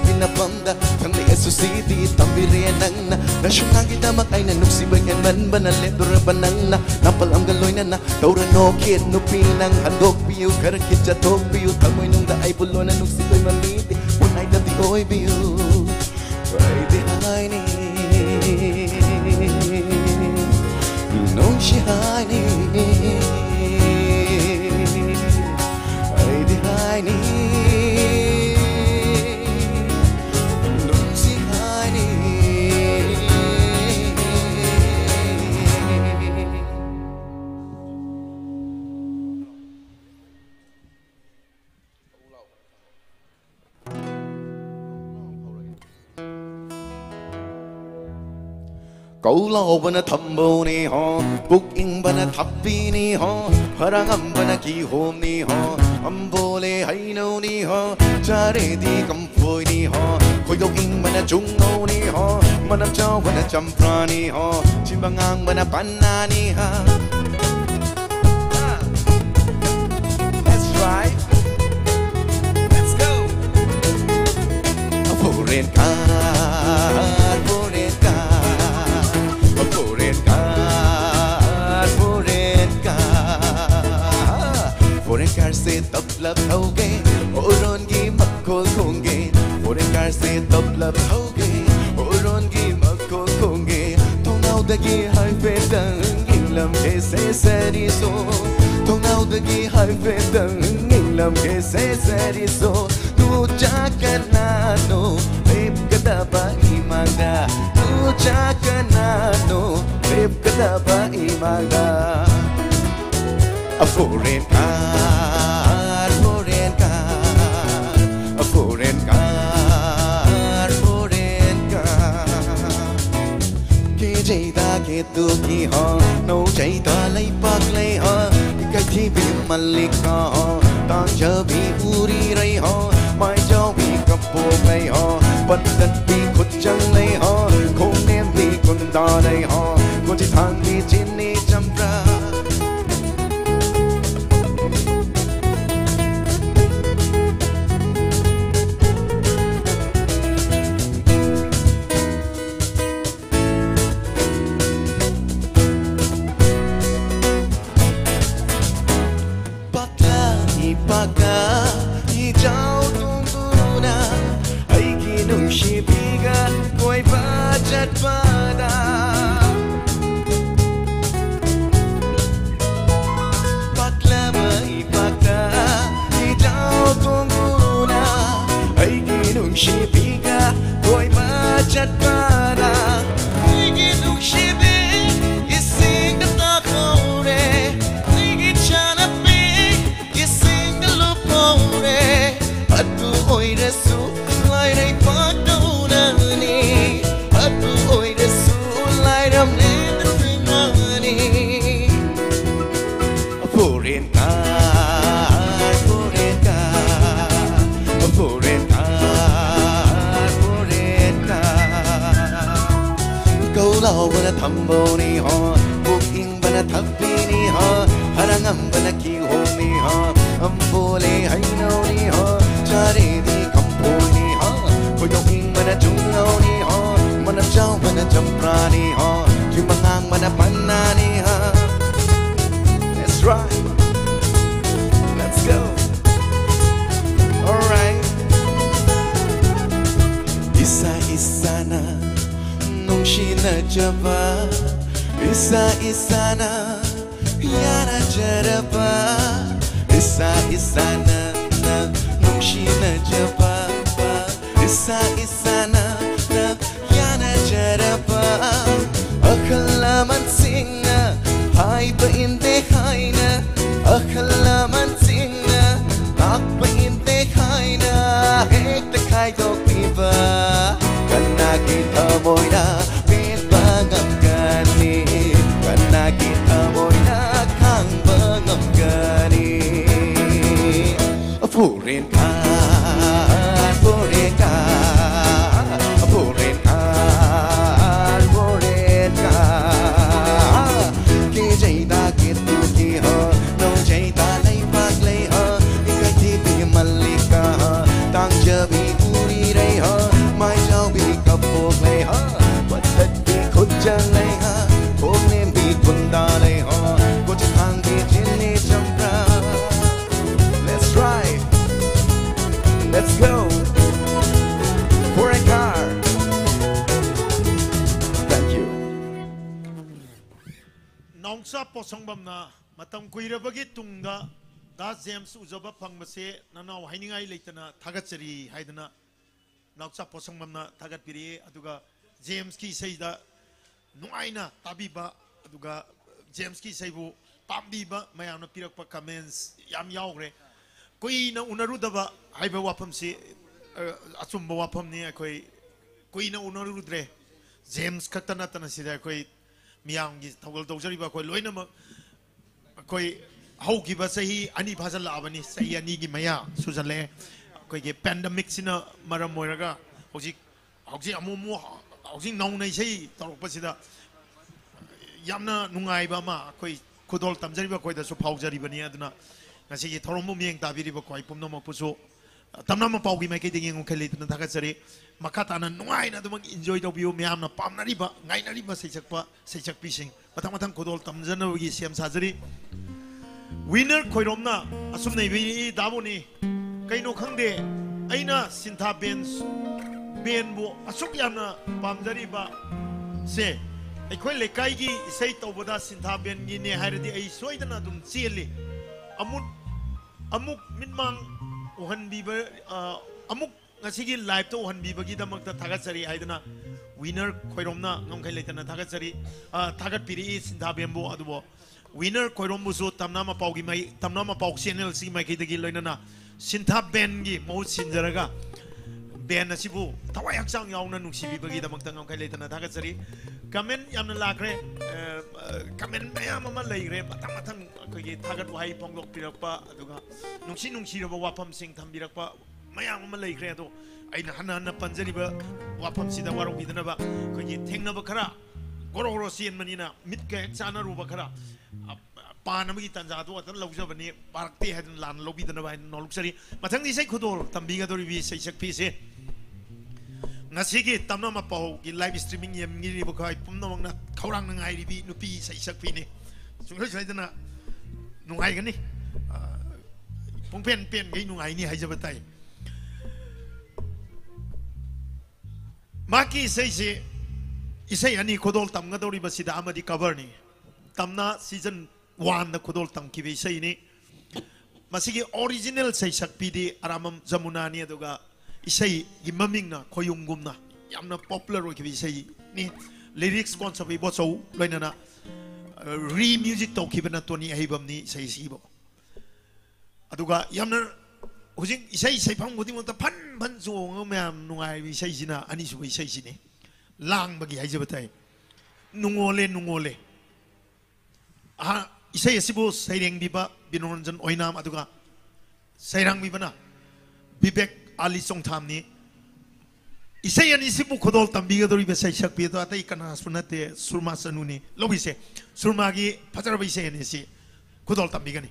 Speaker 7: binapanda Kang li eso city Tambiriyan nang na Nasyungagin damak ay nanong si bagyan man Banalit dura banang na Napal ang galoy na na Taura no kid no pinang handog biyo Karakit jatog biyo Tamoy nung da ay bulo na nung si ko'y mamiti Unay dati oy biyo Ay di hay ni Nung si hay ni Ay di hay ni Nung si hay ni Câu lao bana thambo ni ho, booking bana thappi ni ho, harangam bana ki home ni ho, ambole hai no ni ho, chare di kamphoi ni ho, khoi gok ing bana chung no ni ho, manam chao bana champra ni ho, chimbangang bana panna ni ha. That's right. Let's go. Foreign car. Foreign car se tập lập thâu ghê ô rôn ghi mặc khôn khôn ghê Foreign car se tập lập thâu ghê ô rôn ghi mặc khôn khôn ghê Thông nào ta ghi hai phê tầng nghìn làm ghê sẽ đi số Thông nào ta ghi hai phê tầng nghìn làm ghê sẽ đi số Tu cha kanano Babe kada ba imagda Tu cha kanano Babe kada ba imagda A foreign car, foreign car, a foreign car, foreign car. Khi chạy ta kết tu kỳ ho, nấu chạy ta lấy bạc lấy ho, cái thi bị mặt lịch ho, tăng chờ bị uri ray ho, mai cho bị cặp bộ lấy ho, bất đất bị khut chân lấy ho, không nên bị con ta đây ho, con chỉ thằng bị chín đi chăm ra. nungsibiga ko'y machatpara Ligid nungsibi ising katakore Ligid sianapi ising kalupore Atu oirasu lairay pagdaunani Atu oirasu lairam nedatingani Purinka Câu bana thambo ni ho booking bana thappi ni ho harangam bana ki ho ni ho ambole hai no ni ho chare di kampo ni ho koyong bana chungao ni ho mana chau bana champra ni ho kimangang bana panna ni ho That's right Let's go All right Isa isana Nungshina jaba Isa isana Yana jaraba Isa isana Nungshina jaba Isa isana Yana jaraba Akhalaman singna Hai pa inte khaina Akhalaman singna Ak pa inte khaina Hek ta khai tok piba Kana kita moina pit bangam gani Kana kita moina kang bangam gani Purin kan purin kan purin kan purin kan Ki jai ta kitu ki ho no jai ta lai pak lai ho Ikai ti pi malika tang jabi puri rai ho Mai jau bi kapok lai ha Patat bi khut jang lai ha Khok nem bi kunda lai ha Ko chang bi chin ni champra Let's ride Let's go For a car Thank you
Speaker 6: Nongsa posongbamna matam kuirabagi tungda da James ujaba phangmase nanau hainingai leitana thagatsari haidana Nongsa posongbamna thagatpiri aduga James ki seida nuaina tabiba aduga James ki seibu pambiba mayamna pirakpa comments yam yaugre koina unarudaba haiba wapamsi achumba wapamni akoi koina unarudre James khatana tana sida koi miyamgi thawal tawjariba koi loinama koi haukiba sahi ani phajal abani sahi ani gi maya sujale koi ge pandemic sina maram moiraga hoji amumu hoji naunai sei torokpasida yamna nungai ba ma koi khudol tamjariba koi da su phaujariba ni aduna ngasi gi thorommu mieng tabiriba koi pumno ma pusu tamna ma paugi mai ke ding ngong khali tna thagatsari makata na nungai na dumang enjoy do biu miamna pamnariba ngainariba seichak pising matang matang khudol tamjana gi sem sajari winner khoiromna asum nei bi daboni kaino khangde aina sintha benbu asuk yamna pamjariba se aikhoi lekai gi isei tobada sintha ben gi ne hairadi ai soidana dum cheli amuk minmang uhan biba amuk ngasigi live to uhan biba gi damak ta thagatsari haidana winner khoiromna ngamkhai leitana thagatsari thagat piri sintha benbu adubo winner khoirombu so tamna ma paugi mai tamna ma pau channel si mai kidagi loinana sintha ben gi mo sinjaraga ben asibu tawai hakchang yauna nungsibi bagi damak ta ngamkhai leitana thagatsari comment yamna lakre comment mayam ama leigre matang matang kogi thagat wahai ponglok pirakpa aduga nungsi roba wapam sing thambirakpa mayam ama leigre ado aina hana panjariba wapam sida warong bidana kogi thengna ba khara goro sien manina mitke chana ruba khara panamagi tanja do atan laujabani barakte hadan lan lobidana ba noluksari matang ni sei khudol tambiga dori bi sei sakpi se Ngasigi tamna ma pau gi live streaming yem ngi ri bukai pumna mangna khaurang na ngai ri bi nupi sai sakpi ni sungai sai dana nungai gani pungpen gai nungai ni haijabatai maki sai se isai ani khodol tamga dori basida amadi cover ni tamna season 1 na khodol tam ki be sai ni masigi original sai sakpi di aramam jamuna ni aduga isai gi maming na khoyum gum na yamna popular oi ki isai ni lyrics kon sabi bo so loina na re music to ki bana to ni ai bam ni sai si bo aduga yamna hujing isai sai phang bodi mo ta phan phan zo ngam nungai isai sina ani su isai sini lang bagi hai jabatai nungole isai asibo saireng biba binoranjan oinam aduga sairang bibana bibek ali songtham ni isai ani sibu khodol tambiga dori be sai sakpi to atai kana sunate surma sanuni lobise surma gi phajara bi isai ani si khodol tambiga ni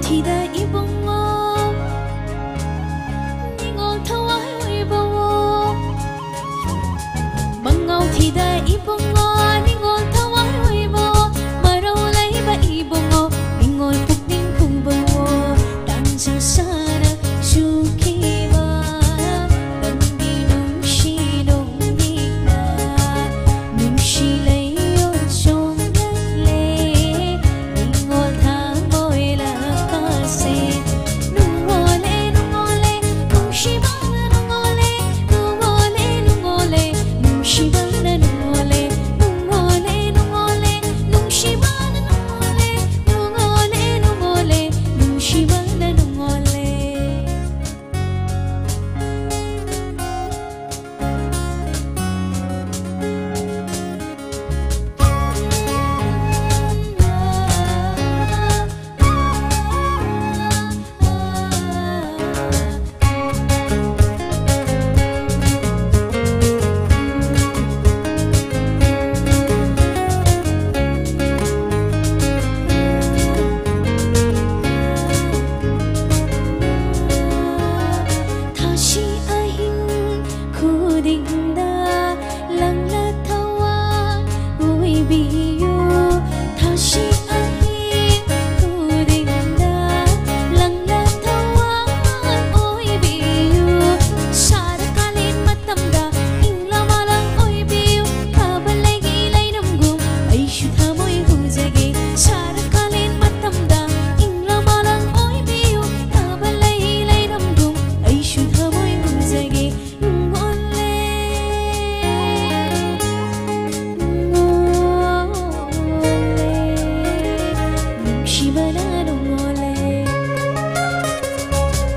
Speaker 10: Mangauthida ibongo Ningol thawai oibawo Mangauthida ibongo Ningol thawai oibawo Marau laiba ibongo Ningol pukning kumbawo Dansang sana sukiba Tangdi nungshi nungigna Nungshi layo song nagle Ningol thamoy lakase Nungole nungole nungshi bana nungole Nungole nungole nungshi bana nungole Nungole nungole nungshi bana nungole Nungole nungole nungshi bana nungole Thashi ahing khudingda langla thawa uibiyo Thashi ahing khudingda langla thawa uibiyo Sarakalin matamda inglamalang uibiyo Kabalagi lainamgum aishu thamoy huzage Sarakalin matamda inglamalang uibiyo Kabalagi lainamgum aishu thamoy huzage Nungole Nungshibana nungole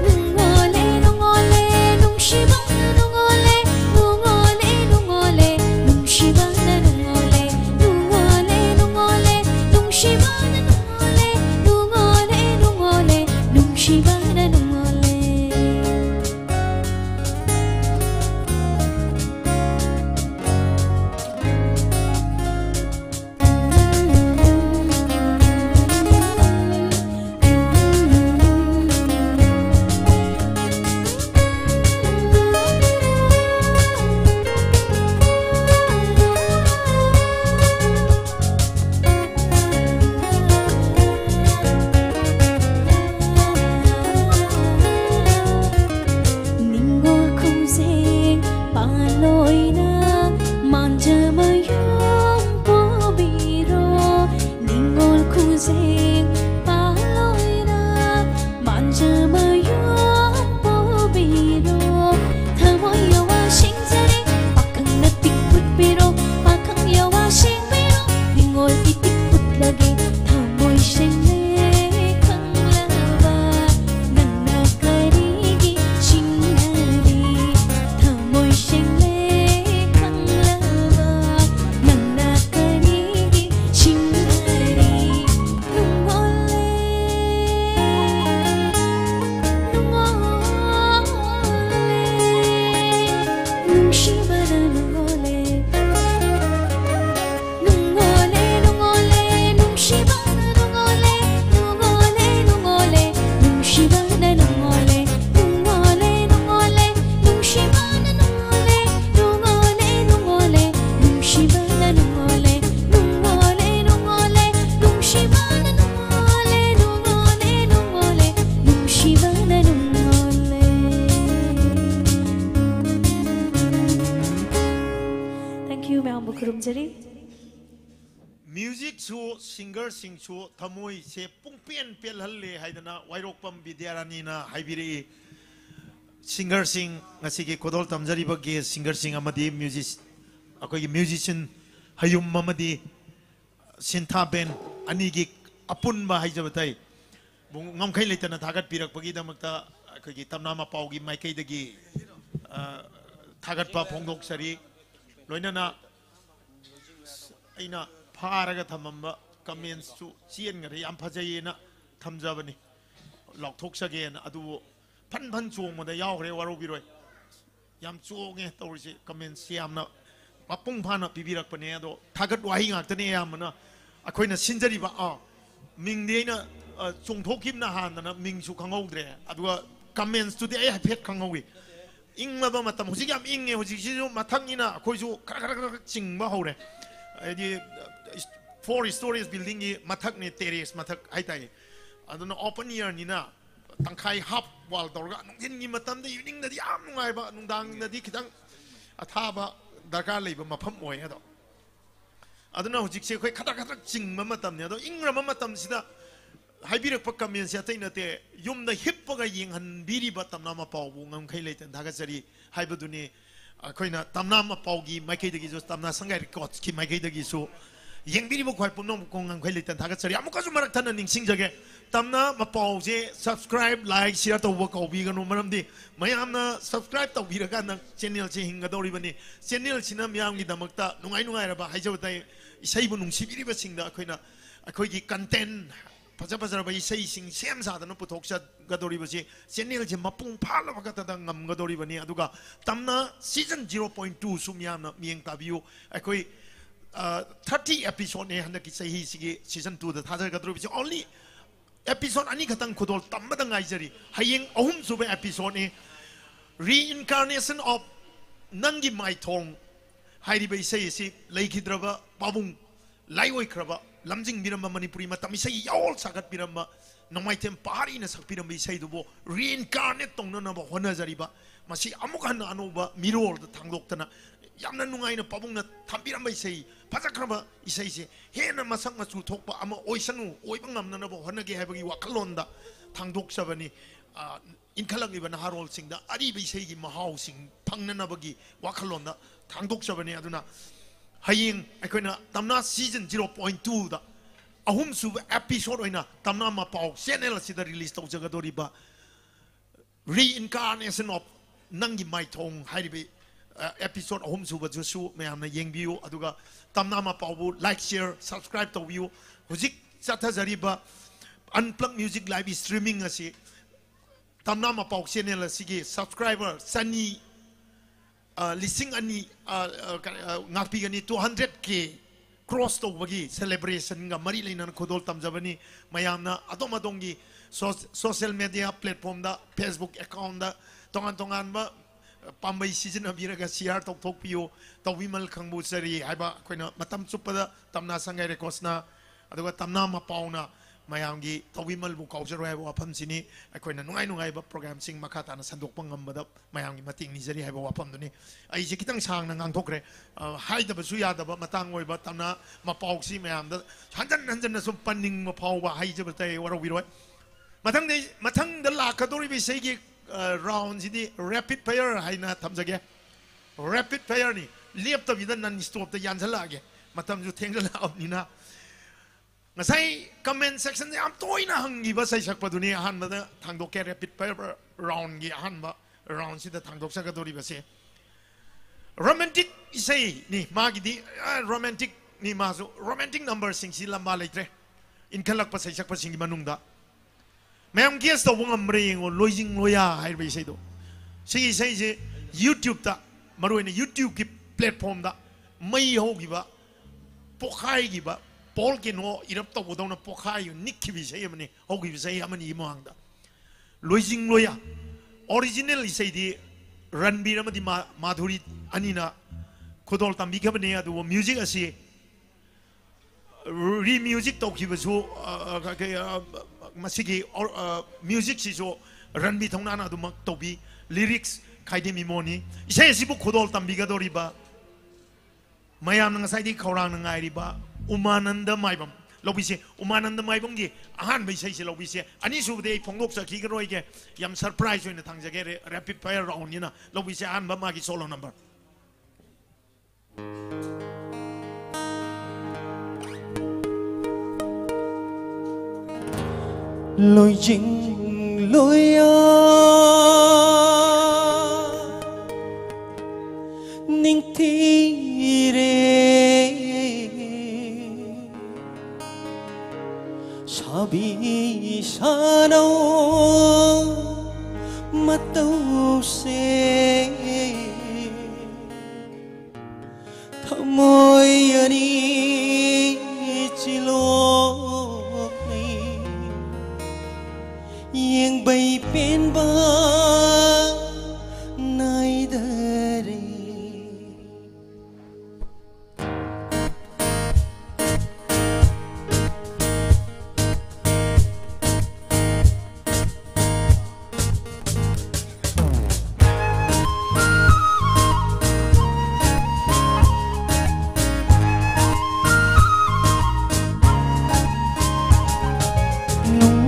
Speaker 10: Nungole nungole nungshibana nungole Nungole nungole nungshibana nungole Nungole nungole nungshibana nungole Nungole nungole nungshibana nungole Ningol kusing paloy na manjamayong pobiro Ningol kusing paloy na manjamayong pobiro Thamoy yawa singzari pakang natikput biro Pakang yawa sing biro Ningol itikput lagi Thamoy singay kang laba Nang nakarigi sinari Thamoy singay kang laba Nang nakarigi sinari Nungole Nungole Nungshibana nungole Nungole nungole nungshibana nungole Nungole nungole nungshibana nungole Nungole nungole nungshibana nungole Nungole nungole nungshibana nungole Nungole nungole nungshibana nungole Nungole nungole nungshibana nungole Thank you ma'am bukurumjari
Speaker 6: Music su singer sing su thamoi se pungpian pelhalle haidana wairokpam vidyarani na haibiri singer sing ngasigi kodol tamjari bagi singer sing amadi music akoi musician hayum mamadi sintha ben anigi apun ba haijabatai ngamkhai leitana thagat pirak bagi damakta akoi tamnama paugi maikai dagi thagat pa phongdok sari loinana aina pharaga thamamba comments su chien ngari yam phajayena thamjabani lokthok sagena adu phan phan chuang moda yaugre waro biroi yam chuange tawrisi comments yamna mapung phana pibirakpane ado thagat wahi ngaktane yamna akoina sinjariba mingdeina ꯆꯣꯡꯊꯣꯛꯈꯤꯕꯅ ꯍꯥꯟꯅ ꯃꯤꯡꯁꯨ ꯈꯪꯍꯧꯗ꯭ꯔꯦ ꯑꯗꯨꯒ ꯀꯃꯦꯟꯁꯇꯨꯗꯤ ꯑꯩ ꯍꯥꯏꯐꯦꯠ ꯈꯪꯍꯧꯏ ꯏꯪꯂꯕ ꯃꯇꯝ ꯍꯧꯖꯤꯛ ꯌꯥꯝ ꯏꯪꯉꯦ ꯍꯧꯖꯤꯛꯁꯤꯁꯨ ꯃꯊꯛꯅꯤꯅ ꯑꯩꯈꯣꯏꯁꯨ ꯈꯔ ꯆꯤꯡꯕ ꯍꯧꯔꯦ ꯍꯥꯏꯗꯤ 4 stories buildingꯒꯤ ꯃꯊꯛꯅꯦ ꯇꯦꯔꯦꯁ ꯃꯊꯛ ꯍꯥꯏꯇꯥꯔꯦ ꯑꯗꯨꯅ open airꯅꯤꯅ ꯇꯪꯈꯥꯏ half wall ꯇꯧꯔꯒ ꯅꯨꯡꯊꯤꯟꯒꯤ ꯃꯇꯝꯗ ꯏꯚꯤꯅꯤꯡꯗꯗꯤ ꯌꯥꯝ ꯅꯨꯡꯉꯥꯏꯕ ꯅꯨꯡꯗꯥꯡꯗꯗꯤ ꯈꯤꯇꯪ ꯑꯊꯥꯕ ꯗꯔꯀꯥꯔ ꯂꯩꯕ ꯃꯐꯝ ꯑꯣꯏ ꯑꯗꯣ aduna hujik se khoi khata khata ching mama tamne ado ingra mama tam sida haibirak pa comment se atai nate yum da hip ga yeng han biri ba tamna ma pau bu ngam khai leiten daga chari haibaduni khoina tamna ma pau gi mai khai dagi jo tamna sangai records ki mai khai dagi so yeng biri bo khoi pumnom ko ngam khai leiten daga chari amuka ju marak thana ning sing jage tamna ma pau je subscribe like share to wo ko bi ga no maram di mayamna subscribe to bi ra ga na channel che hinga dori bani channel sina myam gi damakta nungai nungai ra ba haijo tai isaibu nungsibiri ba singda khoina akhoi gi content paja paja ba isai sing sem sa da no puthok sa gadori ba si channel je mapung phala ba ta da ngam gadori ba ni aduga tamna season 0.2 sumya na mieng ta view akhoi 30 episode ne handa ki sahi sigi season 2 da thajar gadori ba only episode ani khatang khudol tamma da ngai jari hayeng ahum sube episode ne reincarnation of nangi mai thong hairi ba isai si leikidraba pabung laioi kraba lamjing biramba manipuri matam isai yol sagat biramba nomai tem pari na sak biramba isai dubo reincarnate tongna na ba hona jariba masi amuk han anuba mirol da thangdoktana yamna nungai na pabung na thambiramba isai pajakraba isai se hena masak machu thokpa ama oisanu oibang namna na ba hona ge habagi wakalonda thangdok sabani inkhalang ibana harol singda ari ba isai gi mahau sing phangna na bagi wakalonda thangdok sabani aduna haying akoina tamna season 0.2 da ahum sub episode oina tamna ma pau channel sida release tau jagadori ba reincarnation of nangi mai thong hairibe episode ahum sub jusu mayamna yengbiu aduga tamna ma pau bu like share subscribe to view hujik chatha jariba unplugged music live streaming asi tamna ma pau channel asigi subscriber sani listing ani ngakpi gani 200k cross to bagi celebration nga mari leina khodol tamjabani mayamna adom adongi social media platform da Facebook account da tongan tongan ba pambai season abiraga share tok tok piyo to wimal khangbu sari haiba koina matam chupada tamna sangai records na aduga tamna ma pauna mayamgi tawimal bu kaujaro haiba wafam sini akoina nungai nungai ba program sing makata na sandok pangam bada mayamgi mating ni jari haiba wafam duni ai je kitang sang na ngang thokre haida ba su ya da ba matang oi ba tamna ma pauksi mayam da hanjan hanjan na sum panning ma pau ba hai je ba tai waro wiroi matang da la kadori bi sei gi round sidi rapid fire haina thamjage rapid fire ni liep ta bidan nan stop ta yan sala ge matam ju thengla abnina ngasai comment section de am toina hangi ba sai sakpa duni han ba thangdok ke rapid fire round gi han ba round si da thangdok sa ka dori ba se romantic isai ni magi di romantic ni ma so romantic number sing si lamba leitre in khalak pa sai sakpa sing manung da mayam guest to wong amre ngo loijing loya hai ba isai do si sai je youtube ta maru ne youtube ki platform da mai ho gi ba pokhai gi ba Paul ke no irap to bodong na pokhayu nikki bi sei amani hogi bi sei amani imang da loijing loya original isai di ranbir amadi madhuri anina khodol tambi khabane adu music asi re music to ki basu masigi music si so ranbi thongna na adu mak to bi lyrics khaide mi moni isai si bu khodol tambi ga dori ba mayam nang sai di khorang nang ai ri ba Umananda Maibam, Lobisi, Umananda Maibongi, Ahan by Say Lobisi, Anisu de Pongoxa Kigaroige, Yam surprise in the Tangzagere, rapid fire round, Lobisi and Bamagi solo number.
Speaker 7: Loijing Loya Ning Tire Sabi sano matau se thamoy ani chilok ni bay bên ba nay đời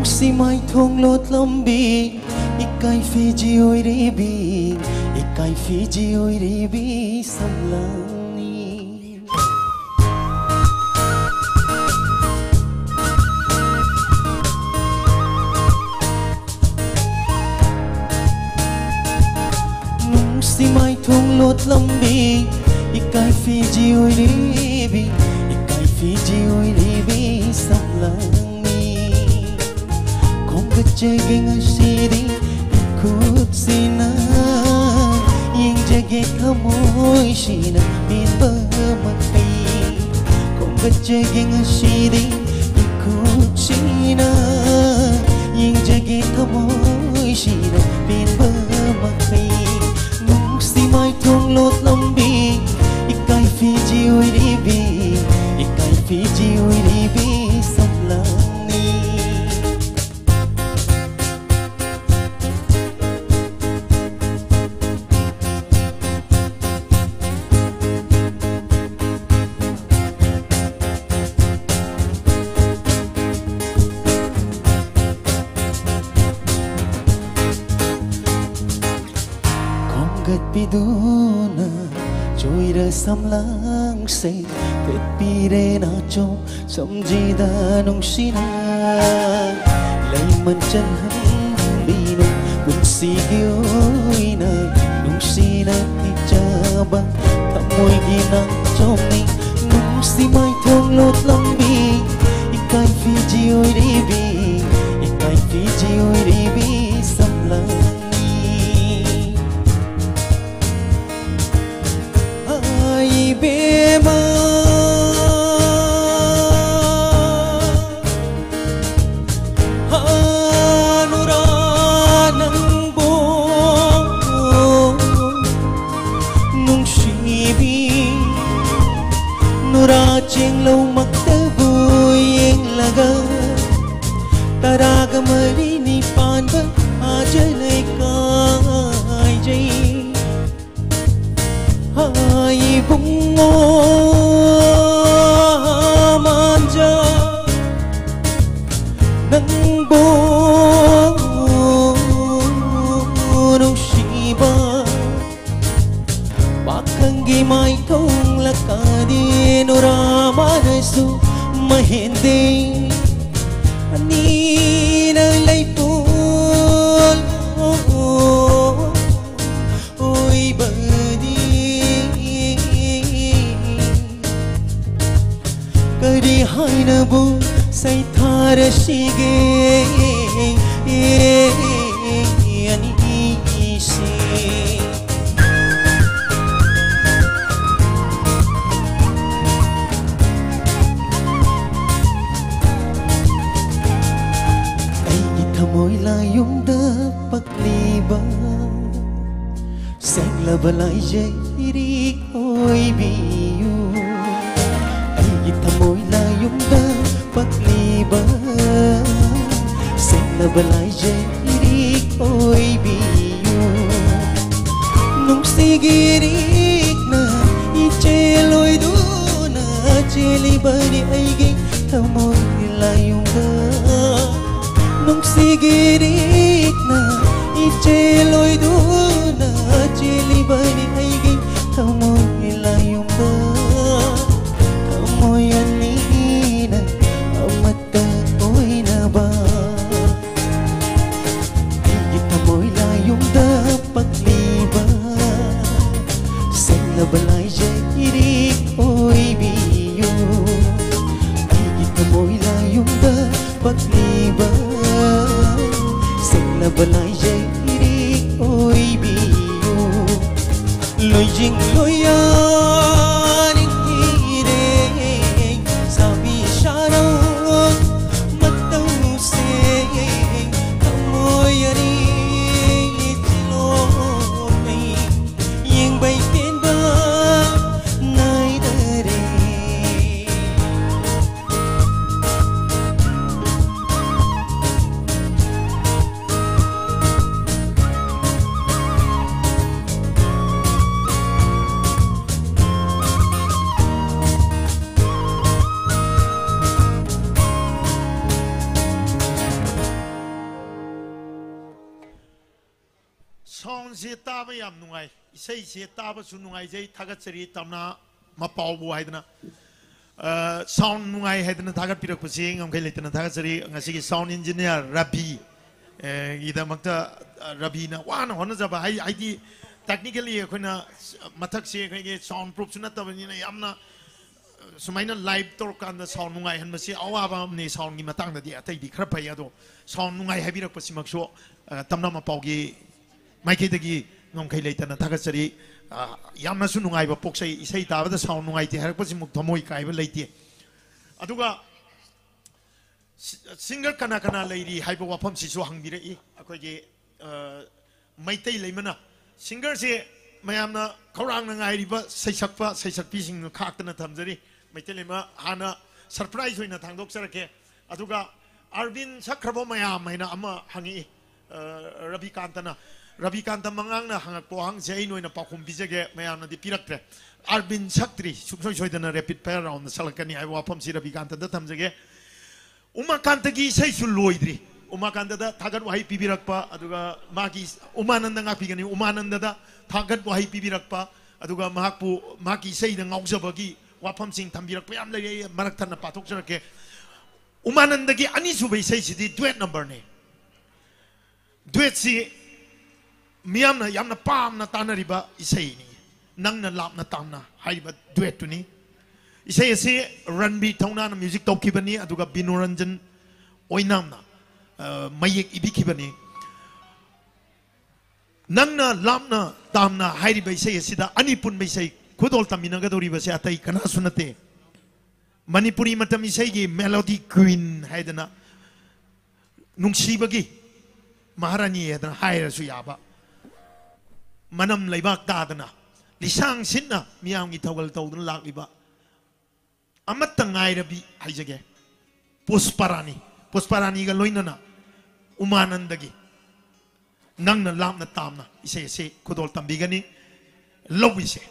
Speaker 7: si mai thong lột lâm bi ikai Fiji oi re bi ikai Fiji oi re bi sam lang ni nung si mai thong lột lâm bi ikai Fiji oi re bi ikai Fiji oi re bi sam lang Jaging a city, could see na. Ying jaging a moy, she na been Burma. Come but jaging a city, could see na. Ying jaging a moy, she na been Burma. Nung si mai thong lot lambi, ikai Fiji oi ribi, ikai Fiji oi ribi samlang. Piduna choira samlang say ket pire na chom samjida nung sina lay man chan hang bino bun sigioy na nung sina ichaba kamoy ginang chom ni nung si mai thong lot lambi ikai Fiji oi ribi ikai Fiji oi ribi samlang bema hanura nang bo nung shibi nura cheng lâu makta buyeng laga taraga mari ni pan ba ajalai kai jai hai bungo manja nang bo nung shiba bakanggi mai thong lakadi nurama nasu mahende ani na laipul oi badi kadi hai na bu sai thar shige ani se môi la yung da pakliba sen la balai jeri oi biu ai ta môi la yung da pakliba sen la balai jeri oi biu nung sigirik na icheloi du na cheli bani ai gi ta môi la yung da nung sigirik na icheloi du na cheli bani ai gi thamoy layong ba thamoy ani na amata oi na ba ai thamoy layong da pakliba sen na balay jairik oi biyo ai thamoy layong da pakliba na balay jairik oi biyo loy jing loyan hire sabi shara matau se kamoy
Speaker 6: sound se taba yam nungai isai se taba su nungai jai thagat chari tamna mapau bu haidna sound nungai haidna thagat pirak pusing am kai letna thagat chari ngasi ki sound engineer Rabi ida makta Rabi na wana hona jaba hai di technically khona mathak se kai sound proof suna tabani na yamna sumaina live tor kan da sound nungai han masi awaba ne sound gi matang da di atai di khra phai ado sound nungai habirak pasimak so tamna mapau gi Mikey dagi ngom kai leitana thagat chari yamna su nungai ba poksai isai ta ba sound nungai ti harak pasi muk thamoi kai ba leiti aduga singer kana kana leiri haiba wafam si su hangbire I akoi ge maitai leimana singer se mayamna khorang na ngai riba saisakpi sing nu khaktana thamjari maitai lema hana surprise hoina thangdok charake aduga Arvin sakrabo mayam maina ama hangi Rabi Kantana Rabi Kanta mangang na hangak po hang jay no na pakum bijage mayam na di piraktre Arvin Saktri suksoi soi na rapid fire round na salakani ay wapam si Rabi Kanta da tamjage Uma Kanta gi say suloidri Uma Kanta da thagat wahi pibirak pa aduga magi umananda nga pigani umananda da thagat wahi pibirak pa aduga mahakpu magi say na ngaujabagi wapam sing thambirak pa yam lay marak tan na patok charake umananda gi ani subay say si duet number ne duet si miyamna yamna pamna tanariba isay ni nangna lapna tamna haiba duet tu ni isay si Ranbi Thauna na music top kibani aduga Binoranjan oinamna mayek ibi kibani nangna lapna tamna haiba isay sida anipun isay khudol taminaga doriba se atai kana sunate Manipuri matam isay gi melody queen haidana nungsibagi Maharani haidana haira su yaba Manam laibak dadana lisang sinna miyam gi tawal tawdan lakliba amat tangai rabi haijage pusparani ga loinana umanandagi nangna lamna tamna ise kudol tambigani lowise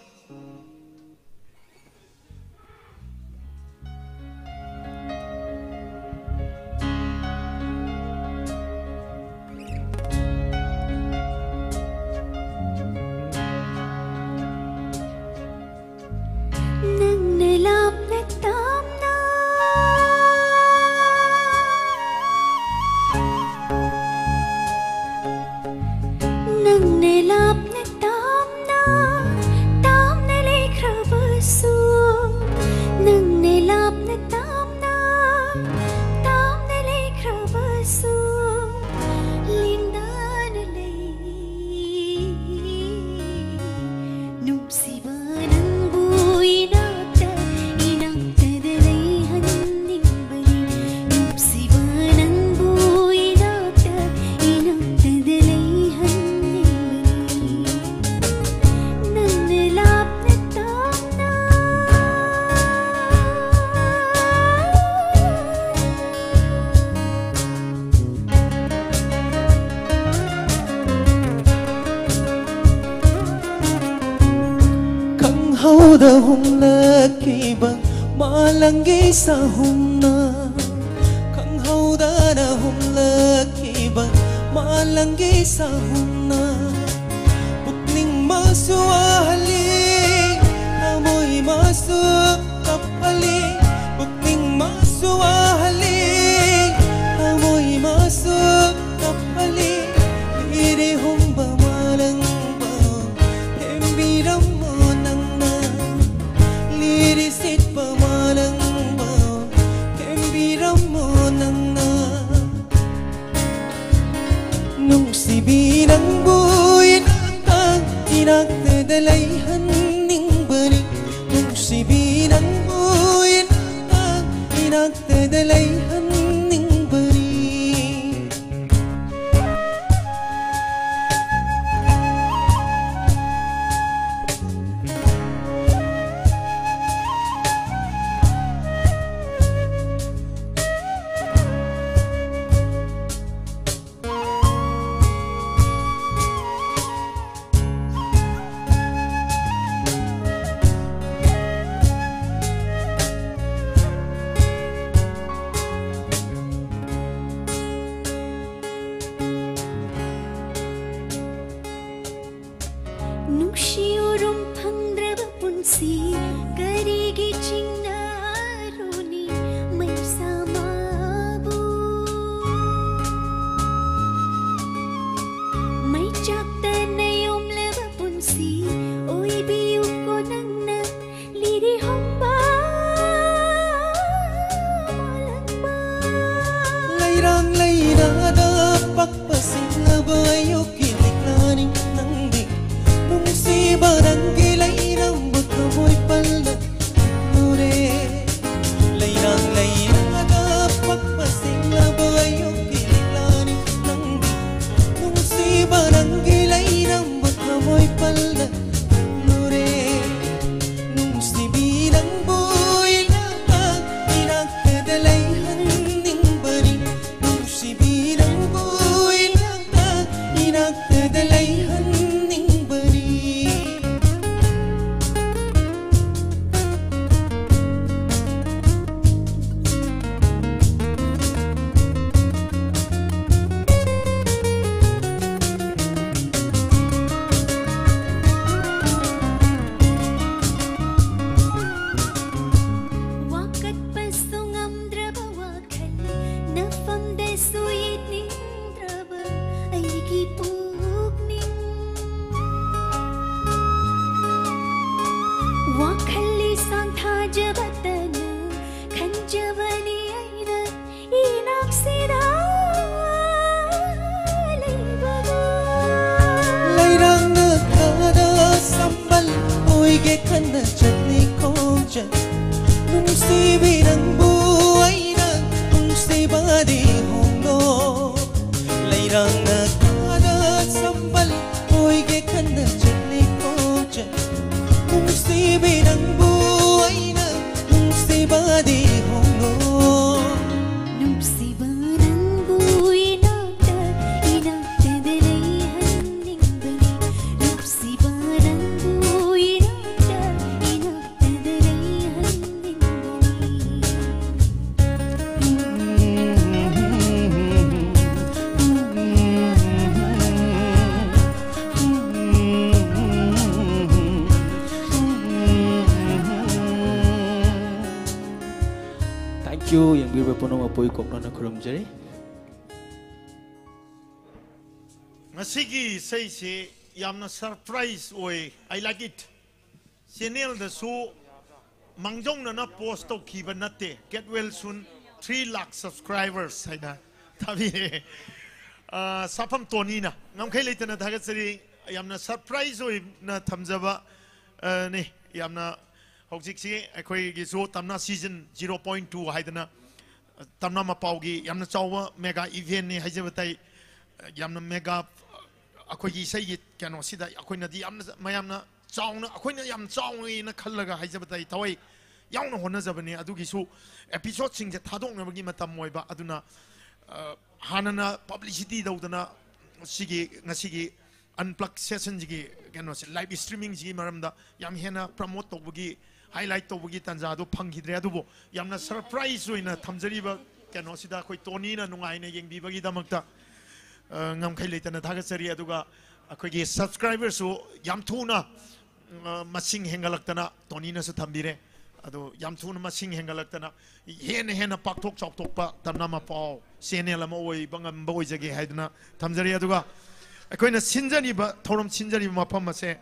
Speaker 13: da hung la ki bang malangi sa hung na kang hau da na hung la ki bang malangi sa hung na putning masua hali amoy masu kapali putning masua hali amoy masu kapali ire hung ba malang ba embiram sit pamalang bao kembiram mo nang na nung sibinang buin ang inagdadalaihan ning bani nung sibinang buin ang inagdadalaihan ning bani Layrang layrada pagpasinglaba ayuki liklaning nangdi Nung si barangay layrang butamoy pala nure Layrang layrada pagpasinglaba ayuki liklaning nangdi Nung si barangay layrang butamoy pala nure Nung si bilang buhay na inagkadalayhan ning bari Nung si bilang buhay na inagkadalayhan ning bari
Speaker 10: Wakat pasungam draba wakal Nafam day suyit ning draba Ay kipug ning Wakali santa jabatana Kan jabani ayna inaksida
Speaker 13: Layrang nakada sambal Oige kana chatni kongchat Nung si bilang buhay na Nung si badi honglo Layrang nakada sambal Oige kana chatni kongchat Nung si bilang buhay na Nung si badi honglo
Speaker 10: Nung si barang buhay nagda inagdadalayhan ning bali Nung si barang buhay nagda inagdadalayhan ning
Speaker 13: Thank you yang birupuno mapoy kokno na kurumjari
Speaker 6: Ngasigi say si yamna surprise oy I like it channel da su mangjong na post to kiba natte get well soon 3 lakh subscribers haida tabi sapam toni na ngam khai leitana dhaga sari yamna surprise oy na thamjaba ni yamna hojik si akhoi gi so tamna season 0.2 haidana tamna mapaugi yamna chawa mega event ni haijabatai yamna mega akhoi sai kano sida akhoi na di yamna mayamna chauna akhoi na yam chawi na khallaga haijabatai tawai yauna hona jabani adugi su episode sing je thadong na bagi matam moiba aduna hanana publicity daudana sigi ngasigi unplugged session ji kano se live streaming ji maramda yam hena promote to bagi highlight to bagi tanja do phangidre adubo yamna surprise oina thamjariba kano sida khoi toni na nungai na yengbi bagi damakta ngam khai leitana thagatsari aduga akhoi subscribers so yam thuna masing hengalaktana toni na su thambire ado yam thuna masing hengalaktana hena pakthok chokthokpa tamna ma pau channel ama oi bangam boi jage haiduna thamjari aduga akoina sinjani ba thorom sinjani mapam ase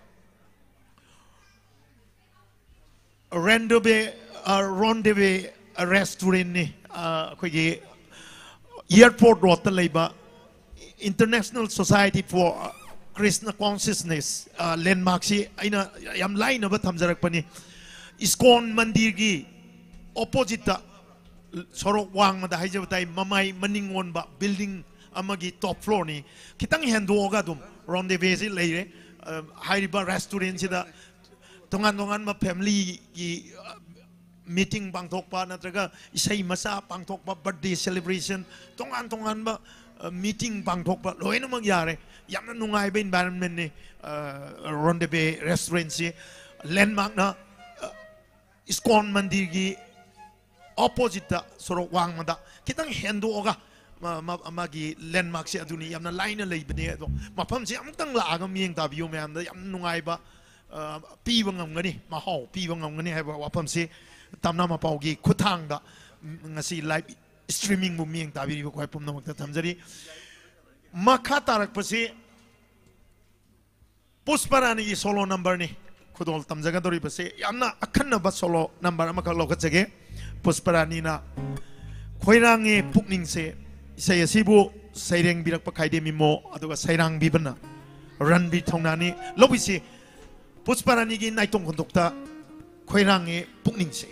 Speaker 6: rendezvous restaurant ni akoigi airport road ta leiba International Society for Krishna Consciousness landmark si aina yam line ba thamjarak pani ISKCON mandir gi opposite ta sorok wang da haijabatai mamai maningon ba building amagi top floor ni kitang hendoga dum rendezvous si leire haiba restaurant si da tongan ma family gi meeting pangthokpa natraga isai masa pangthokpa birthday celebration tongan ba meeting pangthokpa loina mag yare yamna nungai ba environment ni rendezvous restaurant si landmark na ISKCON mandir gi opposite sorok wang mada kitang hendoga amagi landmark si aduni yamna line leibane ado mafam si amtang laaga mieng tabiyo mayam da yam nungai ba piba ngamgani mahau piba ngamgani haiba wapam si tamna mapaugi khutang da ngasi live streaming bu mieng tabiri ko pum namakta thamjari makha tarak pasi pusparani gi solo number ni khudol tamjaga dori pasi yamna akhanna ba solo number amaka lokachage pusparani na khoirange pukning se isai asibu saireng birak pakai de mimo aduga sairang bibana ran bi thongnani lobisi pusparani gi naitong kondokta khoirangi pukningse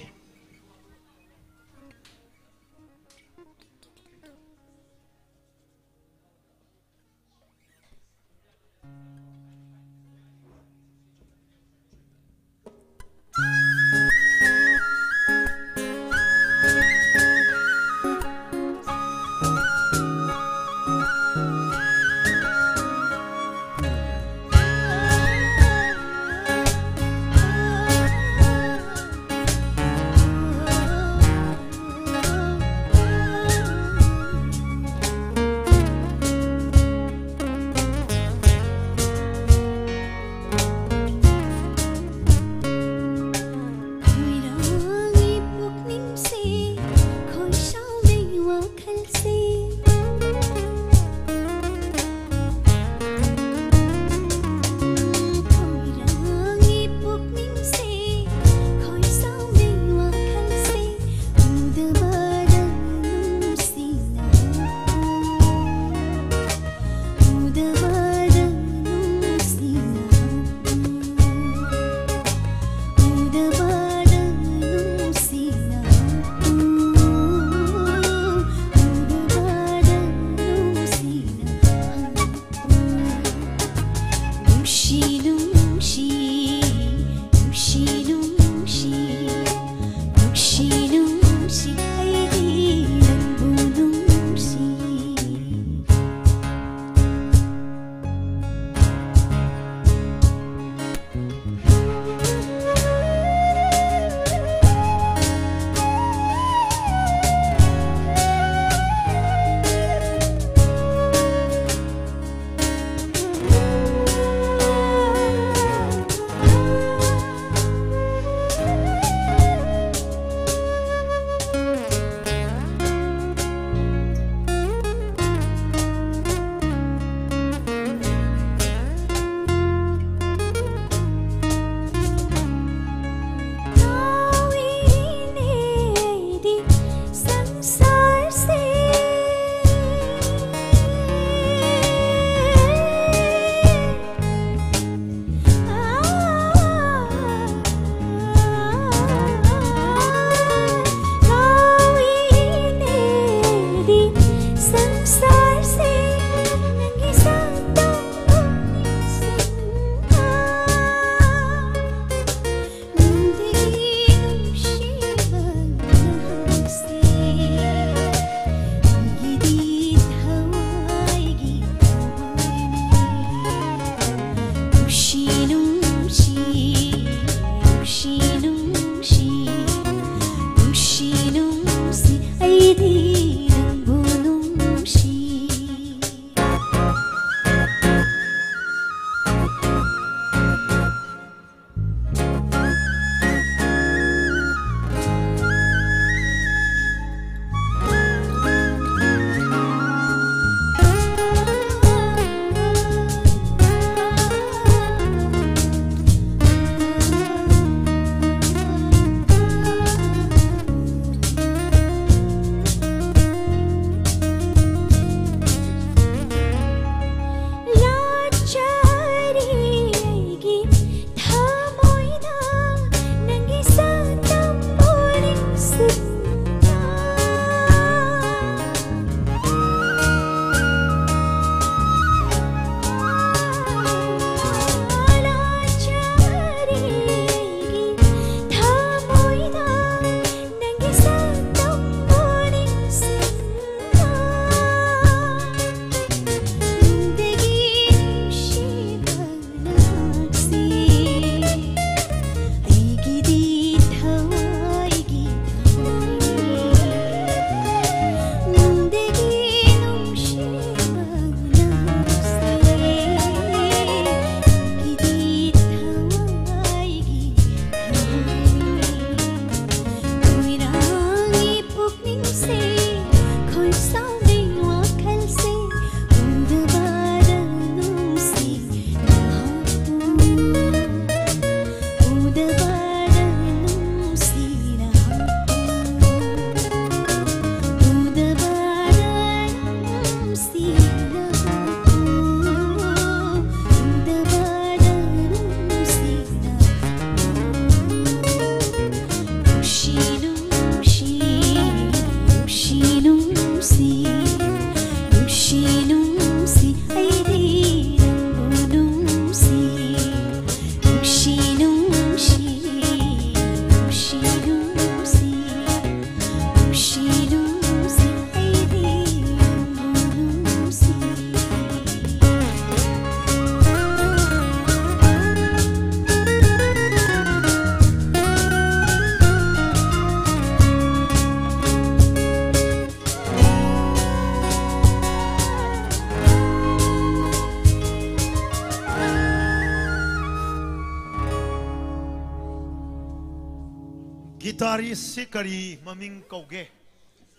Speaker 6: Guitarist se kari maming kauge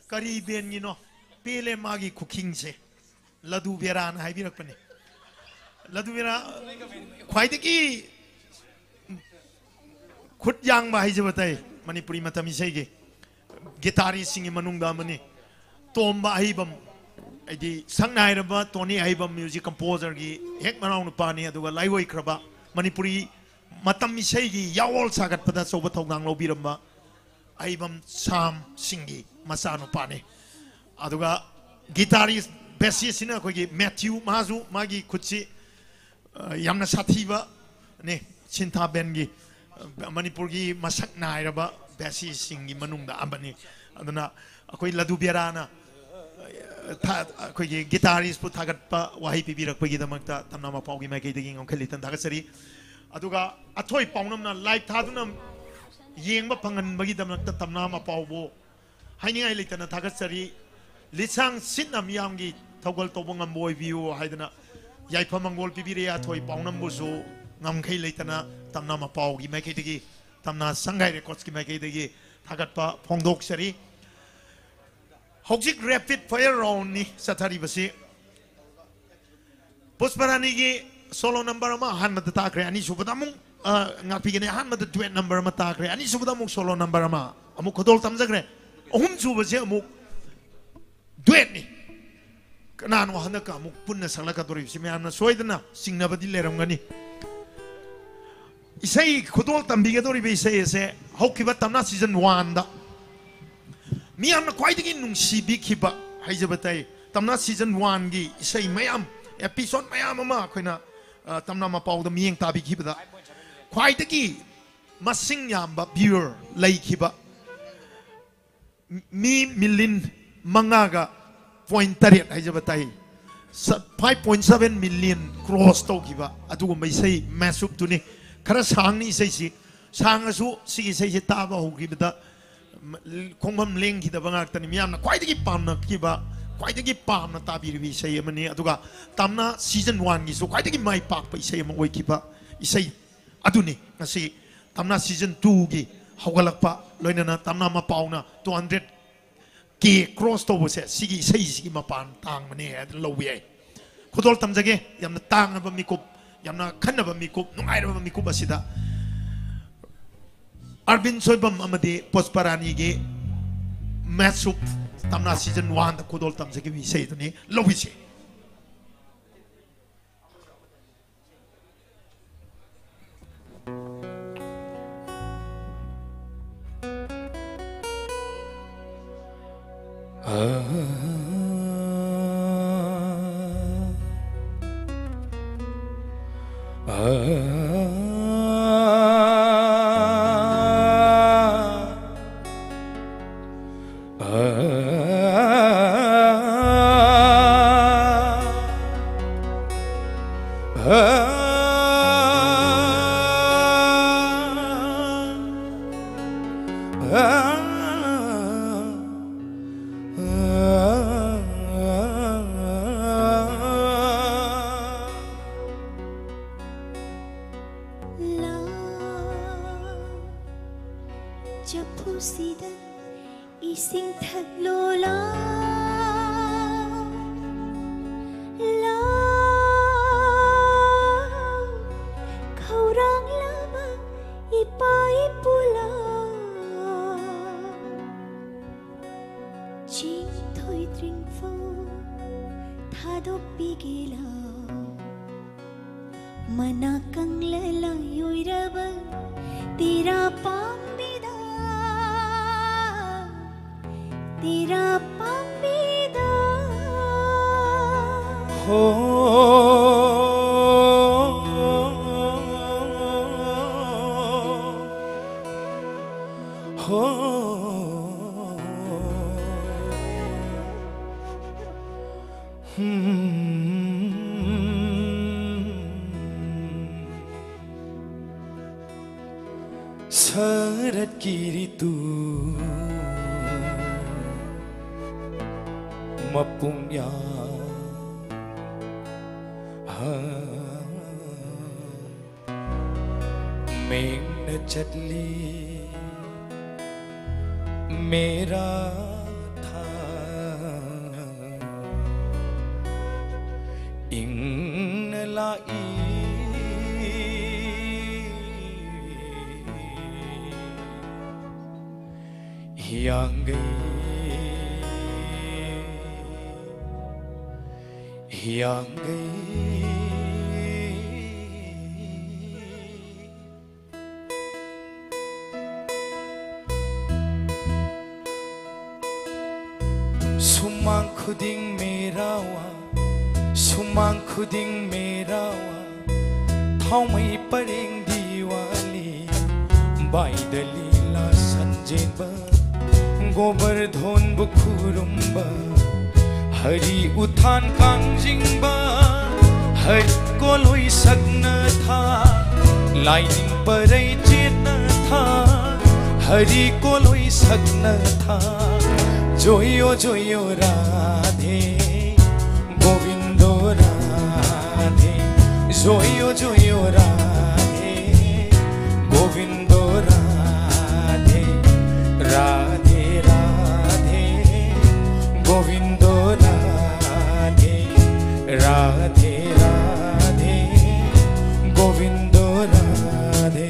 Speaker 6: kari ben you know pele magi cooking se ladu beran hai birak pane ladu bera khwaidagi khut yang ba hai jabatai manipuri matami sei ge guitarist sing manung da mani tomba haibam adi sangnai raba tony haibam music composer gi hek manau nu pani aduga laiwoi kraba manipuri matami sei gi yawol sagat pada soba thongang lo biramba Aibam Sam Singi Masano Pane Aduga guitarist bassist in a Matthew Mazu Magi Kutsi Yamna Sativa Ne Chinta Bengi Manipurgi Masak Nairaba bassist Singi Manunda Ambani Adana Akoi Ladu Birana guitarist Putagatpa Wahipi Bira Pagidamata Tanama Pogi Maki digging on Kalitan Tagasari Aduga Atoy Paunamna Light Tadunam Yeng pangan bagi dalam tamna ma paubo hanya ai litana tagasari lisang sinam yamgi togol tobong amboy view haidana yai pamangol pibiria thoi paunam busu ngam khai litana tamna ma paugi makai degi tamna sangai records ki makai degi tagatpa phongdok sari hojik rapid fire round ni sathari basi pusparani gi solo number ma han mat ta kre ani subadamung ngapi gini han mata duet number mata kre ani subuda muk solo number ama amuk khodol tamja kre ohum suba se amuk duet ni kana no hana ka amuk punna sala ka dori sime ana soidana singna badi leram gani isai khodol tambi ga dori be isai se hokiba tamna season 1 da mi amna kwaidagi nung sibi khiba haijabatai tamna season 1 gi isai mayam episode mayam ama khoina tamna ma pau da mieng tabi khibada Kwaitaki masing yamba viewer laikiba mi million mangaga point taret haijabatai 5.7 million cross tokiba adugo mai sei masup tuni khara sangni sei si sangasu sigi sei se taba hokibada khongam leng ki da bangak tani miyamna kwaitaki pamna kiba kwaitaki pamna tabirbi sei amani aduga tamna season 1 gi so kwaitaki mai pak pa sei am oikiba isei Aduni nasi tamna season 2 gi hawalakpa loinana tamna ma pauna 200k cross to bose sigi sei sigi mapan tang mane lowi ai khodol tamjage yamna tang na ba mikup yamna khanna ba mikup nungai ba mikup asida Arbin soibam amade posparani gi matchup tamna season 1 da khodol tamjage wi sei tani lowi se
Speaker 10: थादोप्पिगेला मना कंगलला युरब तेरा पाम्बिदा
Speaker 7: हो हो शरद की ऋतु मपुंया मेघ चटली मेरा था इंग लाई हियांग गई हियांग गई Sumang khuding merawa Sumang khuding merawa Thau mai pareng diwali Bai dalila sanjeba Gobar dhon bukhurumba Hari uthan kangjingba Har koloi sagna tha Lightning parai chetna tha Hari koloi sagna tha Joyo joyo Radhe Govindo Radhe Joyo joyo Radhe Govindo Radhe Radhe Radhe Govindo Radhe Radhe Radhe Govindo Radhe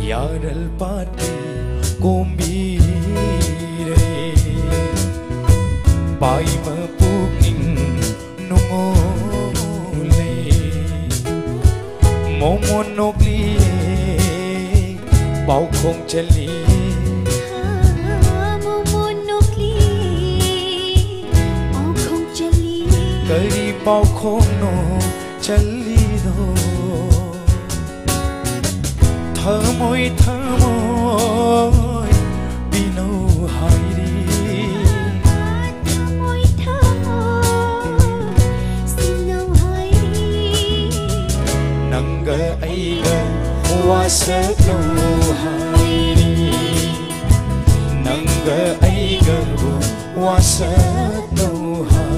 Speaker 7: Yaral pati kombire Pai mapuking nungole Momonogli Bau khong chali
Speaker 10: Momonogli Bau khong chali
Speaker 7: Kari bau khong no chali do Thamoy thamoy bino hairi
Speaker 10: Thamoy thamoy sino hairi
Speaker 7: Nanga aiga wasakno hairi Nanga aiga wasakno hairi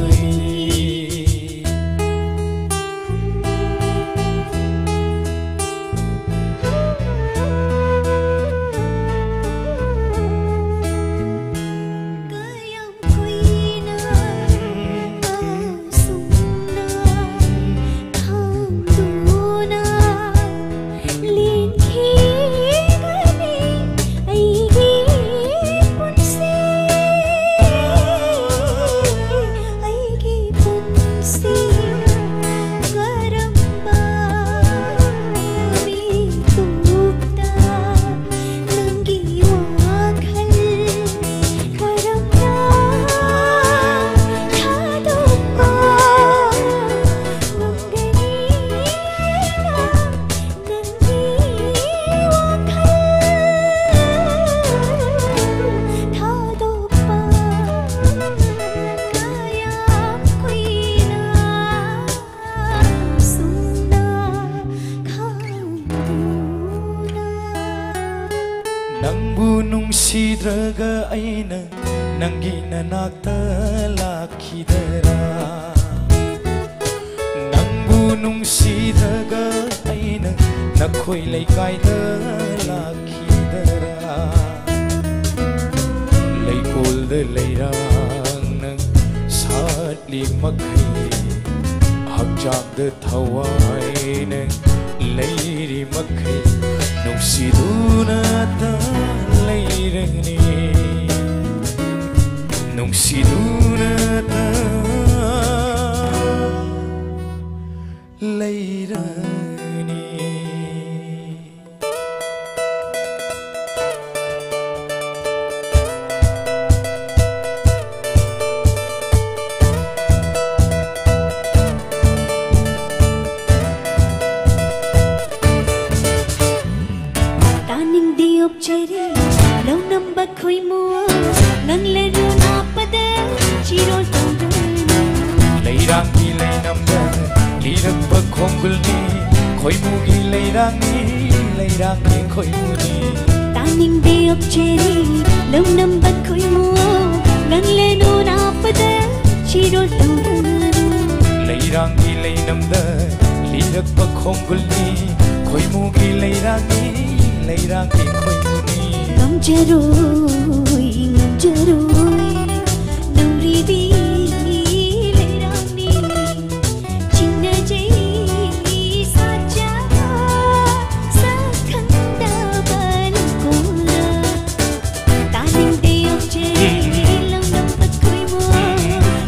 Speaker 7: ꯅꯨꯡꯁꯤꯗ꯭ꯔꯒ ꯑꯩꯅ ꯅꯪꯒꯤ ꯅꯅꯥꯛꯇ ꯂꯥꯛꯈꯤꯗꯔꯥ ꯅꯪꯕꯨ ꯅꯨꯡꯁꯤꯗ꯭ꯔꯒ ꯑꯩꯅ ꯅꯈꯣꯏ ꯂꯩꯀꯥꯏꯗ ꯂꯥꯛꯈꯤꯗꯔꯥ ꯂꯩꯀꯣꯜꯗ ꯂꯩꯔꯥꯡꯅ ꯁꯥꯠꯂꯤ ꯃꯈꯩ ꯍꯛꯆꯥꯡꯗ ꯊꯋꯥꯏꯅ ꯂꯩꯔꯤ ꯃꯈꯩ ꯅꯨꯡꯁꯤꯗꯨꯅ leirani nungsiduna leirani
Speaker 10: Taning diop cheri lau namba khoi mua nang le ru na pada chirol tawdana
Speaker 7: leirang gi leinamda lirak ba khongul ni khoi mu gi leirang ni khoi mu ni
Speaker 10: Taning diop cheri lau namba khoi mua nang le ru na pada chirol tawdana
Speaker 7: leirang gi leinamda lirak ba khongul ni khoi mu gi leirang ni khoi mu ni
Speaker 10: ngamjaroi nauri di leirang ni chinna jai saja sakhanda balkona taning deyok jai lam nam patkoi mo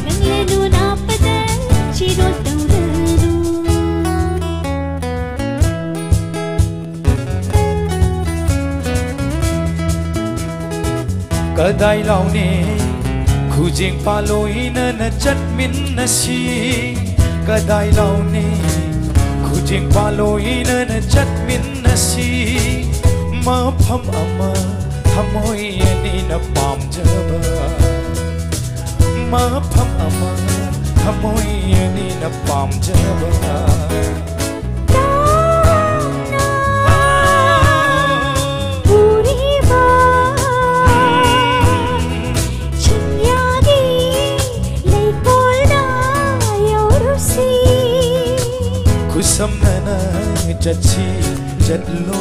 Speaker 10: nang lenu na pada chirol tawdaru
Speaker 7: kadai laune khujeng paloina na chatmin na si kadai laune khujeng paloina na chatmin na si ma pham ama thamoi ani na pamjaba ma pham ama thamoi ani na pamjaba samnana jatsi jatlo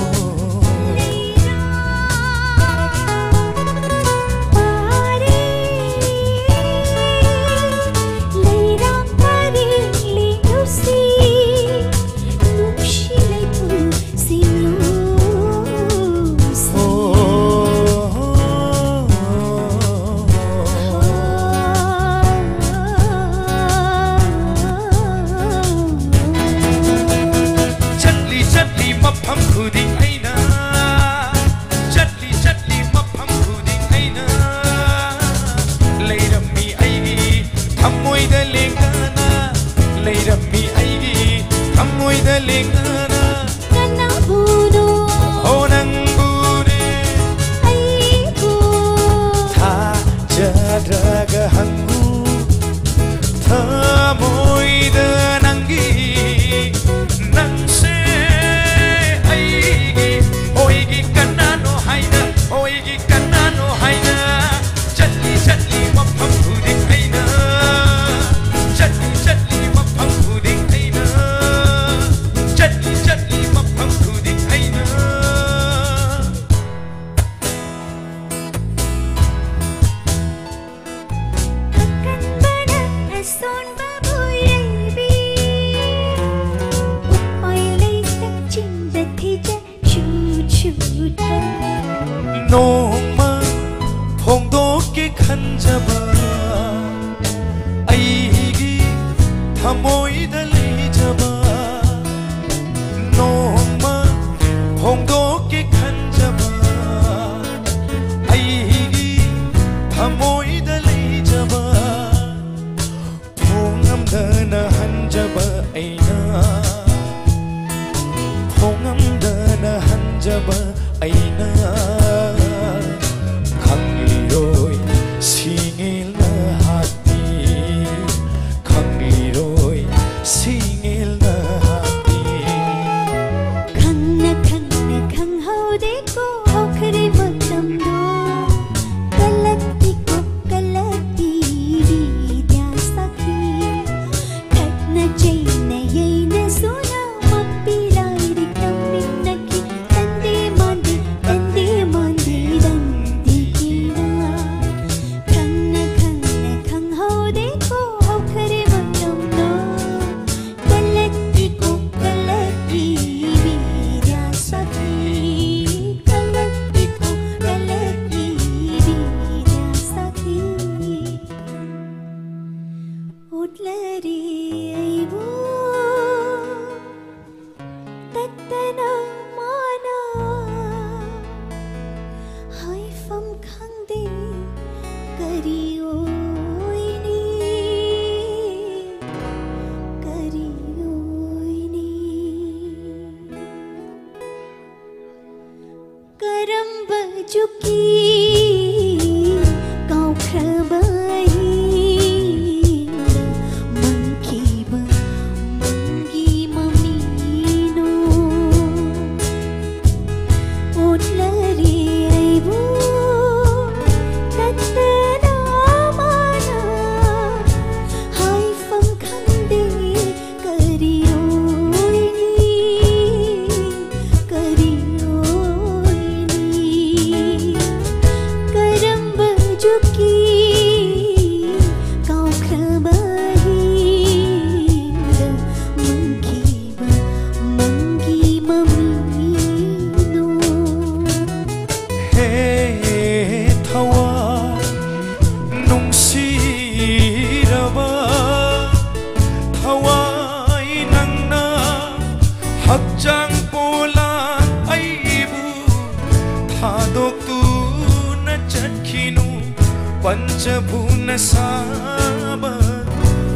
Speaker 7: Panjabuna saba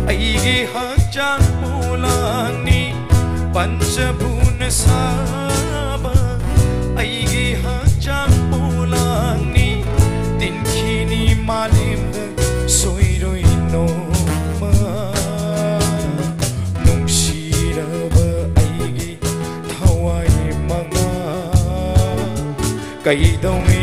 Speaker 7: aige hakjang polani Panjabuna saba aige hakjang polani Tinkini malimda soiroi noma Nungsiraba aige thawai manga Kaidongi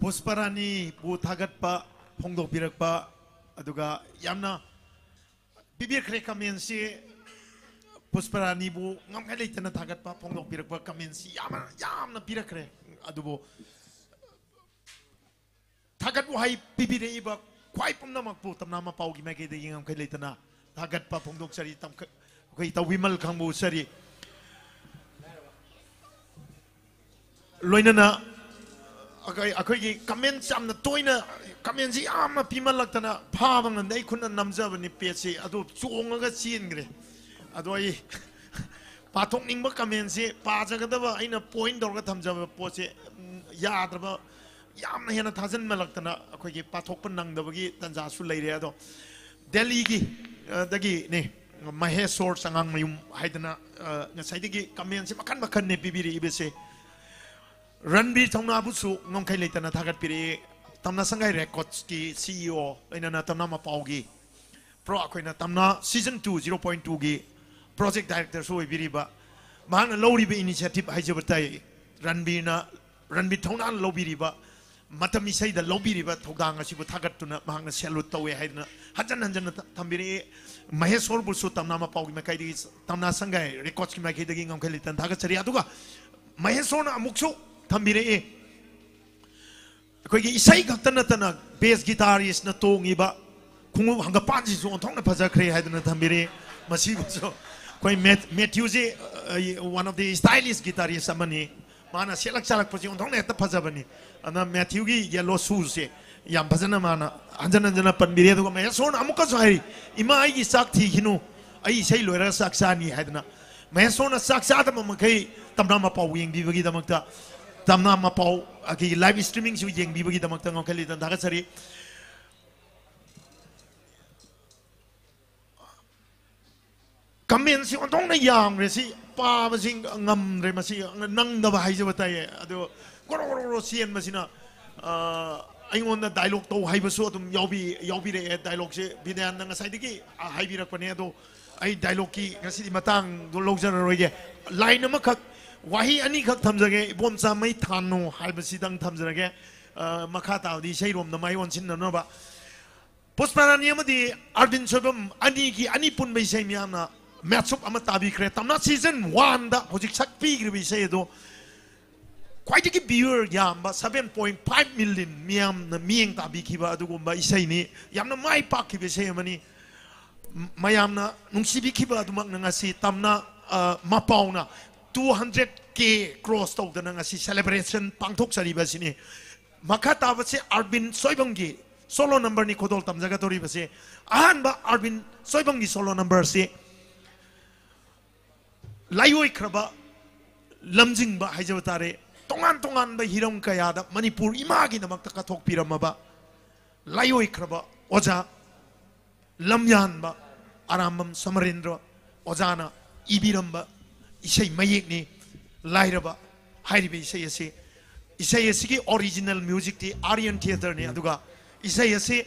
Speaker 6: Pusparani bu thagatpa phongdokpirakpa aduga yamna bibirkhre kamensi Pusparani bu ngamkai leitana thagatpa phongdokpirakpa kamensi yamna pirakre adubo thagatbu hai pibireiba khwai pumnamakpu tamnama paugi mage de ngamkai leitana thagatpa phongdoksari tam koi tawimal khangbu sari loinana akhoi comment samna toina comment si amna pimalakna phabang ndai khunna namjabani page adu chongaga chingre adu ai pathok ningba comment si pajagadaba aina point dorga thamjaba poche yadraba yamna hena thajan malakna akhoi gi pathok pan nangdabagi tanja su leire ado delhi gi dagi ne mahesor sangang mayum haidana ngasai digi comment si makan makan ne pibiri ibese Ranbir Tamna Busu, Nonkai Latana Tagat Piri, Tamna Sangai Records ki CEO, Inana Tamna Mapaugi, Pro Aquina Tamna Season 2 0.2 gi, Project Director Soi Biriba, Mahana Lowriba Initiative Hijabatai, Ranbir Tamna Lobiriba, matam isai da lobiriba thogdang asibu thagatuna mahangna salute tawe haidna hanjan thambiri maheshwar bulsu tamna ma pawgi makai di tamna sangai records ki makai di ngam khali tan thagat chari aduga maheshwar na amuksu thambiri koi gi isai gaktana tana bass guitarist na tongi ba kungu hanga panji so thongna phaja khre haidna thambiri masibu so koi Matthew je one of the stylish guitarists amani mana selak salak pasi thongna eta phaja bani ana Matthew gi yellow shoes se yam phajana mana anjana panbiri aduga maheshwar amuka so hai ima ai gi sak thi hinu ai sei loira sak sani haidna maheshwar na sak sa tam makai tamna ma paw yeng bi bagi damakta tamna ma paw aki live streaming su yeng bi bagi damakta ngokali tan daga sari comment si ontong na yang re si pa masing ngam re masi nang da bahai je batai ado goro sien masina aingon na dialogue to hai basu adum yobi re dialogue se bidan na sai diki hai bi rak pane ado ai dialogue ki ngasi matang do logjar roige line ma khak wahi ani khak thamjage bom cha mai thano hai basi dang thamjage makha ta di sei rom na mai on sin na ba postparani amadi ardin sobam ani ki ani pun bai sei miamna matchup ama tabi kre tamna season 1 da hojik sak pi gri sei do quite a viewer yamba 7.5 million miam na mieng tabi kiba adugumba isai ni yamna mai pak kibe sei mani mayamna nungsibi kiba adumak na ngasi tamna mapauna 200k cross to da ngasi celebration pangthok sari ba sini makata ba se Arvin Soibongi solo number ni khodol tamjaga tori ba se ahan ba Arvin Soibongi solo number se Layoi kraba lamjing ba haijawtare tongan ba hiram kaya da Manipur imagi namak ta kathok pirama ba layoi kraba oja lamyan ba aramam samarendra ojana ibiram ba isai mayek ni lairaba hairibe isai ase ki original music ti Aryan theater ni aduga isai ase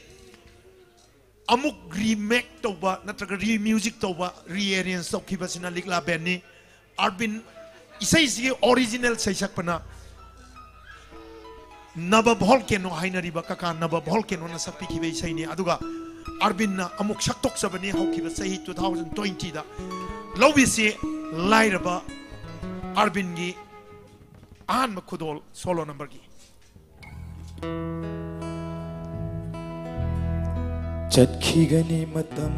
Speaker 6: amuk remake to ba natraga re music to ba rearrange to khiba sina likla band ni Arvin isai si original sai sakpana naba volcano hainari ba kaka naba volcano na sakpi khibe isai ni aduga Arvin na amuk saktok sabani haukiba sahi 2020 da lobi se lairaba Arvin gi an makudol solo number gi
Speaker 7: Chatkigani matam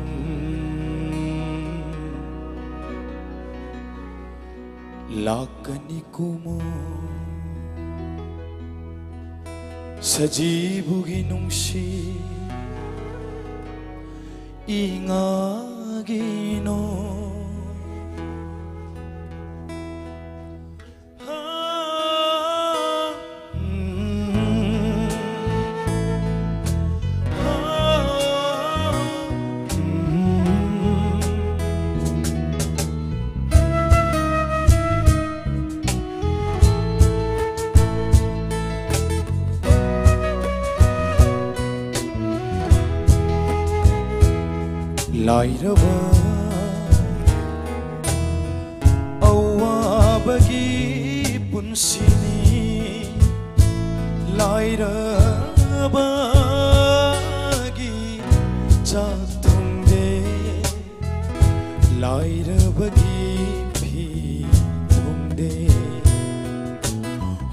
Speaker 7: lakani kumo sajibugi nungsi ingagino Lairaba awabagi punsini Lairabagi chatumde Lairabagi phithumde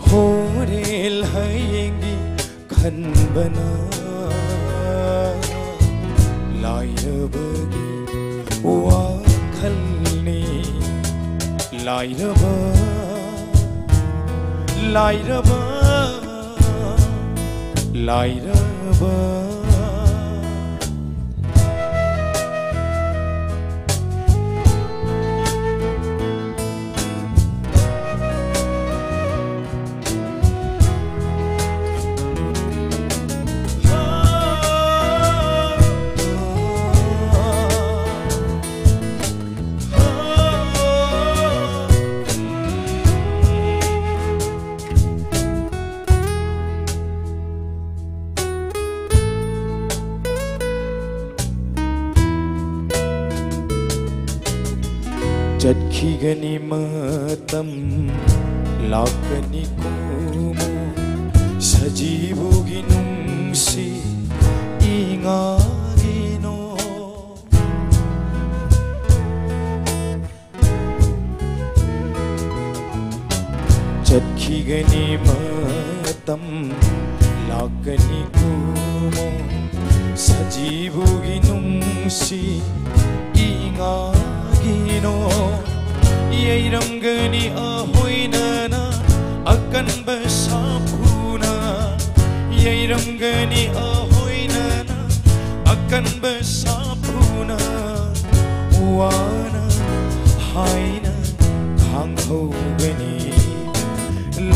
Speaker 7: horel hayengi khanbana Lairabagi wakhalni Lairaba Chatkigani matam lakani kumo 사지부기 뭉시 잉아기노 젖히게니 마땀 라그니 구모 사지부기 뭉시 잉아기노 예이랑그니 어호이나나 akan bersabuna Yairanggani ahoinana akan bersabuna Wana haina khanghogani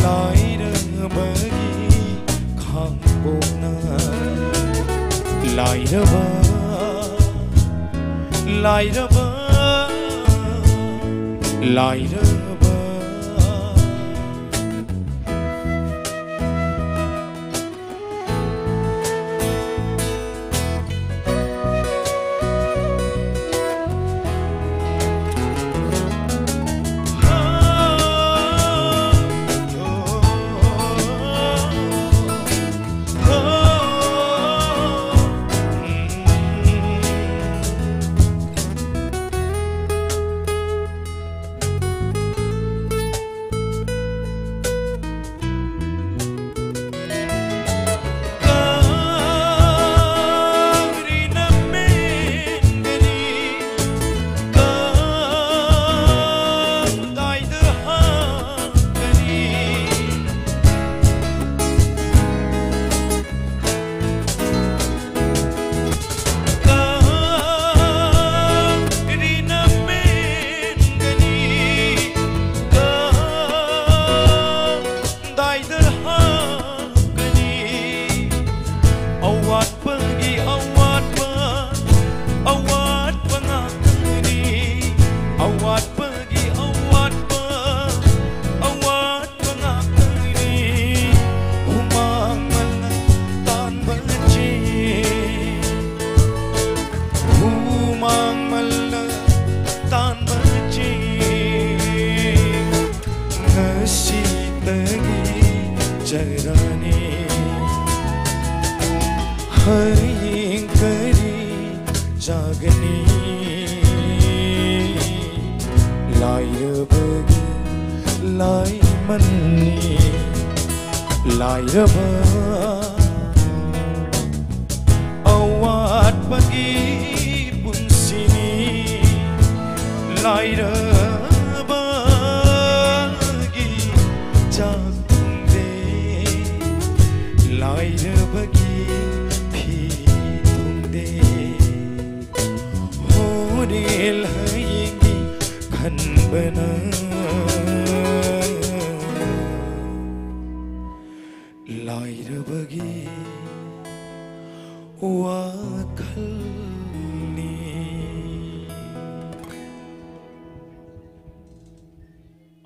Speaker 7: Laira bagi khangbona Laira ba Laira ba Laira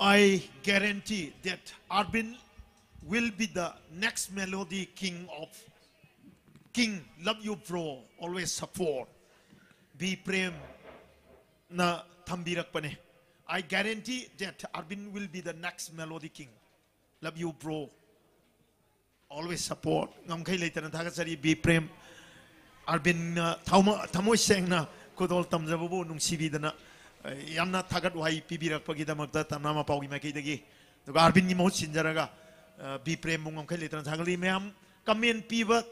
Speaker 6: I guarantee that Arvin will be the next melody king of King. Love you bro, always support. Be prem na tambirak pane. I guarantee that Arvin will be the next melody king. Love you bro, always support. Ngam kay later na tagasari be prem. Arvin thamoy seng na kodol tamjabubu nung sibida na. Yamna tagat wai pibirak pagidamagta tamnama paugi makidagi. Duga Arvin ni mo sinjaraga be prem mungam kay later na tagali mayam kamen piba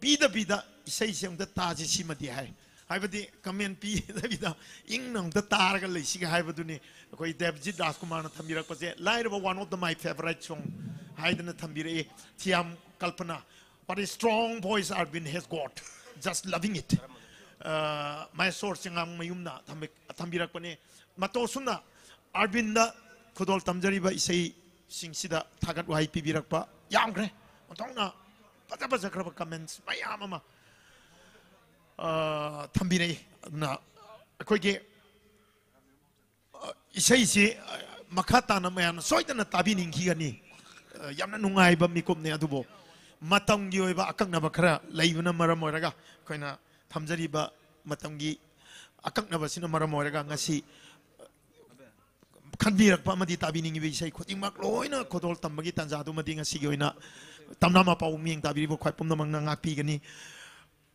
Speaker 6: pida isay siyang da taji simadi hai. Haibadi kamen pida bida ing nang da taraga lay siga haibadu ni koi Devjit Das Kumar na thambirak pase lairaba one of my favorite song haidana thambire Thiam Kalpana. But a strong voice Arvin has got, just loving it. My source yang ang mayumna tambirak pane matosuna Arvin da kodol tamjariba isay singsida tagat wahai pibirak pa yamgre ontong na paja kraba comments mayamama thambire na akoige isay si makata na mayam soidana tabining higani yamna nungai ba mikom ne adubo matang gi oiba akak na bakra laibuna maram oiraga koina thamjari ba matang gi akak na basina maram oiraga ngasi ꯈꯟꯕꯤꯔꯛꯄ ꯑꯃꯗꯤ ꯇꯥꯕꯤꯅꯤꯡꯉꯤꯕ ꯏꯁꯩ ꯈꯨꯗꯤꯡꯃꯛ ꯂꯣꯏꯅ ꯈꯨꯗꯣꯜ ꯇꯝꯕꯒꯤ ꯇꯥꯟꯖꯥꯗꯨꯃꯗꯤ ꯉꯁꯤꯒꯤ ꯑꯣꯏꯅ ꯇꯝꯅꯥ ꯃꯄꯥꯎ ꯃꯤꯠꯌꯦꯡ ꯇꯥꯕꯤꯔꯤꯕ ꯈ꯭ꯋꯥꯏ ꯄꯨꯝꯅꯃꯛꯅ ꯉꯥꯛꯄꯤꯒꯅꯤ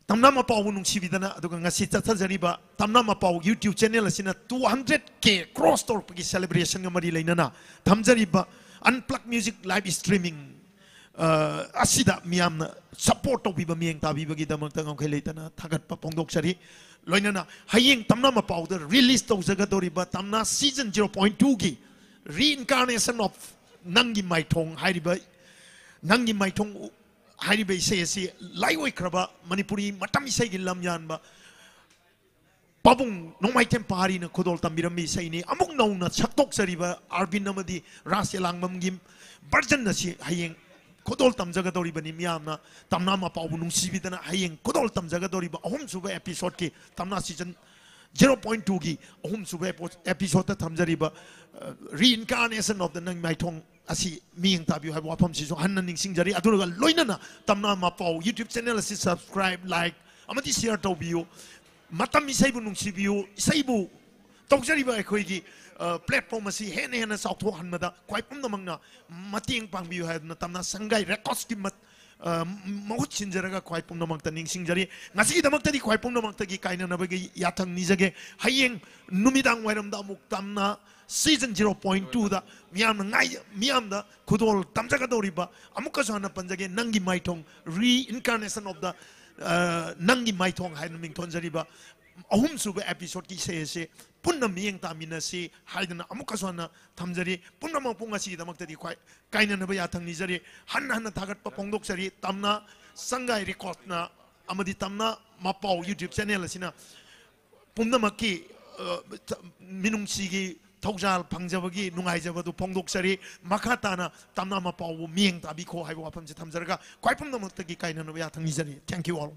Speaker 6: ꯇꯝꯅꯥ ꯃꯄꯥꯎꯕꯨ ꯅꯨꯡꯁꯤꯕꯤꯗꯅ ꯑꯗꯨꯒ ꯉꯁꯤ ꯆꯠꯊꯖꯔꯤꯕ ꯇꯝꯅꯥ ꯃꯄꯥꯎ YouTube ꯆꯦꯅꯦꯜ ꯑꯁꯤꯅ 200K ꯀ꯭ꯔꯣꯁ ꯇꯧꯔꯛꯄꯒꯤ ꯁꯦꯂꯦꯕ꯭ꯔꯦꯁꯟꯒ ꯃꯔꯤ ꯂꯩꯅꯅ ꯊꯝꯖꯔꯤꯕ Unplugged Music Live Streaming ꯑꯁꯤꯗ ꯃꯤꯌꯥꯝꯅ ꯁꯄꯣꯔꯠ ꯇꯧꯕꯤꯕ ꯃꯤꯠꯌꯦꯡ ꯇꯥꯕꯤꯕꯒꯤꯗꯃꯛꯇ ꯉꯝꯈꯩ ꯂꯩꯇꯅ ꯊꯥꯒꯠꯄ ꯐꯣꯡꯗꯣꯛꯆꯔꯤ ꯂꯣꯏꯅꯅ ꯍꯌꯦꯡ ꯇꯝꯅꯥ ꯃꯄꯥꯎꯗ ꯔꯤꯂꯤꯁ ꯇꯧꯖꯒꯗꯧꯔꯤꯕ ꯇꯝꯅꯥ ꯁꯤꯖꯟ 0.2ꯒꯤ ꯔꯤꯏꯟꯀꯥꯔꯅꯦꯁꯟ ꯑꯣꯐ ꯅꯪꯒꯤ ꯃꯥꯏꯊꯣꯡ ꯍꯥꯏꯔꯤꯕ ꯅꯪꯒꯤ ꯃꯥꯏꯊꯣꯡ ꯍꯥꯏꯔꯤꯕ ꯏꯁꯩ ꯑꯁꯤ ꯂꯥꯏꯑꯣꯏꯈ꯭ꯔꯕ ꯃꯅꯤꯄꯨꯔꯤ ꯃꯇꯝ ꯏꯁꯩꯒꯤ ꯂꯝ ꯌꯥꯟꯕ ꯄꯥꯕꯨꯡ ꯅꯣꯡꯃꯥꯏꯊꯦꯝ ꯄꯥꯔꯤꯅ ꯈꯨꯗꯣꯜ ꯇꯝꯕꯤꯔꯝꯕ ꯏꯁꯩꯅꯤ ꯑꯃꯨꯛ ꯅꯧꯅ ꯁꯛꯇꯣꯛꯆꯔꯤꯕ ꯑꯥꯔꯕꯤꯟ ꯑꯃꯗꯤ ꯔꯥꯁ ꯌꯦꯂꯥꯡꯕꯝꯒꯤ ꯚꯔꯖꯟ ꯑꯁꯤ ꯍꯌꯦꯡ ꯈꯨꯗꯣꯜ ꯇꯝꯖꯒꯗꯧꯔꯤꯕꯅꯤ ꯃꯤꯌꯥꯝꯅ ꯇꯝꯅꯥ ꯃꯄꯥꯎꯕꯨ ꯅꯨꯡꯁꯤꯕꯤꯗꯅ ꯍꯌꯦꯡ ꯈꯨꯗꯣꯜ ꯇꯝꯖꯒꯗꯧꯔꯤꯕ ꯑꯍꯨꯝꯁꯨꯕ 에피소드ꯀꯤ ꯇꯝꯅꯥ ꯁꯤꯖꯟ 0.2ꯒꯤ ꯑꯍꯨꯝꯁꯨꯕ 에피소드ꯇ ꯊꯝꯖꯔꯤꯕ ꯔꯤꯏꯟꯀꯥꯔꯅꯦꯁꯟ ꯑꯣꯐ ꯗ ꯅꯪ ꯃꯥꯏꯊꯣꯡ ꯑꯁꯤ ꯃꯤꯠꯌꯦꯡ ꯇꯥꯕꯤꯌꯨ ꯍꯥꯏꯕ ꯋꯥꯐꯝꯁꯤꯁꯨ ꯍꯟꯅ ꯅꯤꯡꯁꯤꯡꯖꯔꯤ ꯑꯗꯨꯒ ꯂꯣꯏꯅꯅ ꯇꯝꯅꯥ ꯃꯄꯥꯎ YouTube ꯆꯦꯅꯦꯜ ꯑꯁꯤ ꯁꯕꯁꯀ꯭ꯔꯥꯏꯕ ꯂꯥꯏꯛ ꯑꯃꯗꯤ ꯁꯤꯌꯔ ꯇꯧꯕꯤꯌꯨ ꯃꯇꯝ ꯏꯁꯩꯕꯨ ꯅꯨꯡꯁꯤꯕꯤꯌꯨ ꯏꯁꯩꯕꯨ ꯇꯧꯖꯔꯤꯕ ꯑꯩꯈꯣꯏꯒꯤ ꯄ꯭ꯂꯦꯠꯐꯣꯝ ꯑꯁꯤ ꯍꯦꯟꯅ ꯍꯦꯟꯅ ꯆꯥꯎꯊꯣꯛꯍꯟꯕꯗ ꯈ꯭ꯋꯥꯏ ꯄꯨꯝꯅꯃꯛꯅ ꯃꯇꯦꯡ ꯄꯥꯡꯕꯤꯌꯨ ꯍꯥꯏꯗꯨꯅ ꯇꯝꯅꯥ ꯁꯪꯒꯥꯏ ꯔꯦꯀꯣꯔꯗꯁꯀꯤ ꯃꯍꯨꯠ ꯁꯤꯟꯖꯔꯒ ꯈ꯭ꯋꯥꯏ ꯄꯨꯝꯅꯃꯛꯇ ꯅꯤꯡꯁꯤꯡꯖꯔꯤ ꯉꯁꯤꯒꯤꯗꯃꯛꯇꯗꯤ ꯈ꯭ꯋꯥꯏ ꯄꯨꯝꯅꯃꯛꯇꯒꯤ ꯀꯥꯏꯅꯅꯕꯒꯤ ꯌꯥꯊꯪ ꯅꯤꯖꯒꯦ ꯍꯌꯦꯡ ꯅꯨꯃꯤꯗꯥꯡ ꯋꯥꯏꯔꯝꯗ ꯑꯃꯨꯛ ꯇꯝꯅꯥ ꯁꯤꯖꯟ 0.2ꯗ ꯃꯤꯌꯥꯝꯗ ꯈꯨꯗꯣꯜ ꯇꯝꯖꯒꯗꯧꯔꯤꯕ ꯑꯃꯨꯛꯀꯁꯨ ꯍꯟꯅ ꯄꯟꯖꯒꯦ ꯅꯪꯒꯤ ꯃꯥꯏꯊꯣꯡ ꯔꯤꯏꯟꯀꯥꯔꯅꯦꯁꯟ ꯑꯣꯐ ꯗ ꯅꯪꯒꯤ ꯃꯥꯏꯊꯣꯡ ꯍꯥꯏꯅ ꯃꯤꯡꯊꯣꯟꯖꯔꯤꯕ ꯑꯍꯨꯝꯁꯨꯕ 에피소드ꯀꯤ ꯏꯁꯩ ꯑꯁꯤ ꯄꯨꯟꯅ ꯃꯤꯠꯌꯦꯡ ꯇꯥꯃꯤꯟꯅꯁꯤ ꯍꯥꯏꯗꯅ ꯑꯃꯨꯛꯀꯁꯨ ꯍꯟꯅ ꯊꯝꯖꯔꯤ ꯄꯨꯝꯅꯃꯛꯄꯨ ꯉꯁꯤꯒꯤꯗꯃꯛꯇꯗꯤ ꯈ꯭ꯋꯥꯏ ꯀꯥꯏꯅꯅꯕ ꯌꯥꯊꯪ ꯅꯤꯖꯔꯤ ꯍꯟꯅ ꯍꯟꯅ ꯊꯥꯒꯠꯄ ꯐꯣꯡꯗꯣꯛꯆꯔꯤ ꯇꯝꯅꯥ ꯁꯪꯒꯥꯏ ꯔꯦꯀꯣꯔꯗꯅ ꯑꯃꯗꯤ ꯇꯝꯅꯥ ꯃꯄꯥꯎ YouTube ꯆꯦꯅꯦꯜ ꯑꯁꯤꯅ ꯄꯨꯝꯅꯃꯛꯀꯤ ꯃꯤꯅꯨꯡꯁꯤꯒꯤ ꯊꯧꯖꯥꯜ ꯐꯪꯖꯕꯒꯤ ꯅꯨꯡꯉꯥꯏꯖꯕꯗꯨ ꯐꯣꯡꯗꯣꯛꯆꯔꯤ ꯃꯈꯥ ꯇꯥꯅ ꯇꯝꯅꯥ ꯃꯄꯥꯎꯕꯨ ꯃꯤꯠꯌꯦꯡ ꯇꯥꯕꯤꯈꯣ ꯍꯥꯏꯕ ꯋꯥꯐꯝꯁꯤ ꯊꯝꯖꯔꯒ ꯈ꯭ꯋꯥꯏ ꯄꯨꯝꯅꯃꯛꯇꯒꯤ ꯀꯥꯏꯅꯅꯕ ꯌꯥꯊꯪ ꯅꯤꯖꯔꯤ ꯊꯦꯡꯛ ꯌꯨ ꯑꯣꯜ